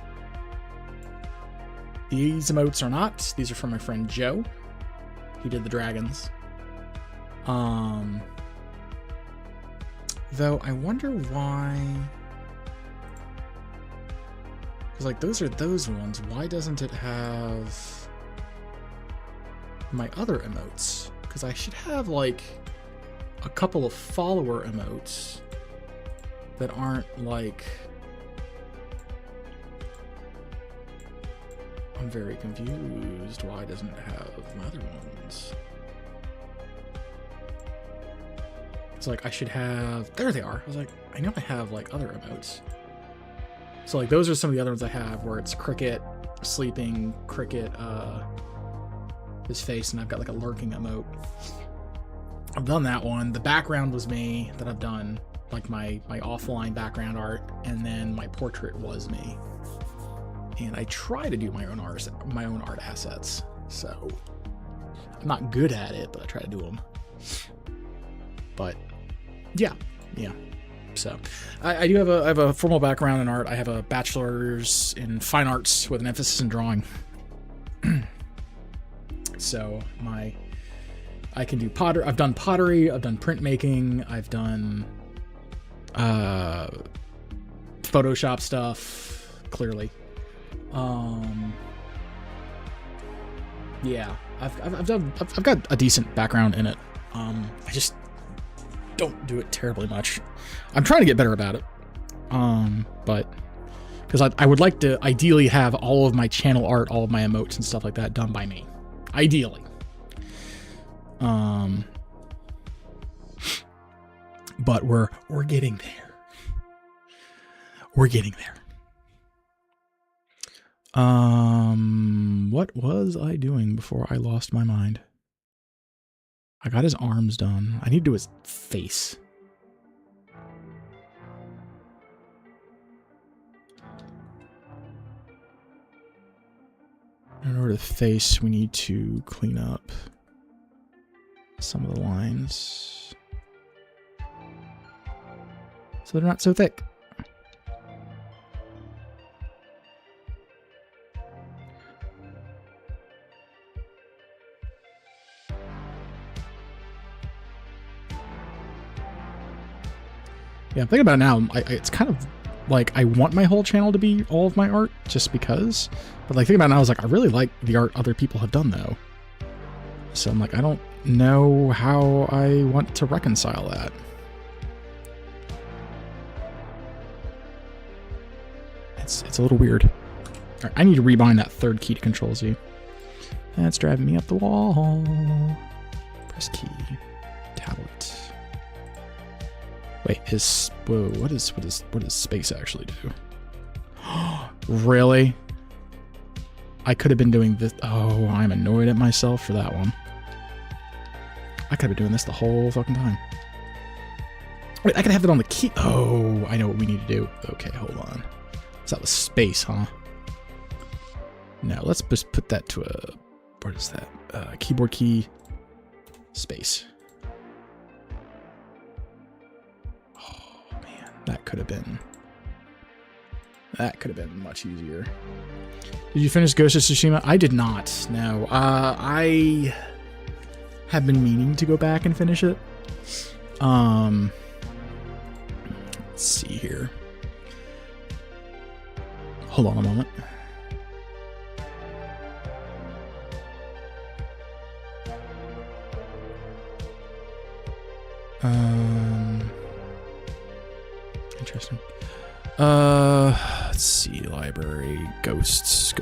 [SPEAKER 1] These emotes are not. These are from my friend Joe. He did the dragons. Though I wonder why. Because, like, those are those ones. Why doesn't it have my other emotes? Because I should have, like, a couple of follower emotes that aren't, like... I'm very confused. Why doesn't it have my other ones? It's like, I should have... There they are. I was like, I know I have, like, other emotes. So, like, those are some of the other ones I have where it's Cricket, sleeping, Cricket, his face, and I've got, like, a lurking emote. I've done that one. The background was me that I've done, like, my offline background art, and then my portrait was me. And I try to do my own art assets. So, I'm not good at it, but I try to do them. But, yeah. So, I do have a formal background in art. I have a bachelor's in fine arts with an emphasis in drawing. So I can do pottery. I've done pottery. I've done printmaking. I've done Photoshop stuff. Clearly, yeah. I've got a decent background in it. I just don't do it terribly much. I'm trying to get better about it. But because I would like to ideally have all of my channel art, all of my emotes and stuff like that done by me. Ideally. But we're getting there. We're getting there. What was I doing before I lost my mind? I got his arms done. I need to do his face. In order to face, we need to clean up some of the lines so they're not so thick. Yeah, I'm thinking about it now. It's kind of like I want my whole channel to be all of my art just because. But like thinking about it now, I was like, I really like the art other people have done though. So I'm like, I don't know how I want to reconcile that. It's a little weird. All right, I need to rebind that third key to Control Z. That's driving me up the wall. Press key. Tablet. Wait, whoa, what does space actually do? Really? I could have been doing this. Oh, I'm annoyed at myself for that one. I could have been doing this the whole fucking time. Wait, I could have it on the key. Oh, I know what we need to do. Okay, hold on. So that was space, huh? No, let's just put that to a, what is that? Keyboard key, space. That could have been much easier. Did you finish Ghost of Tsushima? I did not. No. I have been meaning to go back and finish it. Let's see here. Hold on a moment. Interesting. Let's see. Library. Ghosts.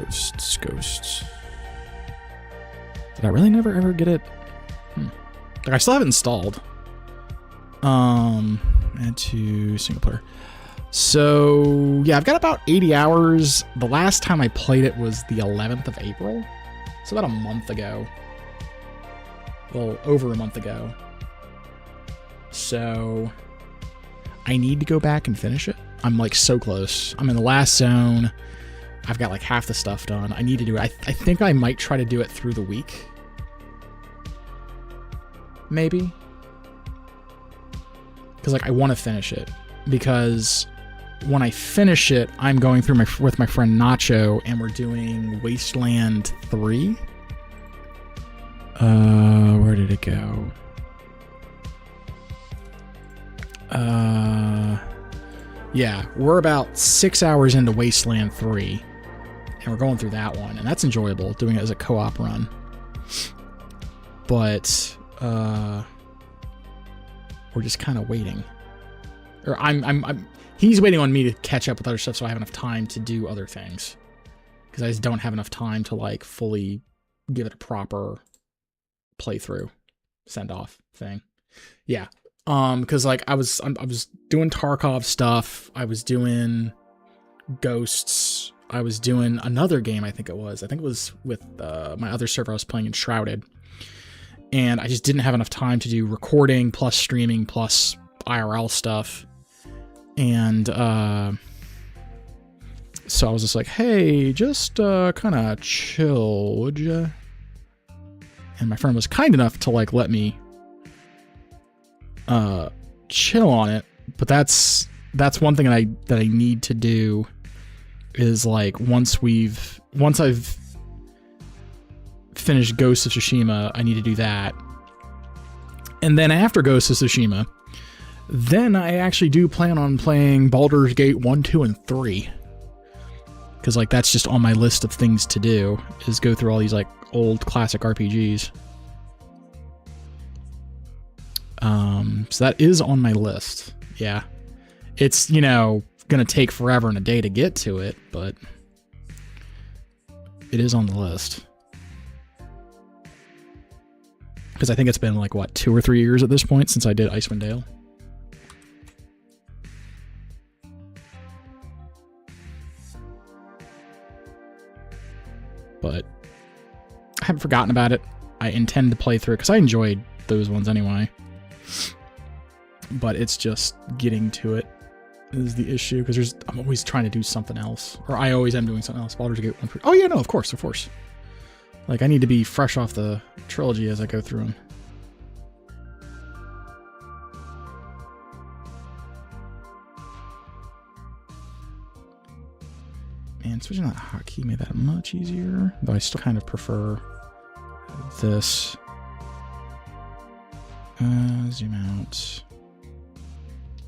[SPEAKER 1] Did I really never ever get it? Like, I still have it installed. Add to single player. So, yeah, I've got about 80 hours. The last time I played it was the 11th of April. So about a month ago. Well, over a month ago. So, I need to go back and finish it. I'm, like, so close. I'm in the last zone. I've got, like, half the stuff done. I need to do it. I think I might try to do it through the week. Maybe. Because, like, I want to finish it. Because when I finish it, I'm going through with my friend Nacho, and we're doing Wasteland 3. Where did it go? Yeah, we're about 6 hours into Wasteland 3, and we're going through that one, and that's enjoyable, doing it as a co-op run. But, we're just kind of waiting. Or he's waiting on me to catch up with other stuff so I have enough time to do other things. Because I just don't have enough time to, like, fully give it a proper playthrough, send-off thing. Yeah. Because, like, I was doing Tarkov stuff. I was doing Ghosts. I was doing another game, I think it was with my other server I was playing in Shrouded. And I just didn't have enough time to do recording, plus streaming, plus IRL stuff. And so I was just like, hey, just kind of chill, would ya? And my friend was kind enough to, like, let me chill on it. But that's one thing that I need to do is, like, once I've finished Ghost of Tsushima, I need to do that. And then after Ghost of Tsushima, then I actually do plan on playing Baldur's Gate 1, 2, and 3. Because, like, that's just on my list of things to do, is go through all these, like, old classic RPGs. So that is on my list. Yeah. It's, you know, gonna take forever and a day to get to it, but it is on the list. Because I think it's been, like, what, 2 or 3 years at this point since I did Icewind Dale. But I haven't forgotten about it. I intend to play through it because I enjoyed those ones anyway. But it's just getting to it is the issue, because I'm always trying to do something else, or I always am doing something else. Baldur's Gate 1. Oh yeah, no, of course. Like, I need to be fresh off the trilogy as I go through them. And switching that hotkey made that much easier, though I still kind of prefer this. Zoom out.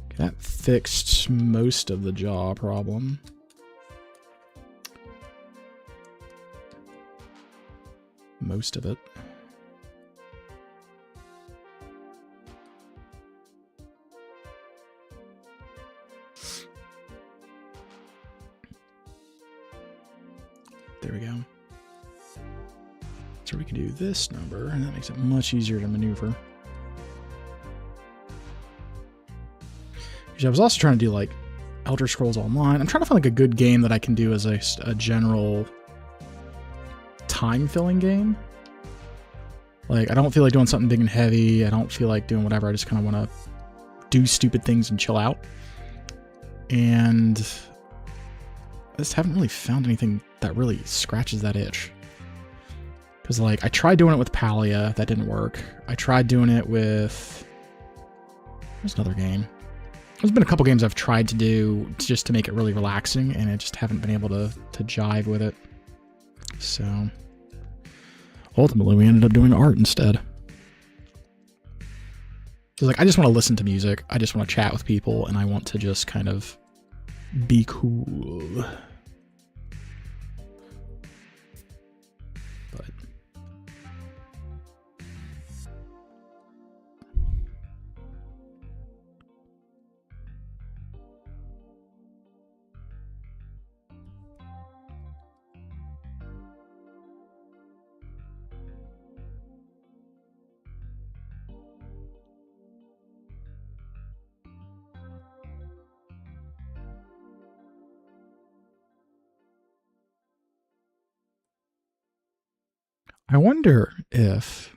[SPEAKER 1] Okay, that fixed most of the jaw problem. Most of it. There we go. So we can do this number, and that makes it much easier to maneuver. I was also trying to do, like, Elder Scrolls Online. I'm trying to find, like, a good game that I can do as a general time-filling game. Like, I don't feel like doing something big and heavy. I don't feel like doing whatever. I just kind of want to do stupid things and chill out. And I just haven't really found anything that really scratches that itch. Because, like, I tried doing it with Palia. That didn't work. I tried doing it with... There's another game. There's been a couple games I've tried to do just to make it really relaxing, and I just haven't been able to jive with it. So, ultimately, we ended up doing art instead. So, like, I just want to listen to music. I just want to chat with people, and I want to just kind of be cool. But I wonder if,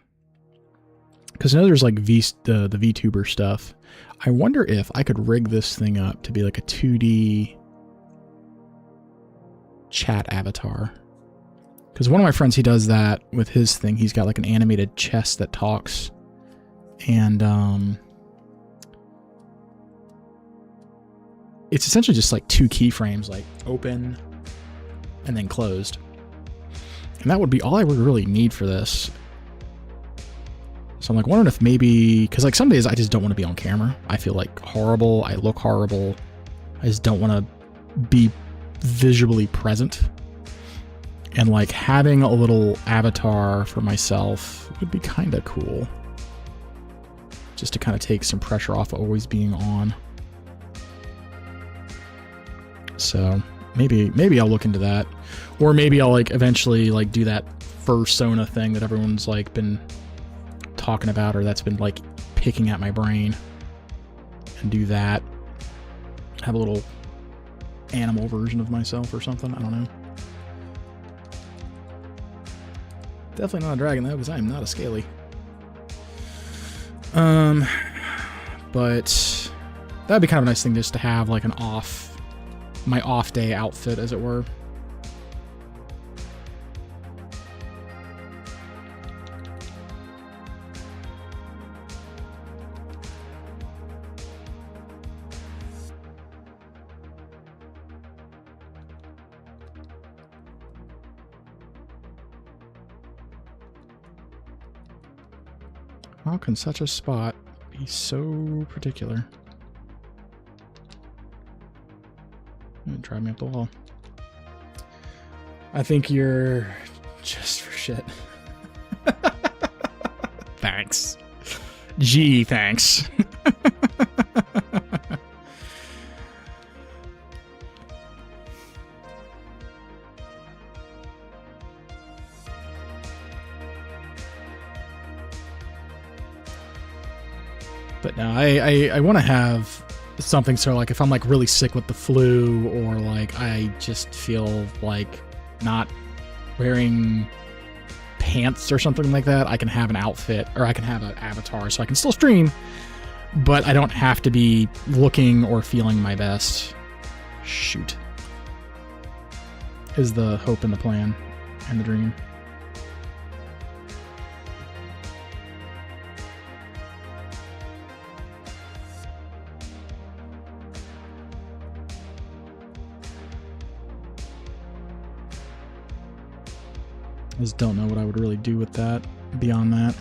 [SPEAKER 1] because I know there's like the VTuber stuff. I wonder if I could rig this thing up to be like a 2D chat avatar. Because one of my friends, he does that with his thing. He's got like an animated chest that talks. And it's essentially just like 2 keyframes, like open and then closed. And that would be all I would really need for this. So I'm like wondering if maybe, because like some days I just don't want to be on camera. I feel like horrible. I look horrible. I just don't want to be visually present. And like having a little avatar for myself would be kind of cool. Just to kind of take some pressure off of always being on. So maybe I'll look into that. Or maybe I'll like eventually like do that fursona thing that everyone's like been talking about, or that's been like picking at my brain, and do that. Have a little animal version of myself or something. I don't know. Definitely not a dragon though, because I am not a scaly. But that'd be kind of a nice thing just to have like my off day outfit, as it were. How can such a spot be so particular? Drive me up the wall. I think you're just for shit. Thanks. Gee, thanks. But no, I want to have something so like if I'm like really sick with the flu, or like I just feel like not wearing pants or something like that, I can have an outfit, or I can have an avatar so I can still stream, but I don't have to be looking or feeling my best. Shoot. Is the hope and the plan and the dream. I just don't know what I would really do with that beyond that.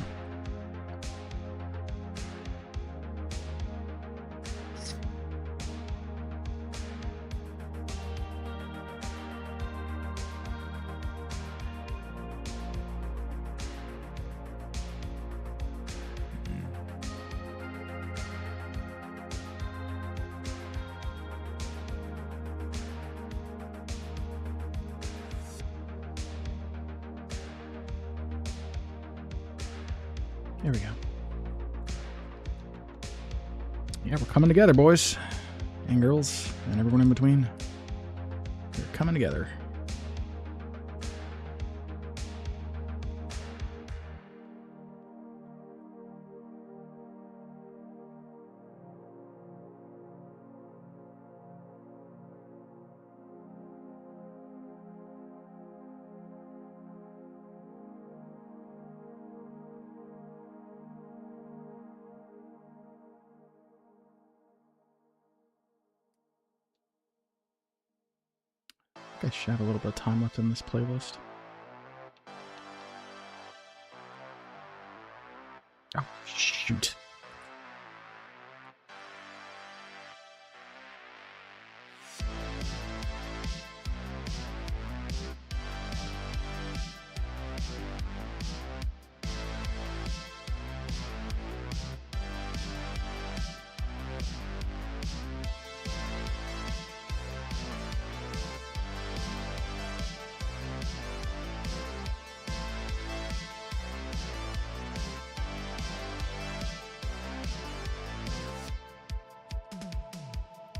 [SPEAKER 1] There we go. Yeah, we're coming together, boys and girls and everyone in between. We're coming together. I should have a little bit of time left in this playlist. Oh, shoot.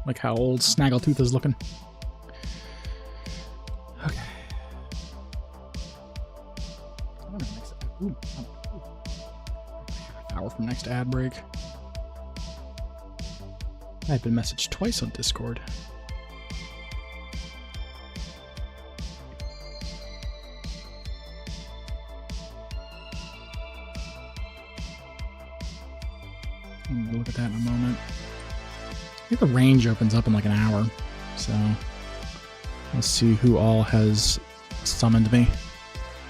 [SPEAKER 1] Like how old Snaggletooth is looking. Okay. I'm gonna mix it. next ad break. I've been messaged twice on Discord. We'll look at that in a moment. I think the range opens up in like an hour, so let's see who all has summoned me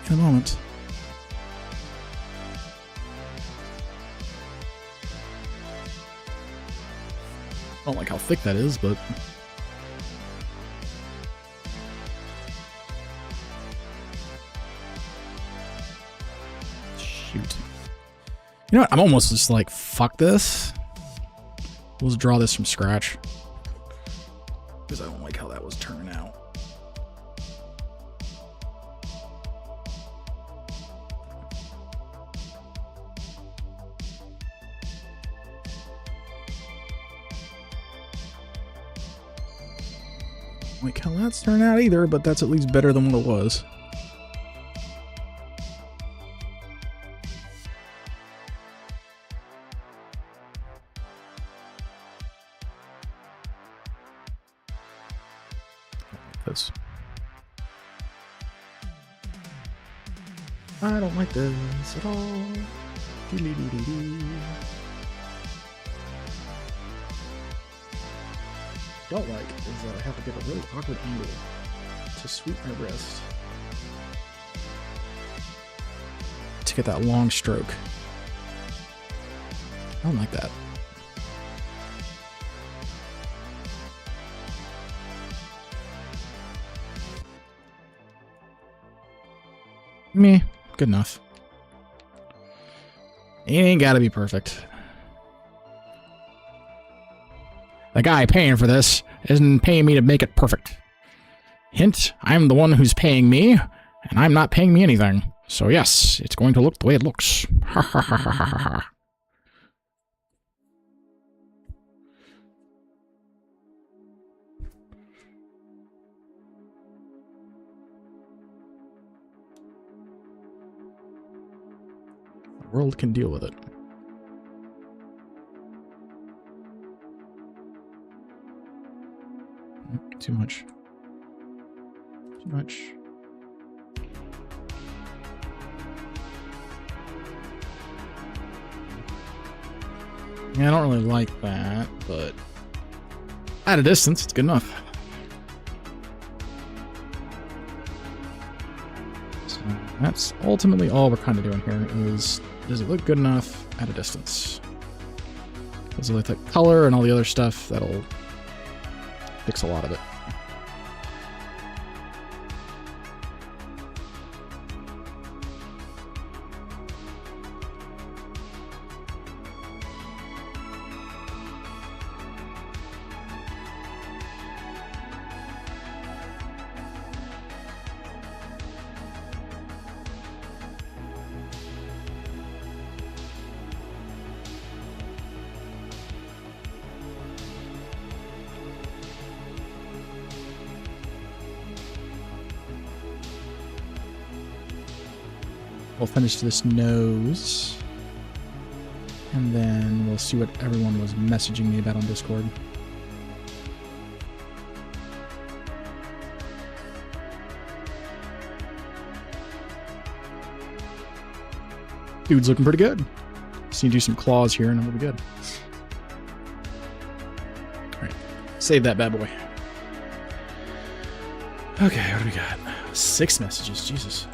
[SPEAKER 1] in a moment. I don't like how thick that is, but shoot. You know what? I'm almost just like, fuck this. We'll just draw this from scratch. Because I don't like how that was turning out. Like how that's turned out either, but that's at least better than what it was. I don't like this at all. Don't like is that I have to get a really awkward angle to sweep my wrist to get that long stroke. I don't like that. Meh, good enough. It ain't gotta be perfect. The guy paying for this isn't paying me to make it perfect. Hint, I'm the one who's paying me, and I'm not paying me anything. So yes, it's going to look the way it looks. Ha ha ha ha ha ha. The world can deal with it. Too much. Too much. Yeah, I don't really like that, but at a distance, it's good enough. So that's ultimately all we're kind of doing here is, does it look good enough at a distance? Does it look like color and all the other stuff that'll fix a lot of it. We'll finish this nose, and then we'll see what everyone was messaging me about on Discord. Dude's looking pretty good. Just need to do some claws here, and it'll be good. All right, save that bad boy. Okay, what do we got? 6 messages, Jesus.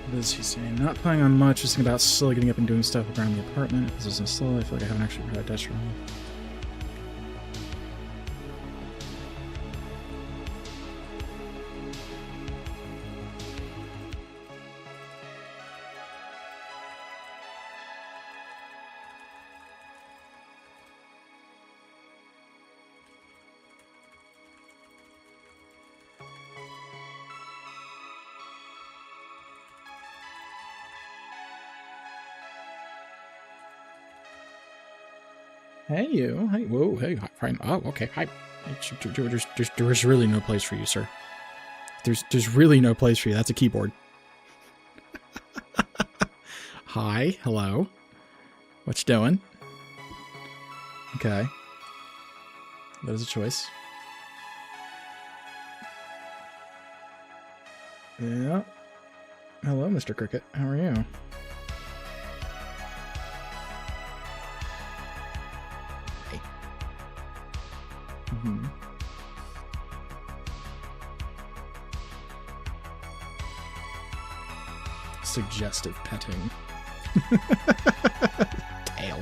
[SPEAKER 1] What is he saying? Not planning on much, just thinking about slowly getting up and doing stuff around the apartment. This isn't slow, I feel like I haven't actually tried Dutch wrong. Hey, you. Hey, whoa, hey, fine. Oh, okay, hi. There's really no place for you, sir. There's really no place for you. That's a keyboard. Hi, hello. What you doing? Okay. That is a choice. Yeah. Hello, Mr. Cricket. How are you? Hey. Mm-hmm. Suggestive petting. Tail.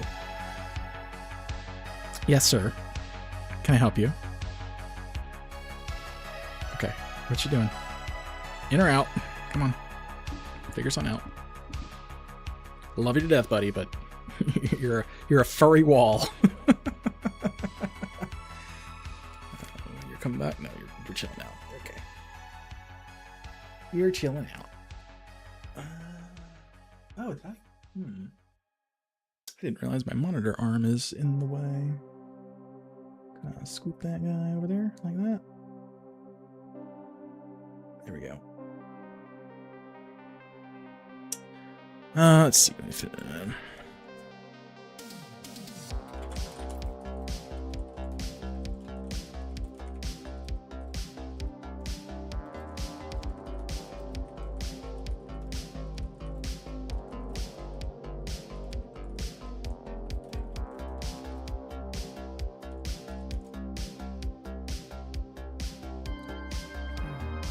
[SPEAKER 1] Yes, sir. Can I help you? Okay. What you doing? In or out? Come on. Figure something out. Love you to death, buddy, but you're a furry wall. You're coming back? No, you're chilling out. Okay. You're chilling out. Oh, did I? I didn't realize my monitor arm is in the way. Kind of scoop that guy over there like that. There we go. Let's see if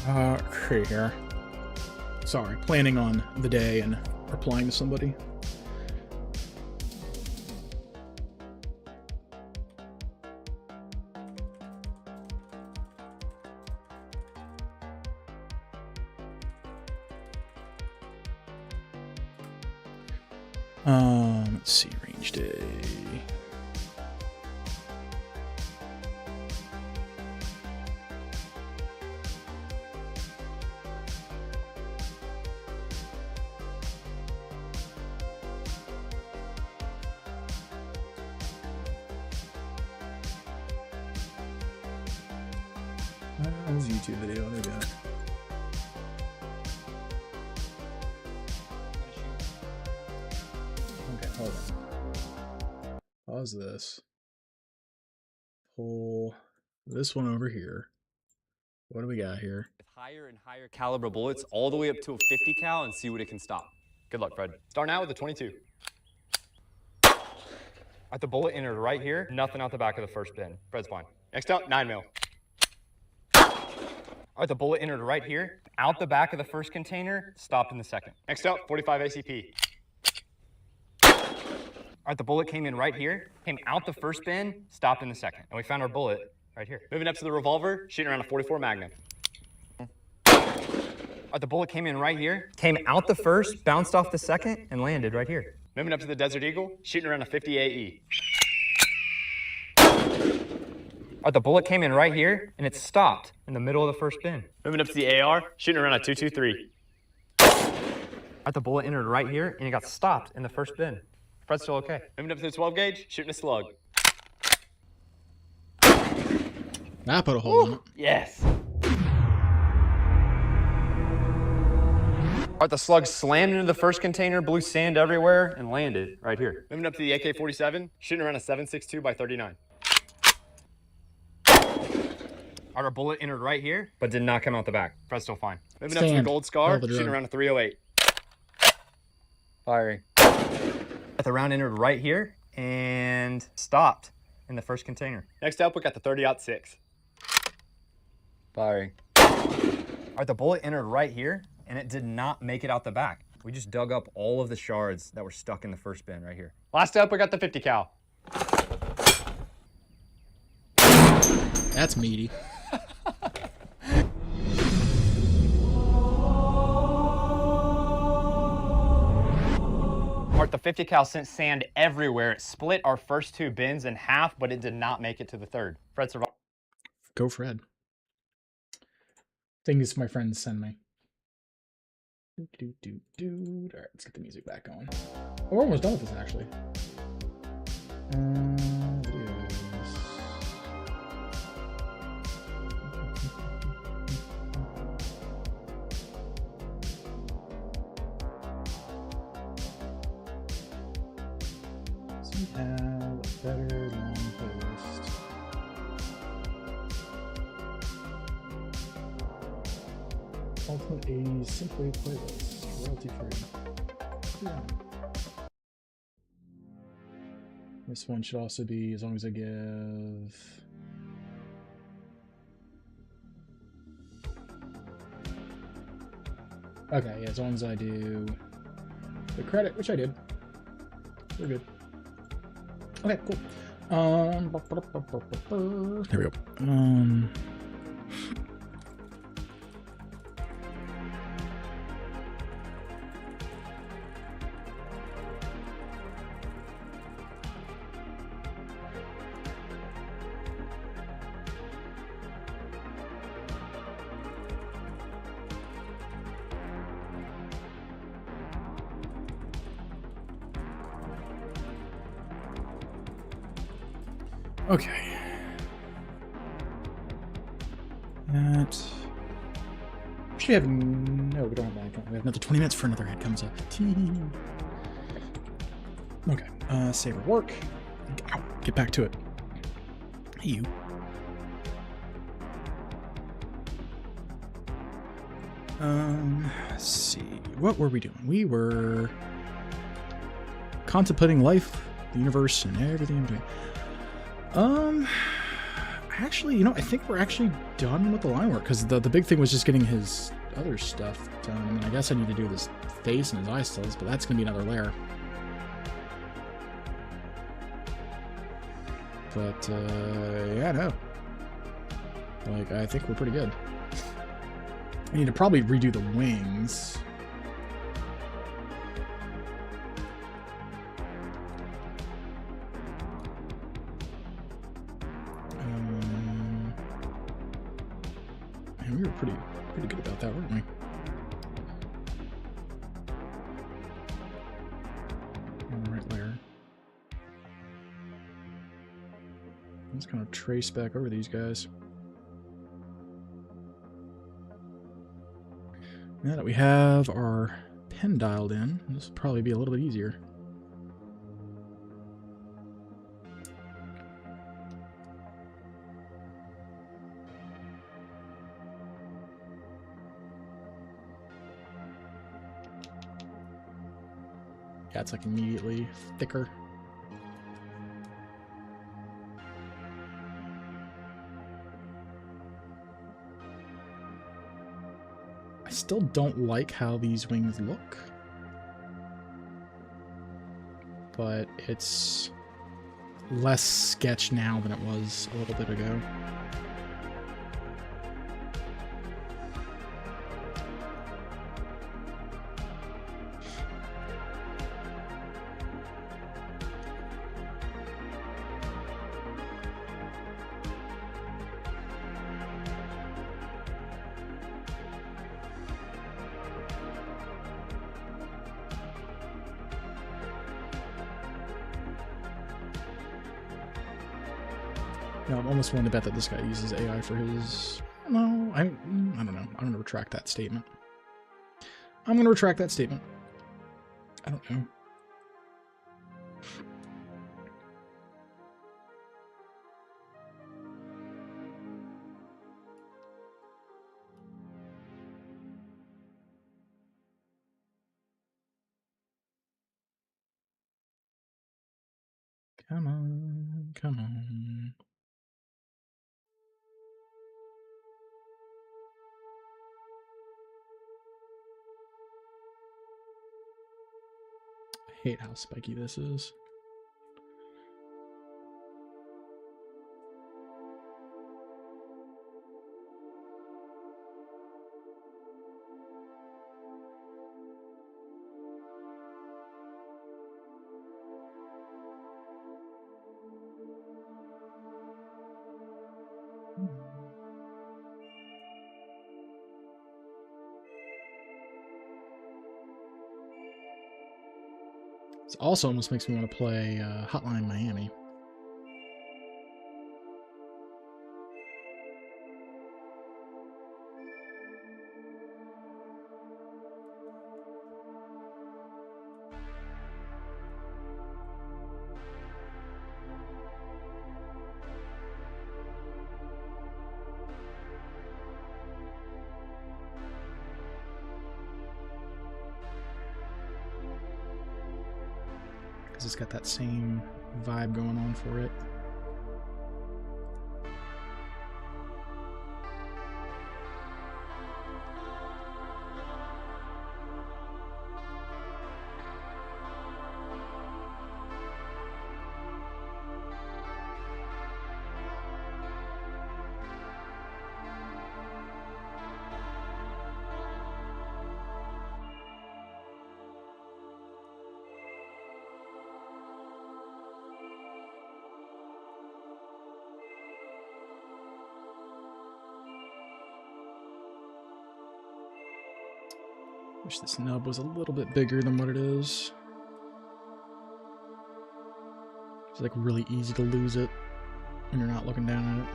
[SPEAKER 1] okay here. Sorry, planning on the day and replying to somebody. Let's see, range day. This YouTube video, there we go. Okay, hold on. Pause this. Pull this one over here. What do we got here?
[SPEAKER 2] With higher and higher caliber bullets all the way up to a 50 cal and see what it can stop. Good luck, Fred. Start now with a 22. At the bullet entered right here, nothing out the back of the first bin. Fred's fine. Next up, 9 mil. All right, the bullet entered right here, out the back of the first container, stopped in the second. Next up, 45 ACP. All right, the bullet came in right here, came out the first bin, stopped in the second. And we found our bullet right here. Moving up to the revolver, shooting around a 44 Magnum. All right, the bullet came in right here, came out the first, bounced off the second, and landed right here. Moving up to the Desert Eagle, shooting around a 50 AE. All right, the bullet came in right here, and it stopped in the middle of the first bin. Moving up to the AR, shooting around a 223. All right, the bullet entered right here, and it got stopped in the first bin. Fred's still okay. Moving up to the 12 gauge, shooting a slug.
[SPEAKER 1] That put a hole in it.
[SPEAKER 2] Yes. All right, the slug slammed into the first container, blew sand everywhere, and landed right here. Moving up to the AK-47, shooting around a 7.62 by 39. Our bullet entered right here, but did not come out the back. Fred's still fine. Moving up to the Gold Scar, shooting around a 308. Firing. The round entered right here and stopped in the first container. Next up, we got the 30-06. Firing. All right, the bullet entered right here, and it did not make it out the back. We just dug up all of the shards that were stuck in the first bin right here. Last up, we got the 50 cal.
[SPEAKER 1] That's meaty.
[SPEAKER 2] All right, the 50 cal sent sand everywhere. It split our first two bins in half, but it did not make it to the third. Fred survived.
[SPEAKER 1] Go Fred. Things my friends send me. All right, let's get the music back going. Oh, we're almost done with this, actually. We have a better long playlist. Ultimate 80s Simply playlist, royalty free. Yeah. This one should also be as long as I give. Okay, yeah, as long as I do the credit, which I did. We're good. Okay, cool. There we go. Okay. That. Actually, have no. We don't have that. We have another 20 minutes for another ad comes up. Okay. Save our work. Ow, get back to it. Hey, you. Let's see. What were we doing? We were contemplating life, the universe, and everything in between. Actually, you know, I think we're actually done with the line work, because the big thing was just getting his other stuff done. I mean, I guess I need to do this face and his eye stills, but that's going to be another layer. But, yeah, no. Like, I think we're pretty good. I need to probably redo the wings. And we were pretty good about that, weren't we? On the right layer. Let's kind of trace back over these guys. Now that we have our pen dialed in, this will probably be a little bit easier. Yeah, it's like immediately thicker. I still don't like how these wings look, but it's less sketch now than it was a little bit ago. No, I'm almost willing to bet that this guy uses AI for his... No, I don't know. I'm going to retract that statement. I don't know. Come on, come on. I hate how spiky this is. This also almost makes me want to play Hotline Miami. because it's got that same vibe going on for it. Wish this nub was a little bit bigger than what it is. It's like really easy to lose it when you're not looking down at it.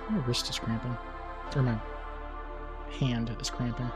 [SPEAKER 1] My wrist is cramping. Or my hand is cramping.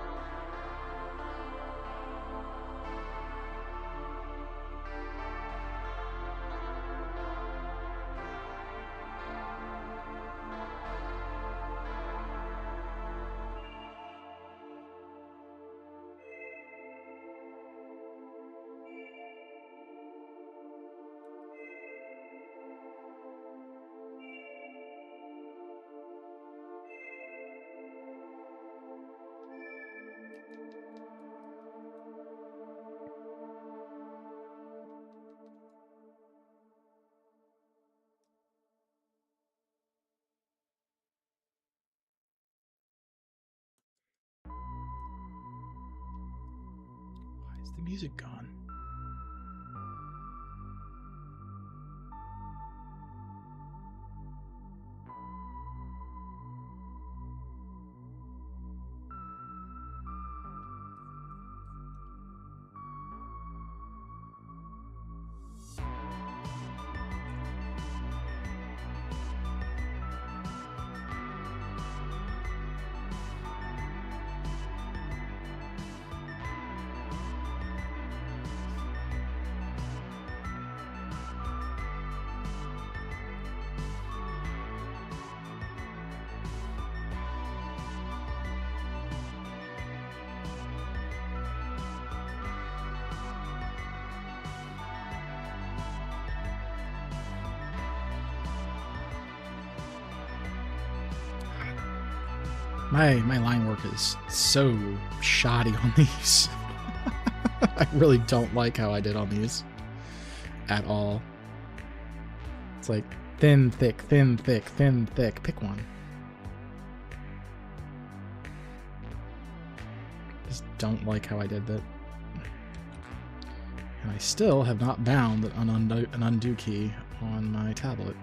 [SPEAKER 1] Why is the music gone? My line work is so shoddy on these. I really don't like how I did on these at all. It's like thin, thick, thin, thick, thin, thick. Pick one. Just don't like how I did that. And I still have not bound an undo key on my tablet.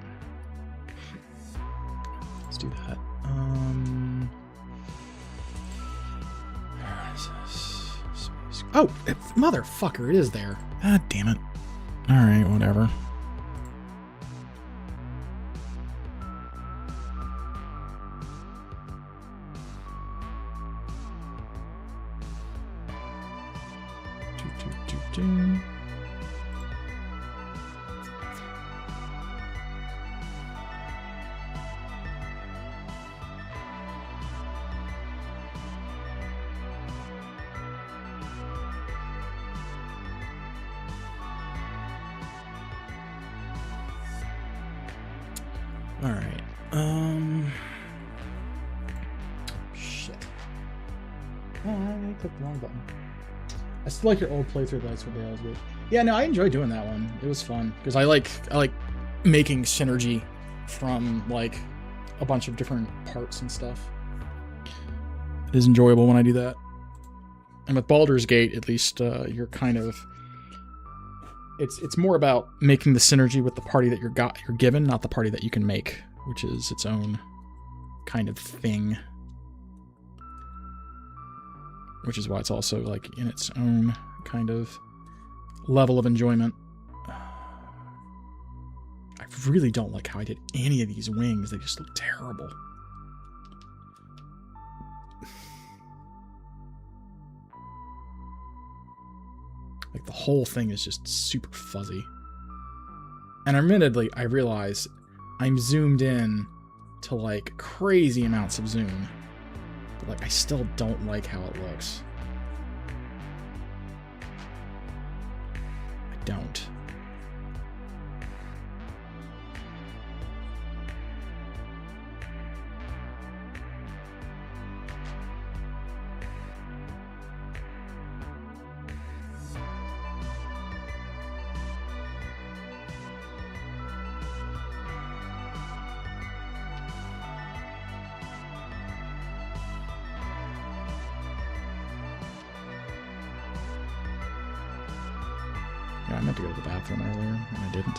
[SPEAKER 1] Let's do that. Oh, motherfucker, it is there. God damn it. Alright, whatever. Alright, shit. Oh, I clicked the wrong button. I still like your old playthrough, but that's what they always do. Yeah, no, I enjoyed doing that one. It was fun, because I like making synergy from, like, a bunch of different parts and stuff. It is enjoyable when I do that. And with Baldur's Gate, at least, you're kind of... It's more about making the synergy with the party that you're given, not the party that you can make, which is its own kind of thing. Which is why it's also like in its own kind of level of enjoyment. I really don't like how I did any of these wings. They just look terrible. Like the whole thing is just super fuzzy. And admittedly, I realize I'm zoomed in to like crazy amounts of zoom. But like I still don't like how it looks. I don't. Yeah, I meant to go to the bathroom earlier, and I didn't.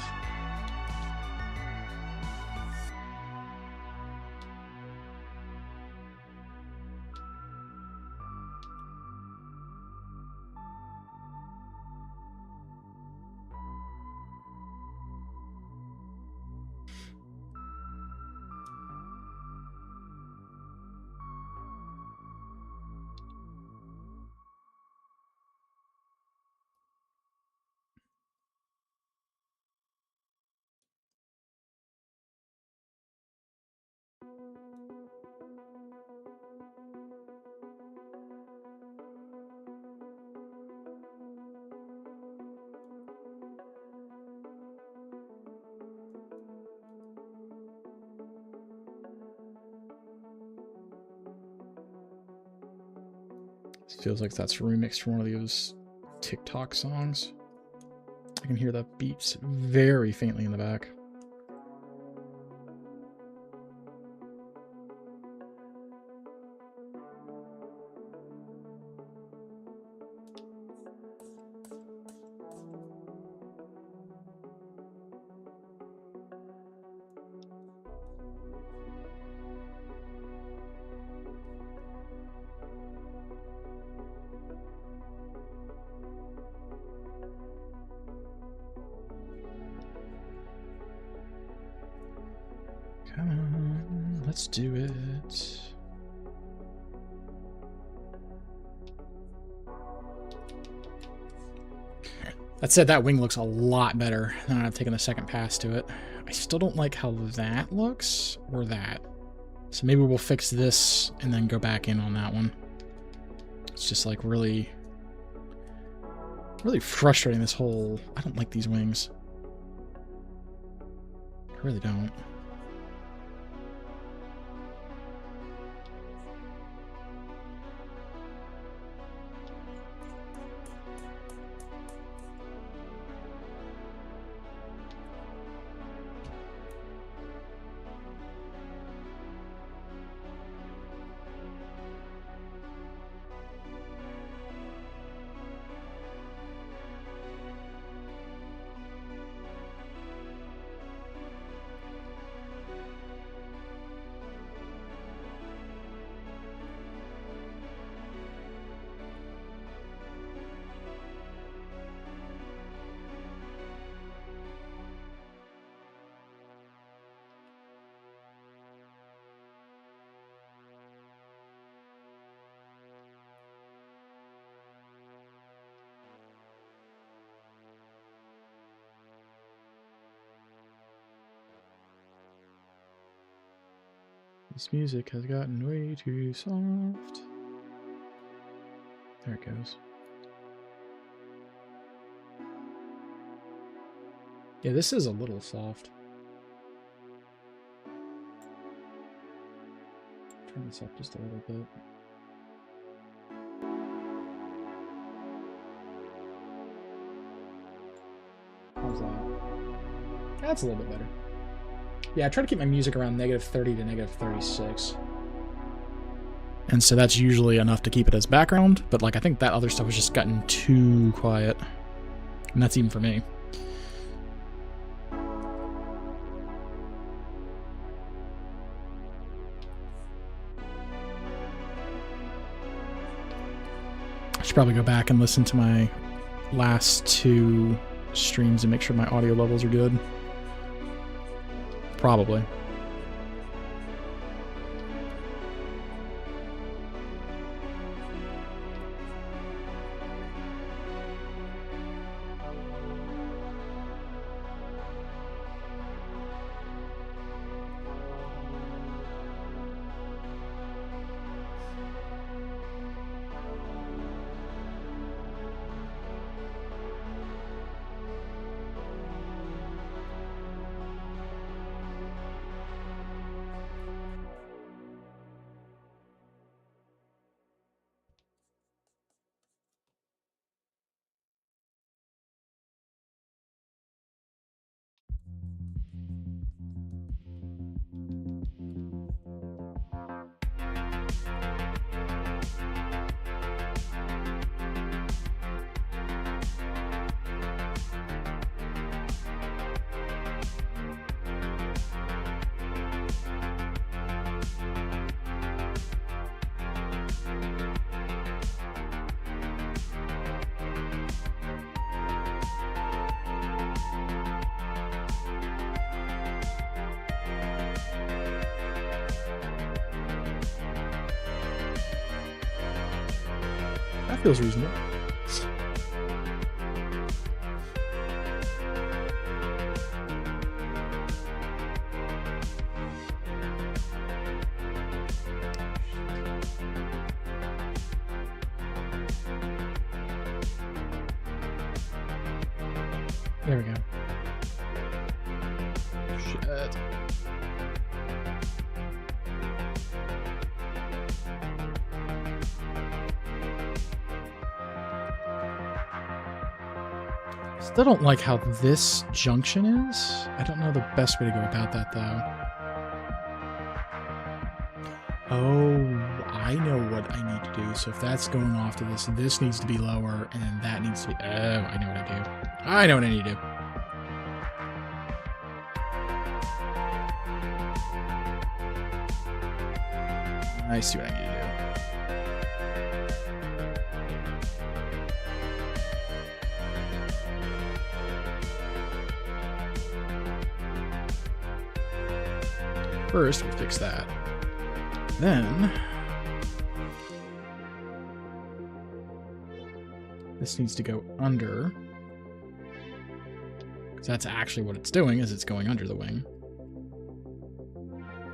[SPEAKER 1] This feels like that's remixed from one of those TikTok songs. I can hear the beats very faintly in the back. Come on, let's do it. That said, that wing looks a lot better now that I've taken a second pass to it. I still don't like how that looks, or that. So maybe we'll fix this and then go back in on that one. It's just like really frustrating, this whole... I don't like these wings. I really don't. This music has gotten way too soft. There it goes. Yeah, this is a little soft. Turn this up just a little bit. How's that? That's a little bit better. Yeah, I try to keep my music around -30 to -36. And so that's usually enough to keep it as background, but like I think that other stuff has just gotten too quiet. And that's even for me. I should probably go back and listen to my last 2 streams and make sure my audio levels are good. Probably. That feels reasonable. There we go. Shit. Still don't like how this junction is. I don't know the best way to go about that, though. Oh, I know what I need to do. So if that's going off to this, this needs to be lower, and then that needs to be... Oh, I know what I do. I know what I need to do. I see what I need to do. First, we'll fix that. Then, this needs to go under, because that's actually what it's doing, is it's going under the wing.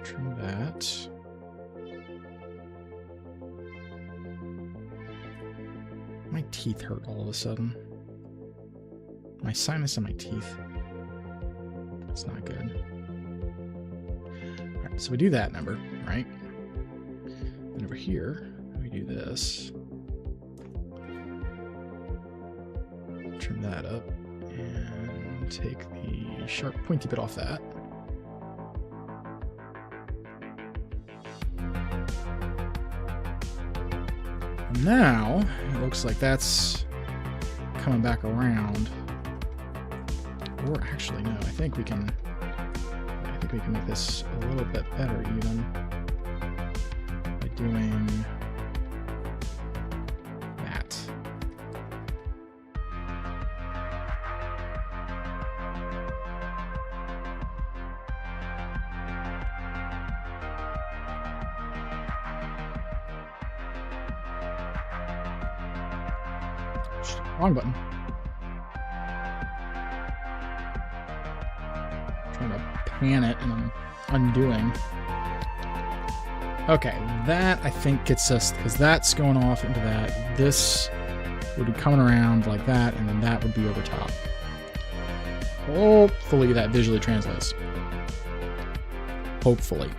[SPEAKER 1] Trim that. My teeth hurt all of a sudden. My sinus and my teeth. That's not good. Alright, so we do that number, right? And over here, we do this. Trim that up. And take the sharp pointy bit off that. Now, it looks like that's coming back around. Or actually, no, I think we can make this a little bit better even by doing that. Wrong button. Trying to pan it and I'm undoing. Okay, that I think gets us, because that's going off into that. This would be coming around like that, and then that would be over top. Hopefully that visually translates. Hopefully.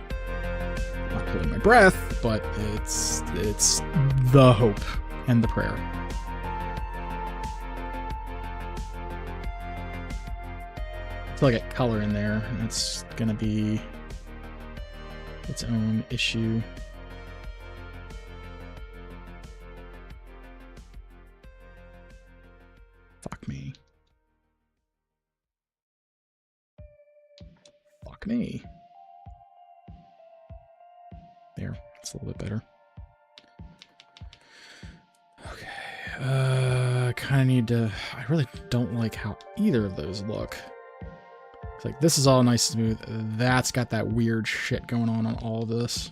[SPEAKER 1] I'm not holding my breath, but it's the hope and the prayer. Until I get color in there, and it's gonna be its own issue. Fuck me. Fuck me. There, it's a little bit better. Okay, kind of need to... I really don't like how either of those look. It's like, this is all nice and smooth. That's got that weird shit going on all of this.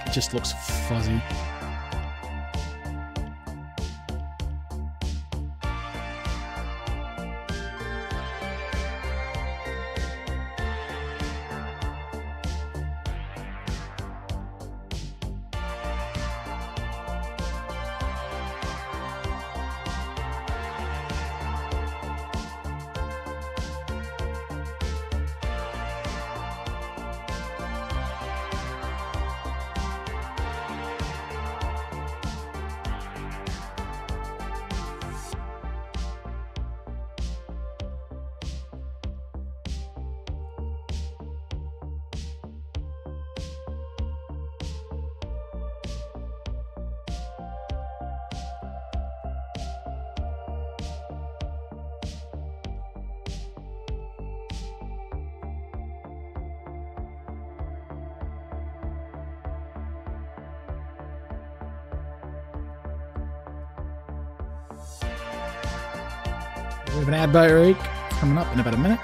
[SPEAKER 1] It just looks fuzzy. We have an ad break coming up in about a minute.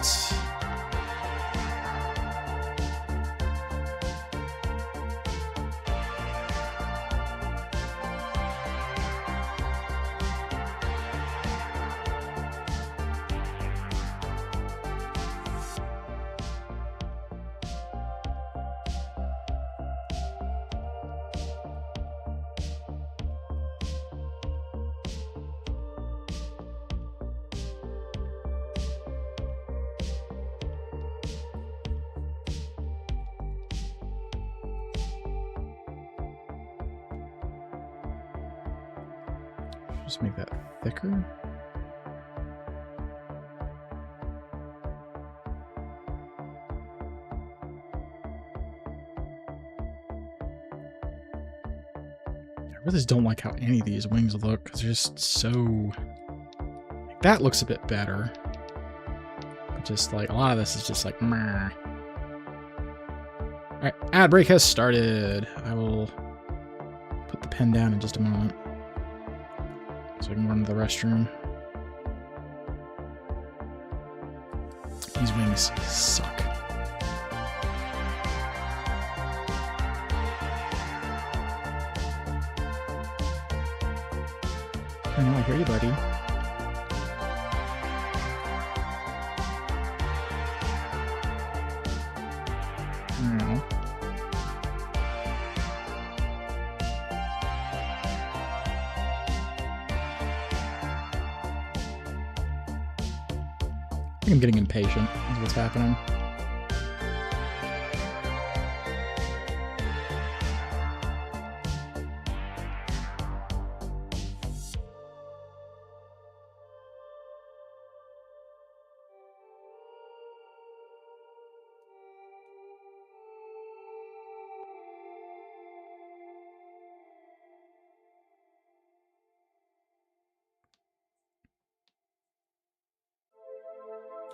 [SPEAKER 1] Just make that thicker. I really just don't like how any of these wings look because they're just so... Like, that looks a bit better. But just like, a lot of this is just like, meh. Alright, ad break has started. I will put the pen down in just a moment so I can run to the restroom. These wings suck. I know, I hear you, buddy. No. I think I'm getting impatient, is what's happening.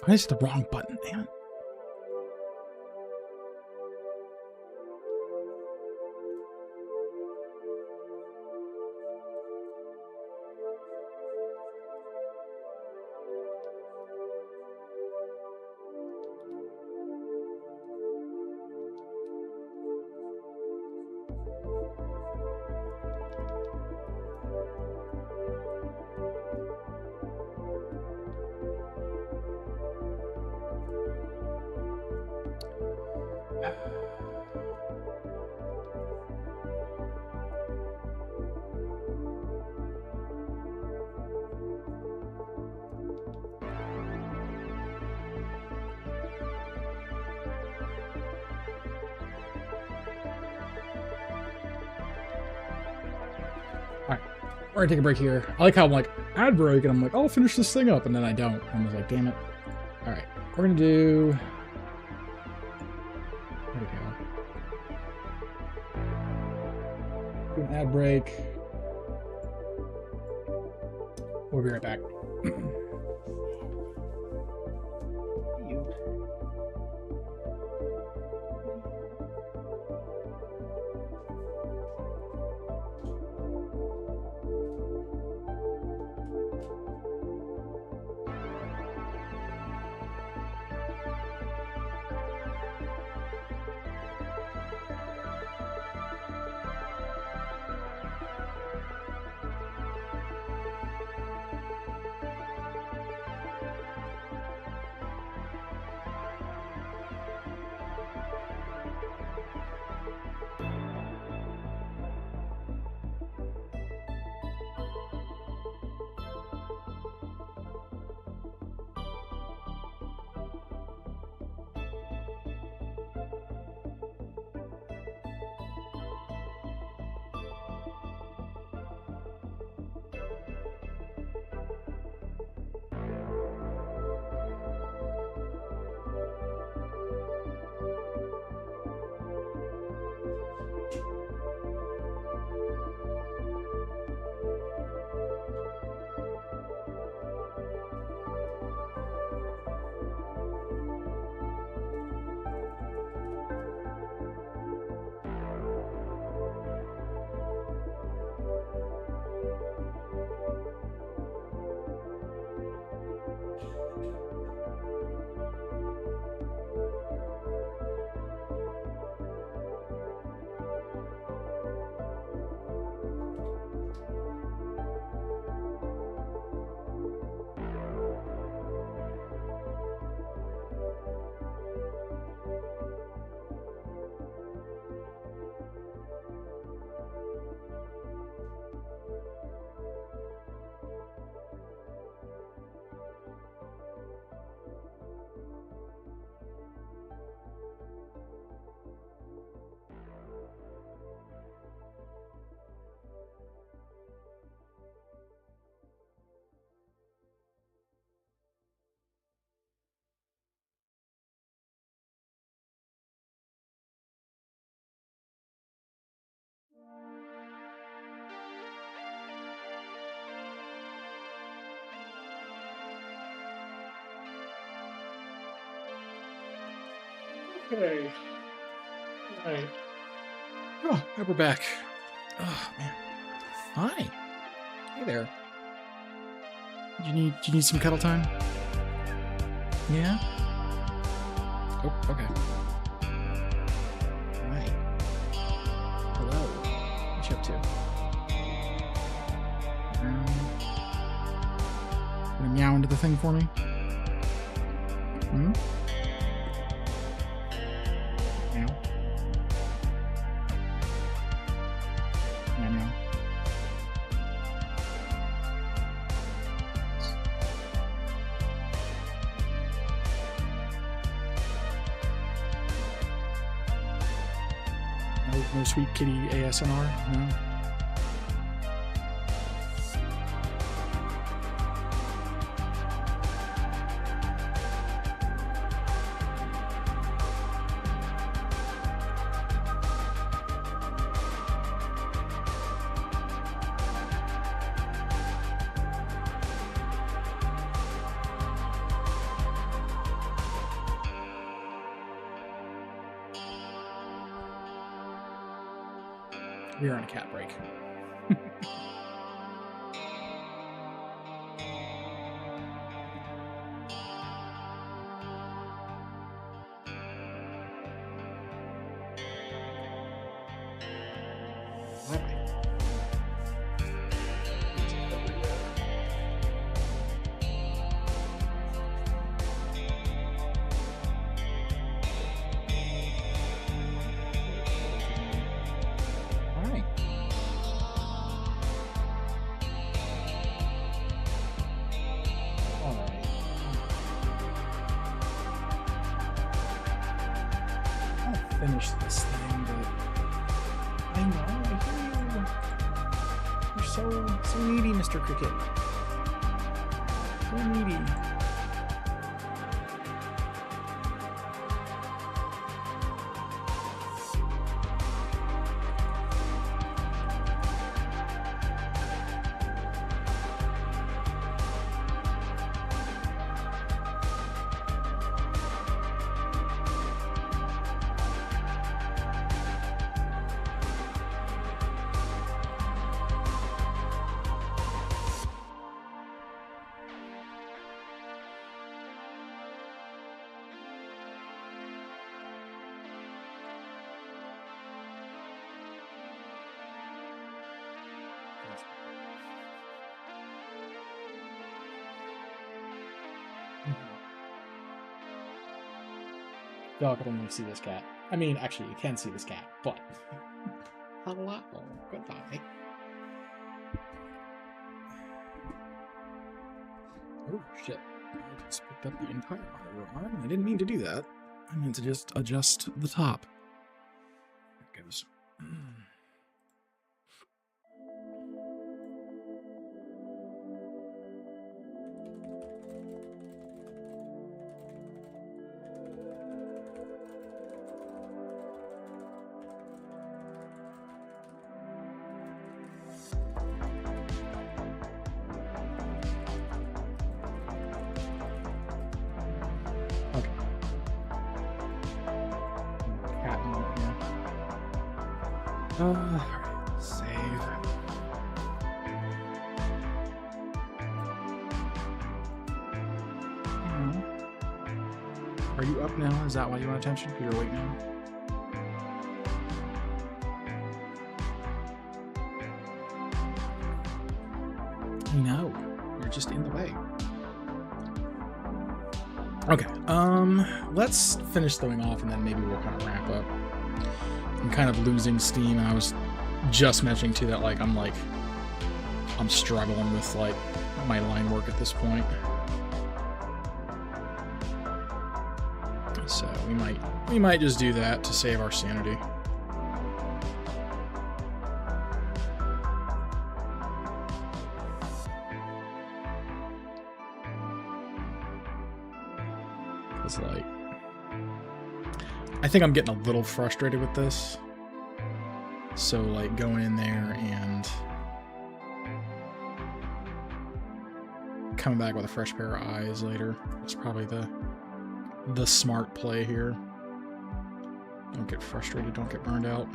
[SPEAKER 1] Why is it the wrong button, man? Alright, we're gonna take a break here. I like how I'm like, ad break, and I'm like, I'll finish this thing up, and then I don't. I'm just like, damn it. Alright, we're gonna do... There we go. Do an ad break. We'll be right back. Okay. Right. Oh, and we're back. Oh man. Hi. Hey there. Do you need some cuddle time? Yeah? Oh, okay. Hi. Hello. What you up to? Gonna meow into the thing for me? Hmm? Meow. Meow meow. No sweet kitty ASMR? No? We are on a cat break. Finish this thing, but I know, I hear you. You're so needy, Mr. Cricket. So needy. Dog can only see this cat. I mean, actually, you can see this cat, but... Hello. Goodbye. Oh, shit. I just picked up the entire monitor arm. I didn't mean to do that. I meant to just adjust the top. There it goes. Alright, save. Are you up now? Is that why you want attention? You're awake now? No, you're just in the way. Okay, let's finish throwing off and then maybe we'll kind of wrap up. I'm kind of losing steam, and I was just mentioning too that I'm struggling with like my line work at this point. So we might just do that to save our sanity. It's like, I think I'm getting a little frustrated with this. So like going in there and coming back with a fresh pair of eyes later is probably the smart play here. Don't get frustrated, don't get burned out.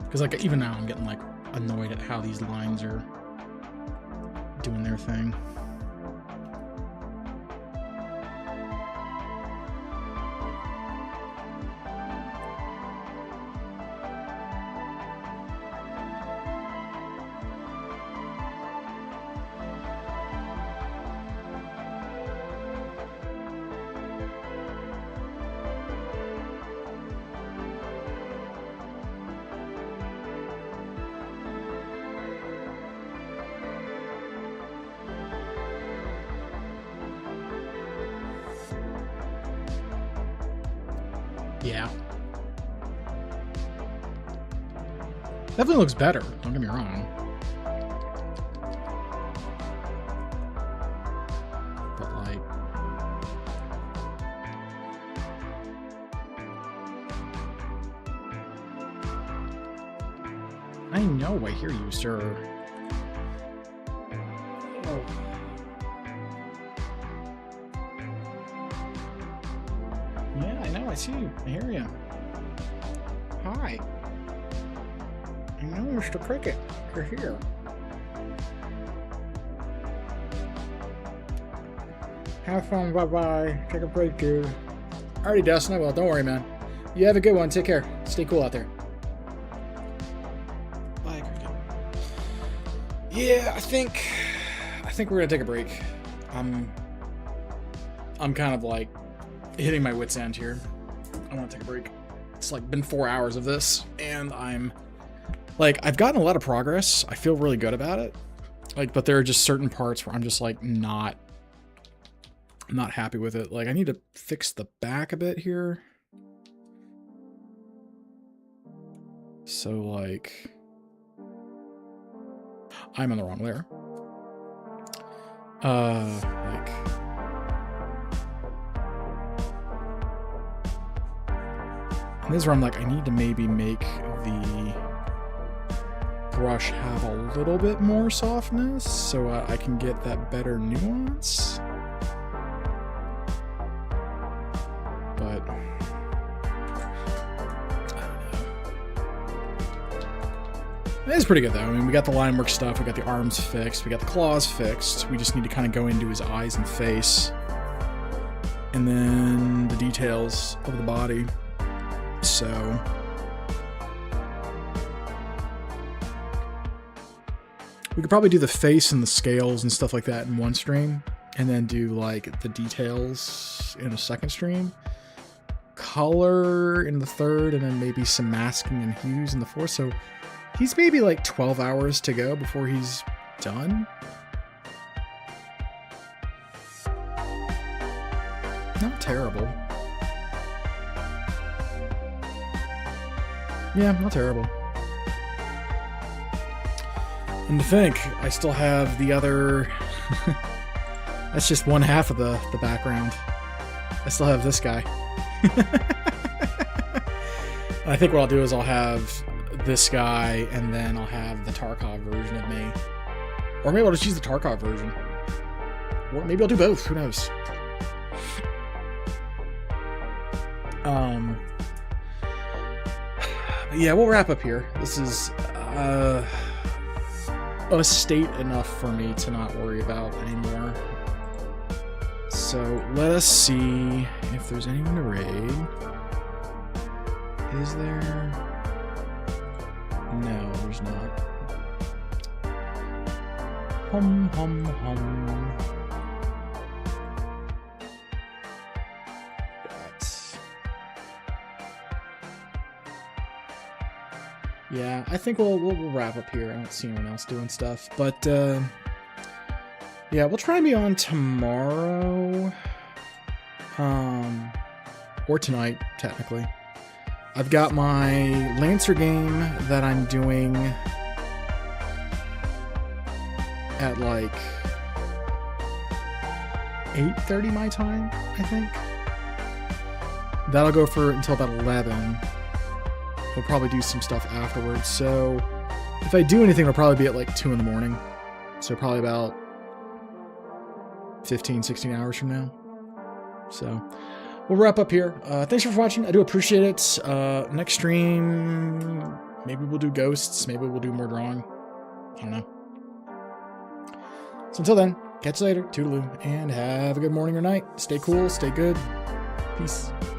[SPEAKER 1] Because like even now I'm getting like annoyed at how these lines are doing their thing. Yeah. Definitely looks better, don't get me wrong. But like... I know, I hear you, sir. Oh. Yeah, I know, I see you. I hear you. Hi. I know, Mr. Cricket. You're here. Have fun, bye-bye. Take a break, dude. Alrighty, Dustin, I will. Don't worry, man. You have a good one. Take care. Stay cool out there. Bye, Cricket. Yeah, I think we're gonna take a break. I'm kind of like hitting my wit's end here. I want to take a break. It's like been 4 hours of this, and I'm like, I've gotten a lot of progress. I feel really good about it. Like, but there are just certain parts where I'm just like not happy with it. Like, I need to fix the back a bit here. So like, I'm on the wrong layer. Like, and this is where I'm like, I need to maybe make the brush have a little bit more softness so I can get that better nuance. But I don't know. It is pretty good though. I mean, we got the line work stuff, we got the arms fixed, we got the claws fixed. We just need to kind of go into his eyes and face. And then the details of the body. So we could probably do the face and the scales and stuff like that in one stream, and then do like the details in a second stream, color in the third, and then maybe some masking and hues in the fourth. So he's maybe like 12 hours to go before he's done. Not terrible. Yeah, not terrible. And to think, I still have the other... That's just one half of the background. I still have this guy. I think what I'll do is I'll have this guy, and then I'll have the Tarkov version of me. Or maybe I'll just use the Tarkov version. Or maybe I'll do both, who knows. Yeah, we'll wrap up here. This is a state enough for me to not worry about anymore. So let us see if there's anyone to raid. Is there? No, there's not. Hum hum hum. Yeah, I think we'll wrap up here. I don't see anyone else doing stuff, but yeah, we'll try and be on tomorrow, or tonight technically. I've got my Lancer game that I'm doing at like 8:30 my time, I think. That'll go for until about 11. we'll probably do some stuff afterwards. So if I do anything, it'll probably be at like 2 in the morning. So probably about 15, 16 hours from now. So we'll wrap up here. Thanks for watching. I do appreciate it. Next stream, maybe we'll do ghosts. Maybe we'll do more drawing. I don't know. So until then, catch you later. Toodaloo. And have a good morning or night. Stay cool. Stay good. Peace.